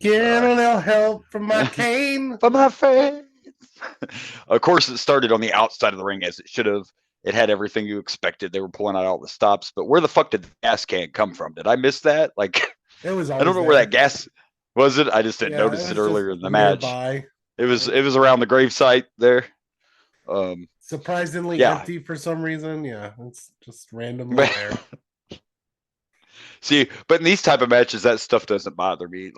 Get a little help from my cane. From my face. Of course, it started on the outside of the ring as it should have. It had everything you expected. They were pulling out all the stops. But where the fuck did the gas can come from? Did I miss that? Like, it was. I don't know where that gas was. It. I just didn't notice it earlier in the match. It was around the gravesite there. Surprisingly empty for some reason. Yeah, it's just randomly there. See, but in these type of matches, that stuff doesn't bother me.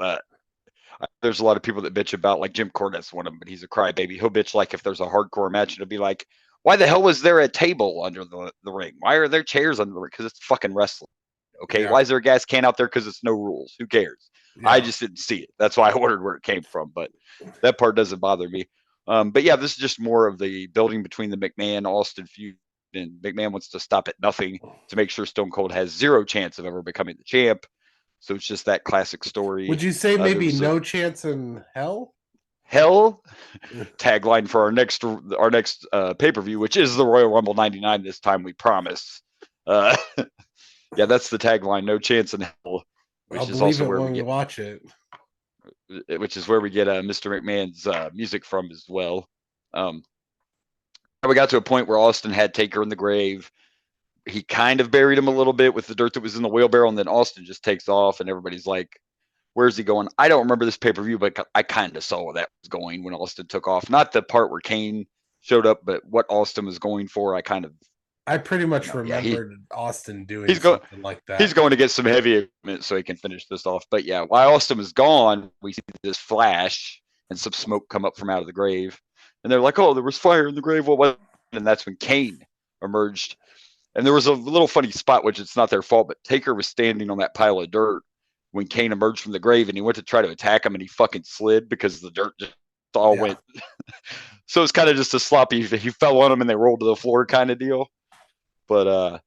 There's a lot of people that bitch about, like Jim Cornette's one of them, but he's a crybaby. He'll bitch like if there's a hardcore match, it'll be like, why the hell was there a table under the ring? Why are there chairs under the ring? Because it's fucking wrestling. Okay, why is there a gas can out there? Because it's no rules. Who cares? Yeah. I just didn't see it. That's why I ordered where it came from. But that part doesn't bother me. But yeah, this is just more of the building between the McMahon-Austin feud. And McMahon wants to stop at nothing to make sure Stone Cold has zero chance of ever becoming the champ. So it's just that classic story. Would you say maybe no chance in hell? Hell? Tagline for our next pay-per-view, which is the Royal Rumble 99 this time, we promise. Yeah, that's the tagline, no chance in hell. Which is also where we watch it. Which is where we get Mr. McMahon's music from as well. We got to a point where Austin had Taker in the grave. He kind of buried him a little bit with the dirt that was in the wheelbarrow, and then Austin just takes off, and everybody's like, where's he going? I don't remember this pay-per-view, but I kind of saw where that was going when Austin took off. Not the part where Kane showed up, but what Austin was going for, I pretty much remembered Austin doing something like that. He's going to get some heavy equipment so he can finish this off. But yeah, while Austin was gone, we see this flash and some smoke come up from out of the grave. And they're like, oh, there was fire in the grave. What? And that's when Kane emerged. And there was a little funny spot, which it's not their fault, but Taker was standing on that pile of dirt when Kane emerged from the grave, and he went to try to attack him, and he fucking slid because the dirt just all went. So it's kind of just a sloppy, he fell on him and they rolled to the floor kind of deal. But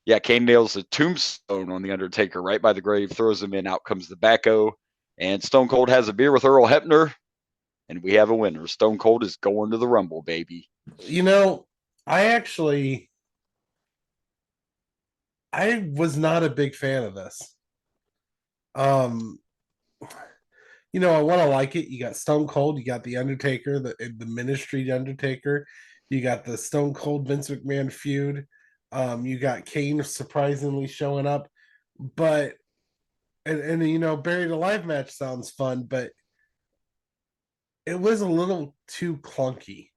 Yeah, Kane nails a tombstone on the Undertaker right by the grave, throws him in, out comes the backhoe, and Stone Cold has a beer with Earl Hebner, and we have a winner. Stone Cold is going to the Rumble, baby. You know, I was not a big fan of this. I want to like it. You got Stone Cold, you got the Undertaker, the Ministry Undertaker, you got the Stone Cold Vince McMahon feud. You got Kane surprisingly showing up, but and Buried Alive match sounds fun, but it was a little too clunky.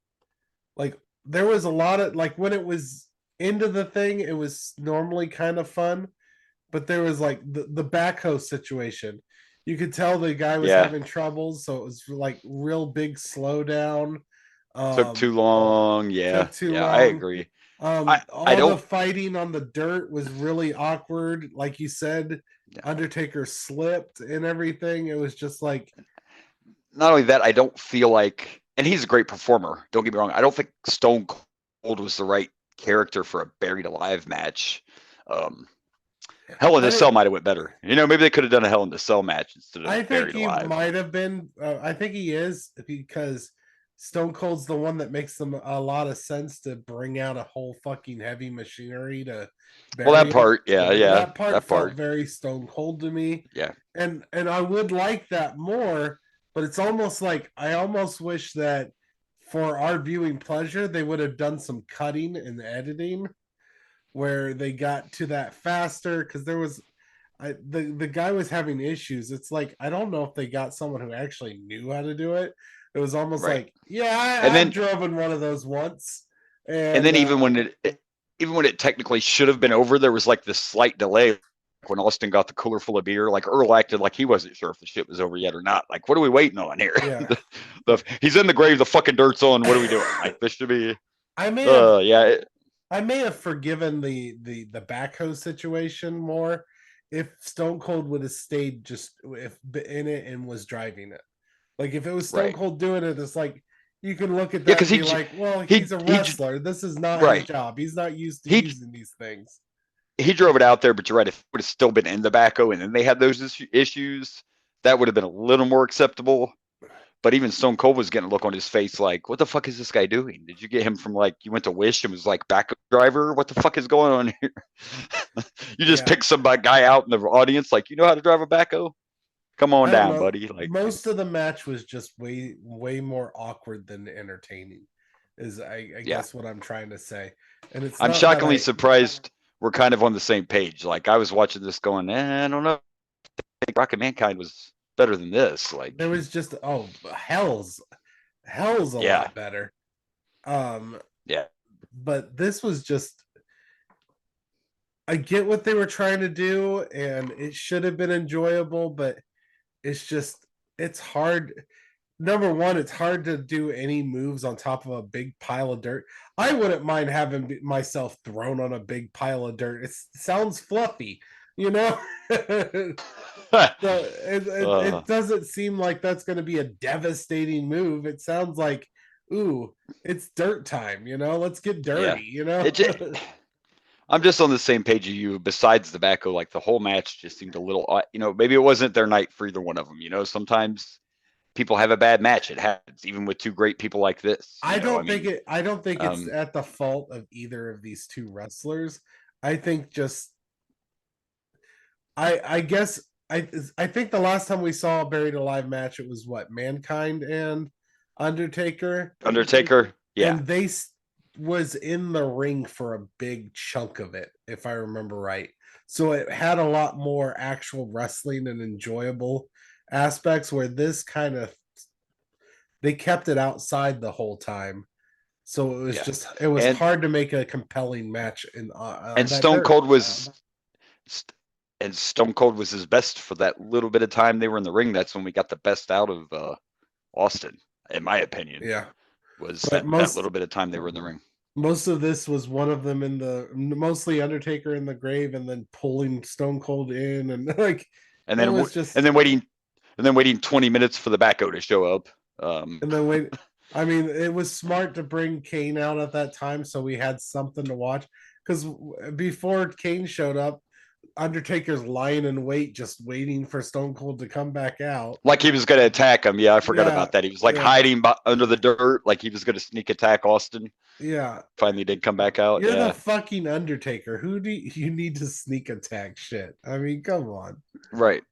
Like there was a lot of like when it was into the thing, it was normally kind of fun, but there was like the backhoe situation. You could tell the guy was having troubles, so it was like real big slowdown. Took too long. Took too Yeah, I long. agree. I All the don't. fighting on the dirt was really awkward. Like you said, Yeah. Undertaker slipped and everything. It was just like. Not only that, I don't feel like, and he's a great performer. Don't get me wrong. I don't think Stone Cold was the right character for a Buried Alive match. Hell in a Cell might have went better. Maybe they could have done a Hell in a Cell match instead of Buried Alive. Might have been. I think he is because Stone Cold's the one that makes them a lot of sense to bring out a whole fucking heavy machinery to. Well, that part, that part felt very Stone Cold to me. Yeah, and I would like that more, but it's almost like I almost wish that for our viewing pleasure they would have done some cutting and editing where they got to that faster because there was the guy was having issues. It's like I don't know if they got someone who actually knew how to do it. It was almost like, I drove in one of those once, and then even when it technically should have been over, there was like this slight delay. When Austin got the cooler full of beer, like Earl acted like he wasn't sure if the shit was over yet or not. Like, what are we waiting on here? Yeah. He's in the grave. The fucking dirt's on. What are we doing? Like, this should be. I may have forgiven the backhoe situation more if Stone Cold would have stayed just in it and was driving it. Like if it was Stone Cold doing it, it's like you can look at that and be like, well, he's a wrestler. This is not his job. He's not used to using these things. He drove it out there, but you're right. If it would have still been in the backhoe and then they had those issues, that would have been a little more acceptable. But even Stone Cold was getting a look on his face like, what the fuck is this guy doing? Did you get him from like, you went to Wish and was like backup driver? What the fuck is going on here? You just picked some guy out in the audience like, you know how to drive a backhoe? Come on down, buddy. Like most of the match was just way more awkward than entertaining is I guess what I'm trying to say. And I'm shockingly surprised we're kind of on the same page. Like I was watching this going, I don't know. I think Rocket Mankind was better than this. Like there was just hell's a lot better. But this was just I get what they were trying to do and it should have been enjoyable, but it's hard. Number one, it's hard to do any moves on top of a big pile of dirt. I wouldn't mind having myself thrown on a big pile of dirt. It sounds fluffy, So it doesn't seem like that's going to be a devastating move. It sounds like, ooh, it's dirt time, let's get dirty, I'm just on the same page as you. Besides the backhoe, like the whole match just seemed a little, maybe it wasn't their night for either one of them. Sometimes people have a bad match. It happens, even with two great people like this. I don't think it's at the fault of either of these two wrestlers. I think just, I guess I think the last time we saw a Buried Alive match, it was what, Mankind and Undertaker. Yeah, and they was in the ring for a big chunk of it, if I remember right. So it had a lot more actual wrestling and enjoyable aspects, where this kind of they kept it outside the whole time. So it was it was hard to make a compelling match. And Stone Cold was his best for that little bit of time they were in the ring. That's when we got the best out of Austin, in my opinion. Yeah. Was that little bit of time they were in the ring. Most of this was one of them mostly Undertaker in the grave and then pulling Stone Cold in and then waiting 20 minutes for the backhoe to show up. And then it was smart to bring Kane out at that time so we had something to watch, because before Kane showed up, Undertaker's lying in wait, just waiting for Stone Cold to come back out. Like he was going to attack him. Yeah, I forgot about that. He was like hiding under the dirt, like he was going to sneak attack Austin. Yeah. Finally did come back out. You're the fucking Undertaker. Who do you need to sneak attack shit? I mean, come on. Right.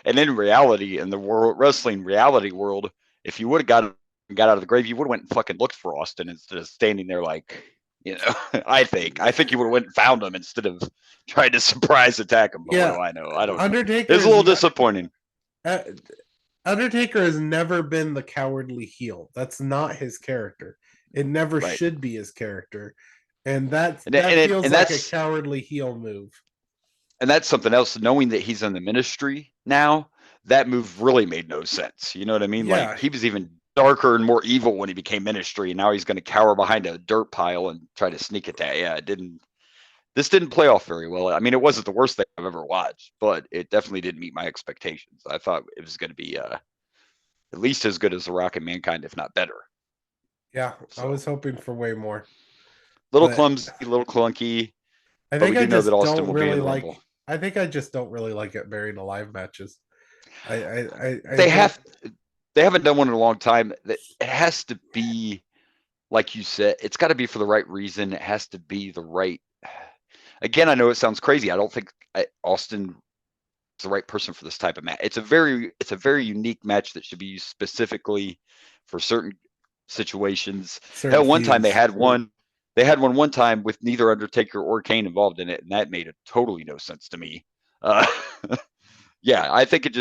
And in reality, in the wrestling reality world, if you would have got out of the grave, you would have went and fucking looked for Austin instead of standing there like, I think you would have went and found him instead of trying to surprise attack him. But what do I know? I don't. Undertaker it's a little disappointing. Undertaker has never been the cowardly heel. That's not his character. It never should be his character, and that feels like a cowardly heel move. And that's something else. Knowing that he's in the ministry now, that move really made no sense. You know what I mean? Yeah. Like he was even darker and more evil when he became ministry, and now he's going to cower behind a dirt pile and try to sneak attack. Yeah, this didn't play off very well. I mean, it wasn't the worst thing I've ever watched, but it definitely didn't meet my expectations. I thought it was going to be at least as good as The Rock and Mankind, if not better. Yeah, so, I was hoping for way more. Little clumsy, little clunky. I think I just don't really like. I think I just don't really like it buried alive matches. They haven't done one in a long time. It has to be, like you said, it's got to be for the right reason. It has to be the right. Again, I know it sounds crazy. I don't think Austin is the right person for this type of match. It's a very unique match that should be used specifically for certain situations. Hell, one time they had one. They had one time with neither Undertaker or Kane involved in it, and that made totally no sense to me. Yeah, I think it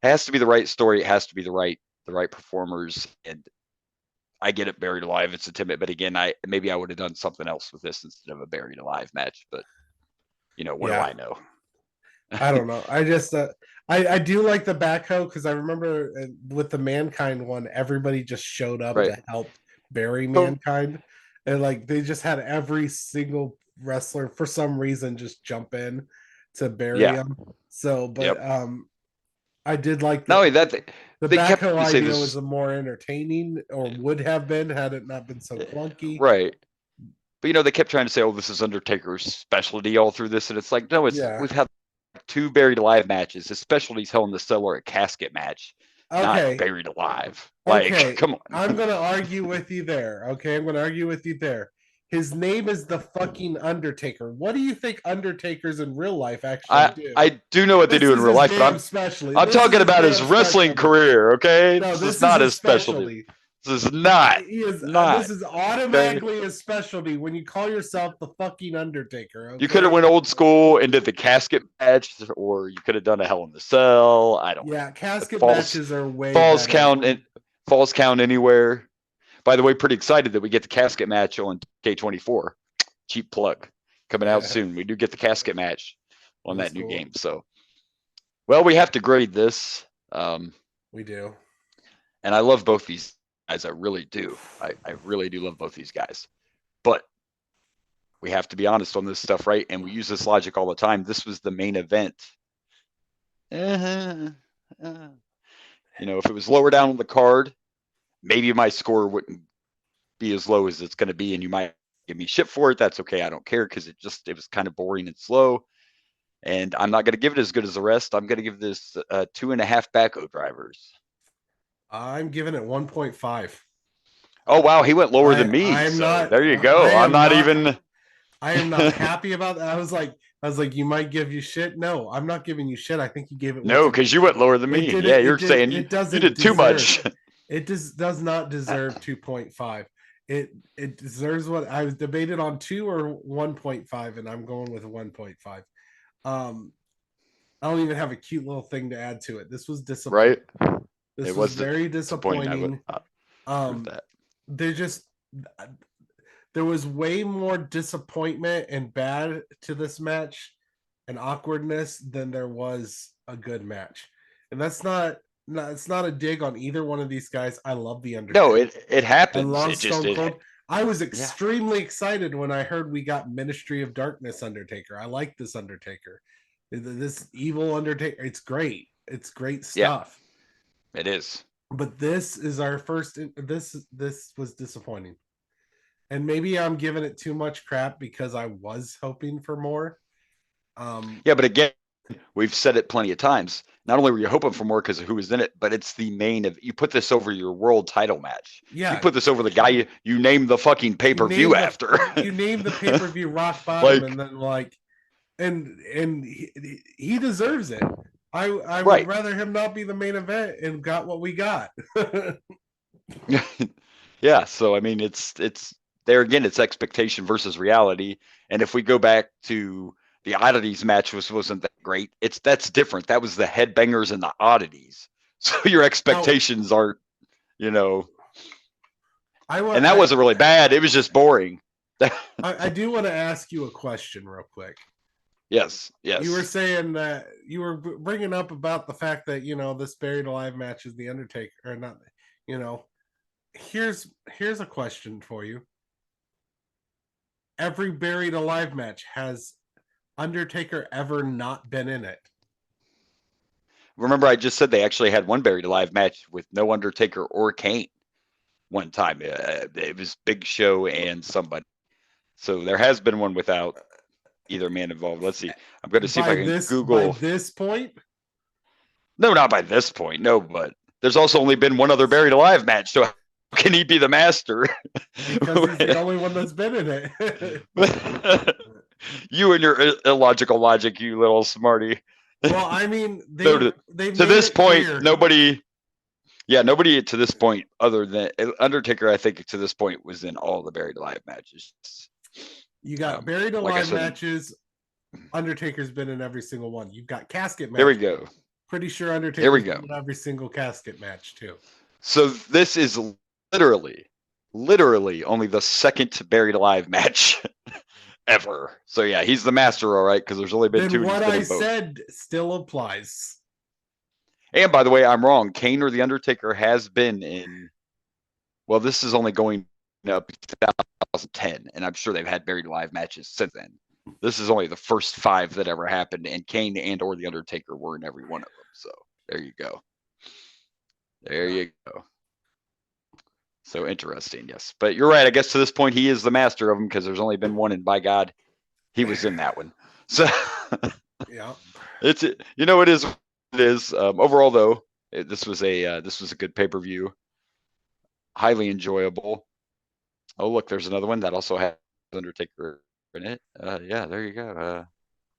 has to be the right story. It has to be the right performers, and I get it buried alive. It's intimate, but again, maybe I would have done something else with this instead of a buried alive match. But what do I know? I don't know. I just I do like the backhoe because I remember with the Mankind one, everybody just showed up to help bury Mankind. And like they just had every single wrestler for some reason just jump in to bury him. So, but I did like the backhoe idea was more entertaining, or would have been had it not been so clunky. Right. But they kept trying to say, "Oh, this is Undertaker's specialty all through this," and it's like, no, we've had 2 buried alive matches. His specialty is Hell in the Cell or a casket match. Not buried alive. Like, come on. I'm going to argue with you there. Okay, I'm going to argue with you there. His name is the fucking Undertaker. What do you think Undertakers in real life actually do? I do know what they do in real life, but I'm talking about his wrestling career, okay? No, this is not his specialty. This is not. This is automatically a specialty when you call yourself the fucking Undertaker. Okay? You could have went old school and did the casket match, or you could have done a Hell in the Cell. I don't know. Yeah, casket matches are way falls count anywhere. By the way, pretty excited that we get the casket match on K24. Cheap plug coming out soon. We do get the casket match on that new game. So, well, we have to grade this. We do. And I love both these guys. I really do. I really do love both these guys. But we have to be honest on this stuff, right? And we use this logic all the time. This was the main event. If it was lower down on the card, maybe my score wouldn't be as low as it's going to be, and you might give me shit for it. That's okay. I don't care because it was kind of boring and slow. And I'm not going to give it as good as the rest. I'm going to give this 2.5 backhoe drivers. I'm giving it 1.5. Oh wow, he went lower than me. There you go. I am not happy about that. I was like, you might give you shit. No, I'm not giving you shit. I think you gave it. No, because you went lower than me. You're saying you did too much. It does not deserve 2.5. It deserves what I was debated on 2 or 1.5, and I'm going with 1.5. I don't even have a cute little thing to add to it. This was disappointing. Right. This was very disappointing. There was way more disappointment and bad to this match and awkwardness than there was a good match. And that's not it's not a dig on either one of these guys. I love the Undertaker. No, it happens. I love Stone Cold. I was extremely excited when I heard we got Ministry of Darkness Undertaker. I like this Undertaker. This evil Undertaker. It's great. It's great stuff. Yeah. It is. But this is our first. This was disappointing. And maybe I'm giving it too much crap because I was hoping for more. Yeah, but again, we've said it plenty of times. Not only were you hoping for more because of who was in it, but it's the main of you put this over your world title match. Yeah. You put this over the guy you named the fucking pay-per-view after. You named the pay-per-view rock bottom, Like, and then and he deserves it. I would Right. rather him not be the main event and got what we got. Yeah, so I mean it's there again, it's expectation versus reality. And if we go back to the oddities match, which wasn't that great, that's different. That was the headbangers and the oddities. So your expectations aren't, and that wasn't really bad. It was just boring. I do want to ask you a question real quick. Yes. You were saying that you were bringing up about the fact that this Buried Alive match is the Undertaker, or not. Here's a question for you. Every Buried Alive match, has Undertaker ever not been in it? Remember, I just said they actually had one Buried Alive match with no Undertaker or Kane one time. It was Big Show and somebody. So there has been one without either man involved. Let's see. I'm going to see if I can Google. By this point? No, not by this point. No, but there's also only been one other Buried Alive match. So how can he be the master? Because he's the only one that's been in it. You and your illogical logic, you little smarty. Well, I mean, to this point, clear. Nobody to this point, other than Undertaker, I think to this point was in all the Buried Alive matches. You got Buried Alive matches. Undertaker's been in every single one. You've got casket matches. There we go. Pretty sure Undertaker's been in every single casket match too. So this is literally only the second Buried Alive match ever. So yeah, he's the master, all right, because there's only been two. What I said still applies. And by the way, I'm wrong. Kane or the Undertaker has been in. Well, this is only going up 2010, and I'm sure they've had Buried Alive matches since then. This is only the first 5 that ever happened, and Kane and or the Undertaker were in every one of them. So there you go. There you go. So interesting, yes. But you're right. I guess to this point, he is the master of them because there's only been one, and by God, he was in that one. So yeah, it is. It is. Overall, though, this was a good pay-per-view. Highly enjoyable. Oh, look, there's another one that also has Undertaker in it. Yeah, there you go.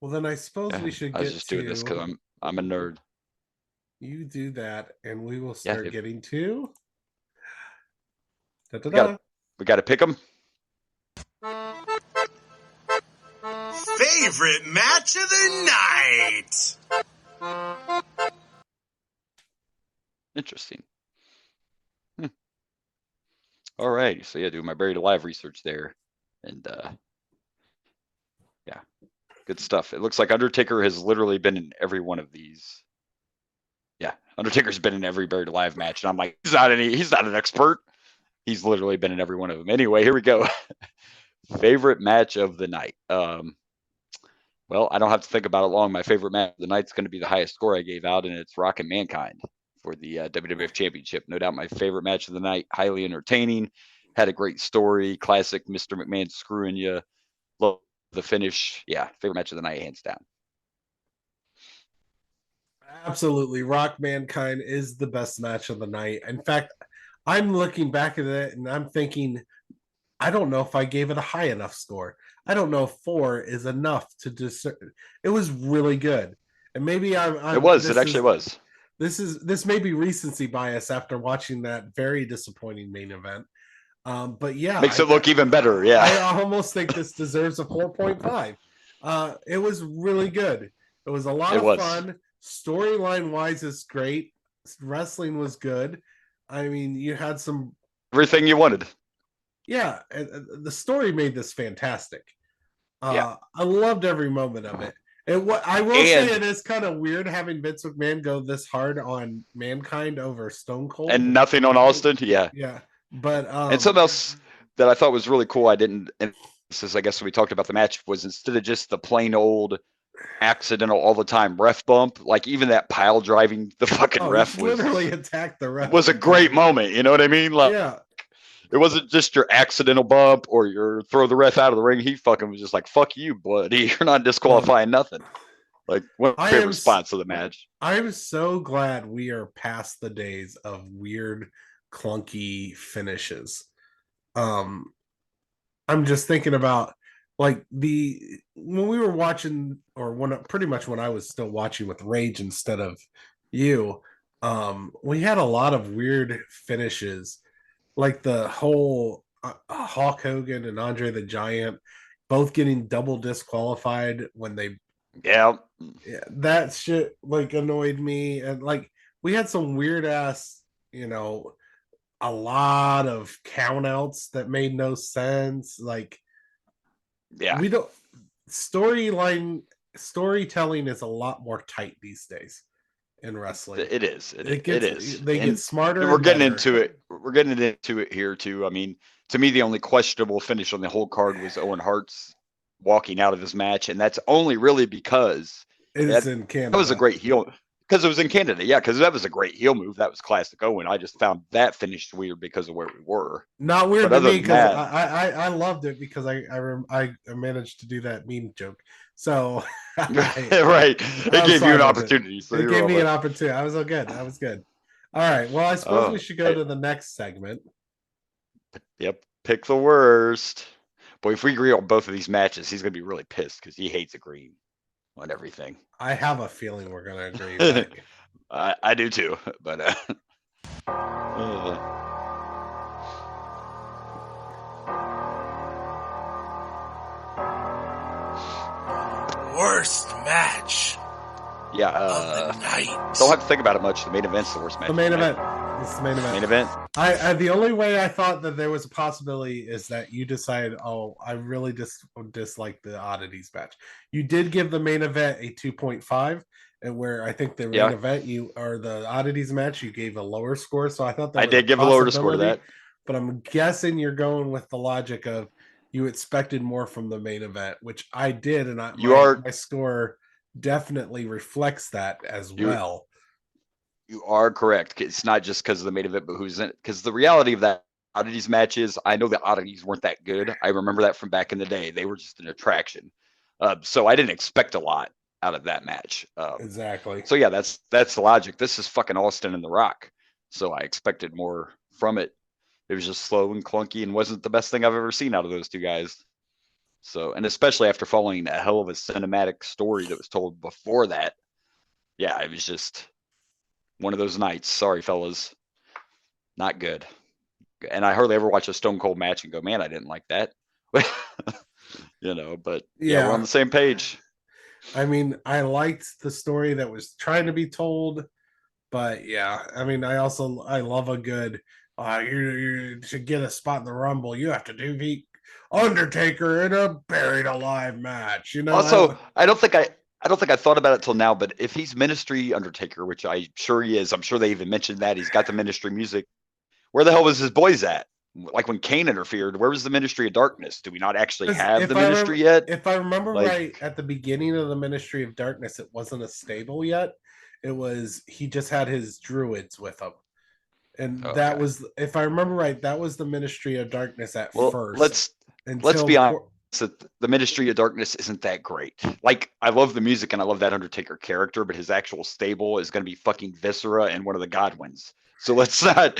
Well, then I suppose we should get. I was just doing this because I'm a nerd. You do that, and we will start getting to. We got to pick them. Favorite match of the night. Interesting. All right. So yeah, do my Buried Alive research there, and yeah, good stuff. It looks like Undertaker has literally been in every one of these. Yeah, Undertaker's been in every Buried Alive match, and I'm like, he's not an expert. He's literally been in every one of them. Anyway, here we go. Favorite match of the night. Well, I don't have to think about it long. My favorite match of the night is going to be the highest score I gave out, and it's Rock and Mankind for the WWF Championship. No doubt my favorite match of the night. Highly entertaining. Had a great story. Classic Mr. McMahon screwing you. Love the finish. Yeah, favorite match of the night, hands down. Absolutely. Rock Mankind is the best match of the night. In fact, I'm looking back at it and I'm thinking, I don't know if I gave it a high enough score. I don't know if 4 is enough to discern. It was really good. And maybe it actually was. This may be recency bias after watching that very disappointing main event. But yeah. Makes it look even better. Yeah. I almost think this deserves a 4.5. It was really good. It was a lot of fun. Storyline wise is great. Wrestling was good. I mean, you had everything you wanted. Yeah, the story made this fantastic. I loved every moment of it. And what I will say, it is kind of weird having Vince McMahon go this hard on Mankind over Stone Cold and nothing on Austin. Yeah, but and something else that I thought was really cool. I didn't. And this is, I guess, when we talked about the match, was instead of just the plain old accidental all the time ref bump, like even that pile driving the fucking ref was literally attacked the ref. Was a great moment. You know what I mean? Like, yeah. It wasn't just your accidental bump or your throw the ref out of the ring. He fucking was just like, "Fuck you, bloody! You're not disqualifying nothing." Like one of my favorite spots of the match. I am so glad we are past the days of weird, clunky finishes. I'm just thinking about like when we were watching, or pretty much when I was still watching with Rage instead of you. We had a lot of weird finishes, like the whole Hulk Hogan and Andre the Giant both getting double disqualified when they Yeah, that shit like annoyed me. And like we had some weird ass, a lot of countouts that made no sense. Like yeah, we don't storytelling is a lot more tight these days in wrestling. it is. It is. They get smarter. And we're getting into it. We're getting into it here too. I mean, to me, the only questionable finish on the whole card was Owen Hart's walking out of his match, and that's only really because it's in Canada. That was a great heel. Because it was in Canada, yeah. Because that was a great heel move. That was classic Owen. I just found that finished weird because of where we were. Not weird to me because I loved it because I managed to do that meme joke. So right, it gave you an opportunity. So it gave me an opportunity. I was all good. I was good. All right. Well, I suppose we should go to the next segment. Yep. Pick the worst. Boy, if we agree on both of these matches, he's gonna be really pissed because he hates agreeing on everything. I have a feeling we're gonna agree. I do too, but worst match. Yeah, of the night. Don't have to think about it much. The main event's the worst match. The main event. It's the main event. Main event. I the only way I thought that there was a possibility is that you decided, oh, I really dislike the oddities match. You did give the main event a 2.5, and where I think the main event the oddities match you gave a lower score. So I thought that I did give a lower score to that. But I'm guessing you're going with the logic of you expected more from the main event, which I did, and my score definitely reflects that as well. You are correct. It's not just because of the main event, but who's in it. Because the reality of that oddities matches, I know the oddities weren't that good. I remember that from back in the day. They were just an attraction. So I didn't expect a lot out of that match. Exactly. So yeah, that's the logic. This is fucking Austin and The Rock. So I expected more from it. It was just slow and clunky and wasn't the best thing I've ever seen out of those two guys. So, and especially after following a hell of a cinematic story that was told before that. Yeah, it was just one of those nights. Sorry, fellas. Not good. And I hardly ever watch a Stone Cold match and go, man, I didn't like that. But yeah, we're on the same page. I mean, I liked the story that was trying to be told, but yeah, I mean, I love a good, you to get a spot in the Rumble, you have to defeat Undertaker in a buried alive match. Also, I don't think I thought about it till now, but if he's Ministry Undertaker, which I'm sure he is, I'm sure they even mentioned that he's got the Ministry music. Where the hell was his boys at? Like when Kane interfered, where was the Ministry of Darkness? Do we not actually have the Ministry yet? If I remember right, at the beginning of the Ministry of Darkness, it wasn't a stable yet. It was he just had his druids with him, and that was, if I remember right, that was the Ministry of Darkness at first. Let's be honest. The Ministry of Darkness isn't that great. Like, I love the music and I love that Undertaker character, but his actual stable is going to be fucking Viscera and one of the Godwins. So let's not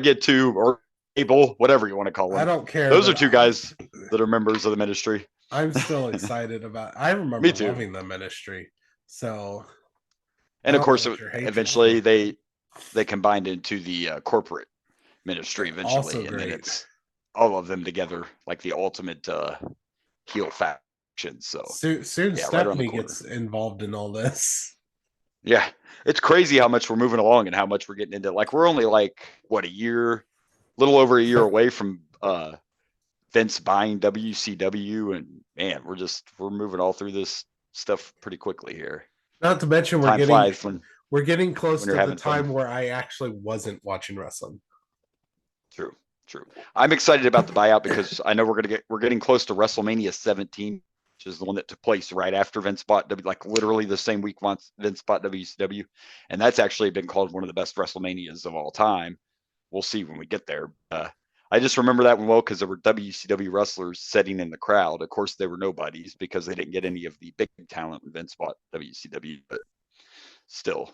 get too, or Abel, whatever you want to call them. I don't care. Those are two guys that are members of the Ministry. I'm still excited about. I remember loving the Ministry. So, and of course, eventually they combined into the corporate Ministry eventually, and then it's all of them together, like the ultimate heel faction. So soon Stephanie gets involved in all this. Yeah, it's crazy how much we're moving along and how much we're getting into. Like, we're only like little over a year away from Vince buying WCW, and man, we're moving all through this stuff pretty quickly here. Not to mention we're getting close to the time where I actually wasn't watching wrestling. True. I'm excited about the buyout because I know we're getting close to WrestleMania 17, which is the one that took place right after Vince bought like literally the same week once Vince bought WCW, and that's actually been called one of the best WrestleManias of all time. We'll see when we get there. I I just remember that one well because there were WCW wrestlers sitting in the crowd. Of course, they were nobodies because they didn't get any of the big talent when Vince bought WCW, but still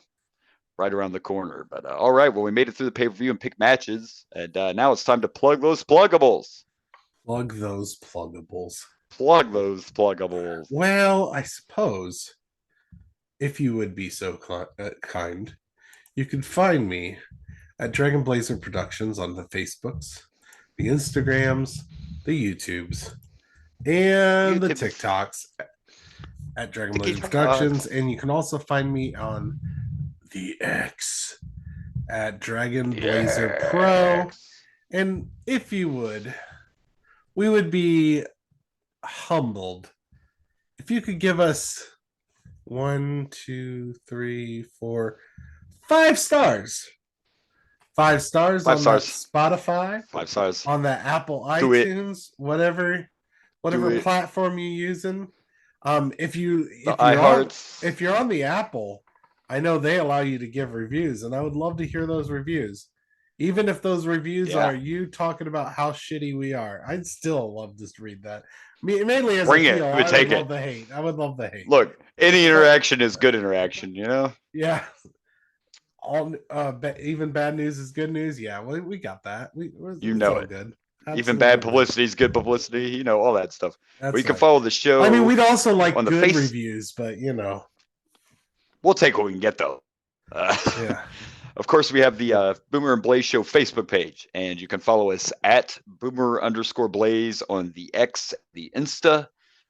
right around the corner. But all right, well, we made it through the pay-per-view and pick matches, and now it's time to plug those pluggables. Plug those pluggables. Plug those pluggables. Well, I suppose if you would be so kind, you can find me at Dragon Blazer Productions on the Facebooks, the Instagrams, the YouTubes, and the TikToks at Dragon Blazer Productions. And you can also find me on the X at Dragon Blazer Pro. And if you would, we would be humbled if you could give us 1, 2, 3, 4, 5 stars. 5 stars on Spotify. 5 stars on the Apple iTunes, whatever platform you're using. If you're on the Apple, I know they allow you to give reviews, and I would love to hear those reviews. Even if those reviews are you talking about how shitty we are, I'd still love to read that. Mainly as Bring a it. heel, We take it. I would love the hate. Look, any interaction is good interaction, you know? Yeah. All even bad news is good news. Yeah, we got that. You know it. Good. Even bad publicity is good publicity. You know all that stuff. We can follow the show. I mean, we'd also like on the good reviews, but you know, we'll take what we can get though. Yeah. Of course, we have the Boomer and Blaze Show Facebook page, and you can follow us at Boomer_Blaze on the X, the Insta,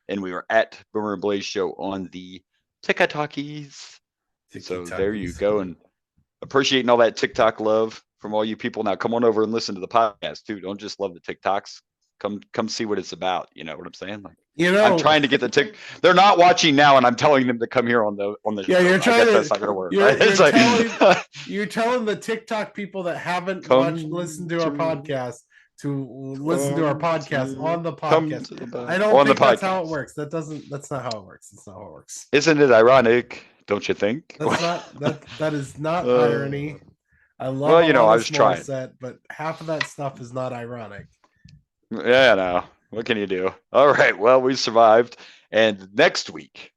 and we are at Boomer and Blaze Show on the TikTokies. So there you go, and appreciating all that TikTok love from all you people. Now come on over and listen to the podcast too. Don't just love the TikToks. Come see what it's about. You know what I'm saying? Like, I'm trying to get the They're not watching now, and I'm telling them to come here on the. Yeah, show. you're trying to. That's not gonna work. You're telling the TikTok people that haven't listened to our podcast to listen to our podcast on the podcast. I don't think that's how it works. That's not how it works. That's not how it works. Isn't it ironic? Don't you think? That is not irony. I love. Well, you know, I was trying. But half of that stuff is not ironic. Yeah, no. What can you do? All right. Well, we survived, and next week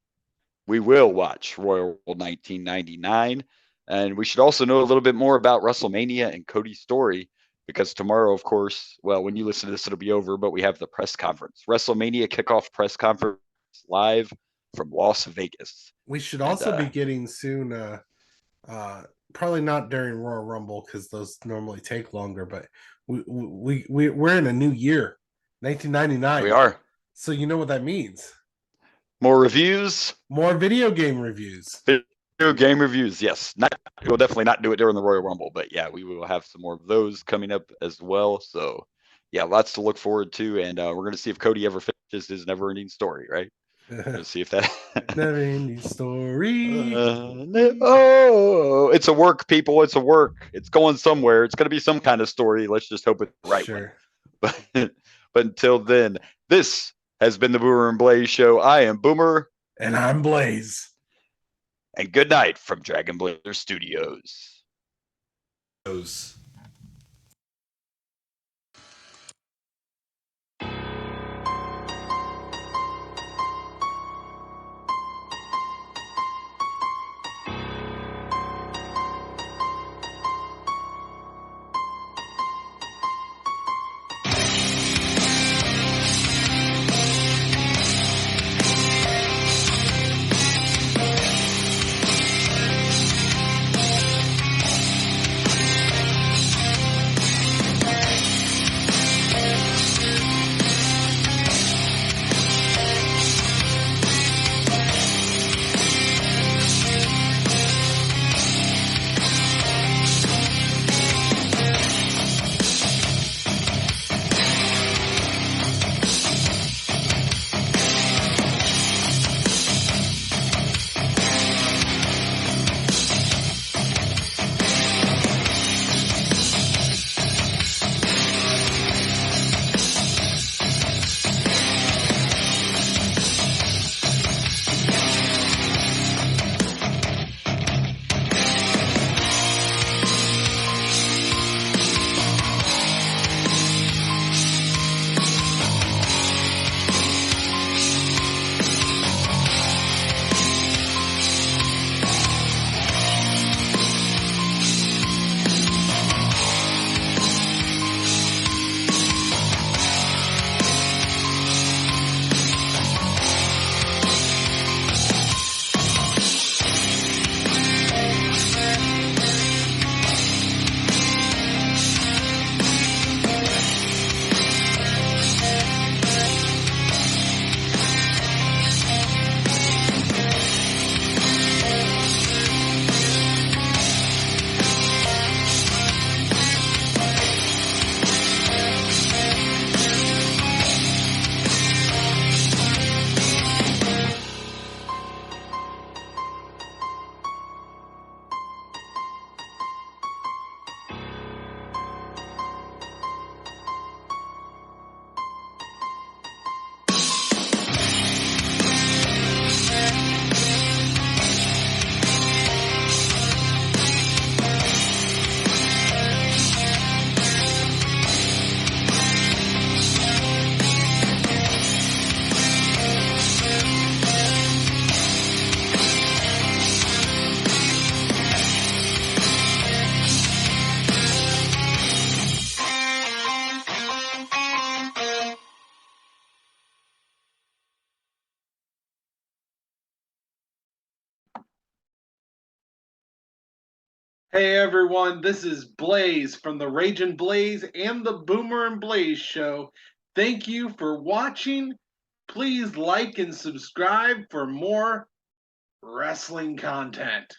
we will watch Royal Rumble 1999, and we should also know a little bit more about WrestleMania and Cody's story, because tomorrow, of course, well, when you listen to this, it'll be over, but we have the press conference, WrestleMania kickoff press conference live from Las Vegas. We should also be getting soon, probably not during Royal Rumble because those normally take longer, but we're in a new year, 1999. We are. So you know what that means. More reviews. More video game reviews. Video game reviews, yes. We'll definitely not do it during the Royal Rumble, but yeah, we will have some more of those coming up as well. So yeah, lots to look forward to, and we're going to see if Cody ever finishes his never-ending story, right? Let's see if that never-ending story. It's a work, people. It's a work. It's going somewhere. It's going to be some kind of story. Let's just hope it's the right one. But until then, this has been the Boomer and Blaze Show. I am Boomer, and I'm Blaze. And good night from Dragon Blazer Studios. Hey everyone, this is Blaze from the Ragin' Blaze and the Boomer and Blaze show. Thank you for watching. Please like and subscribe for more wrestling content.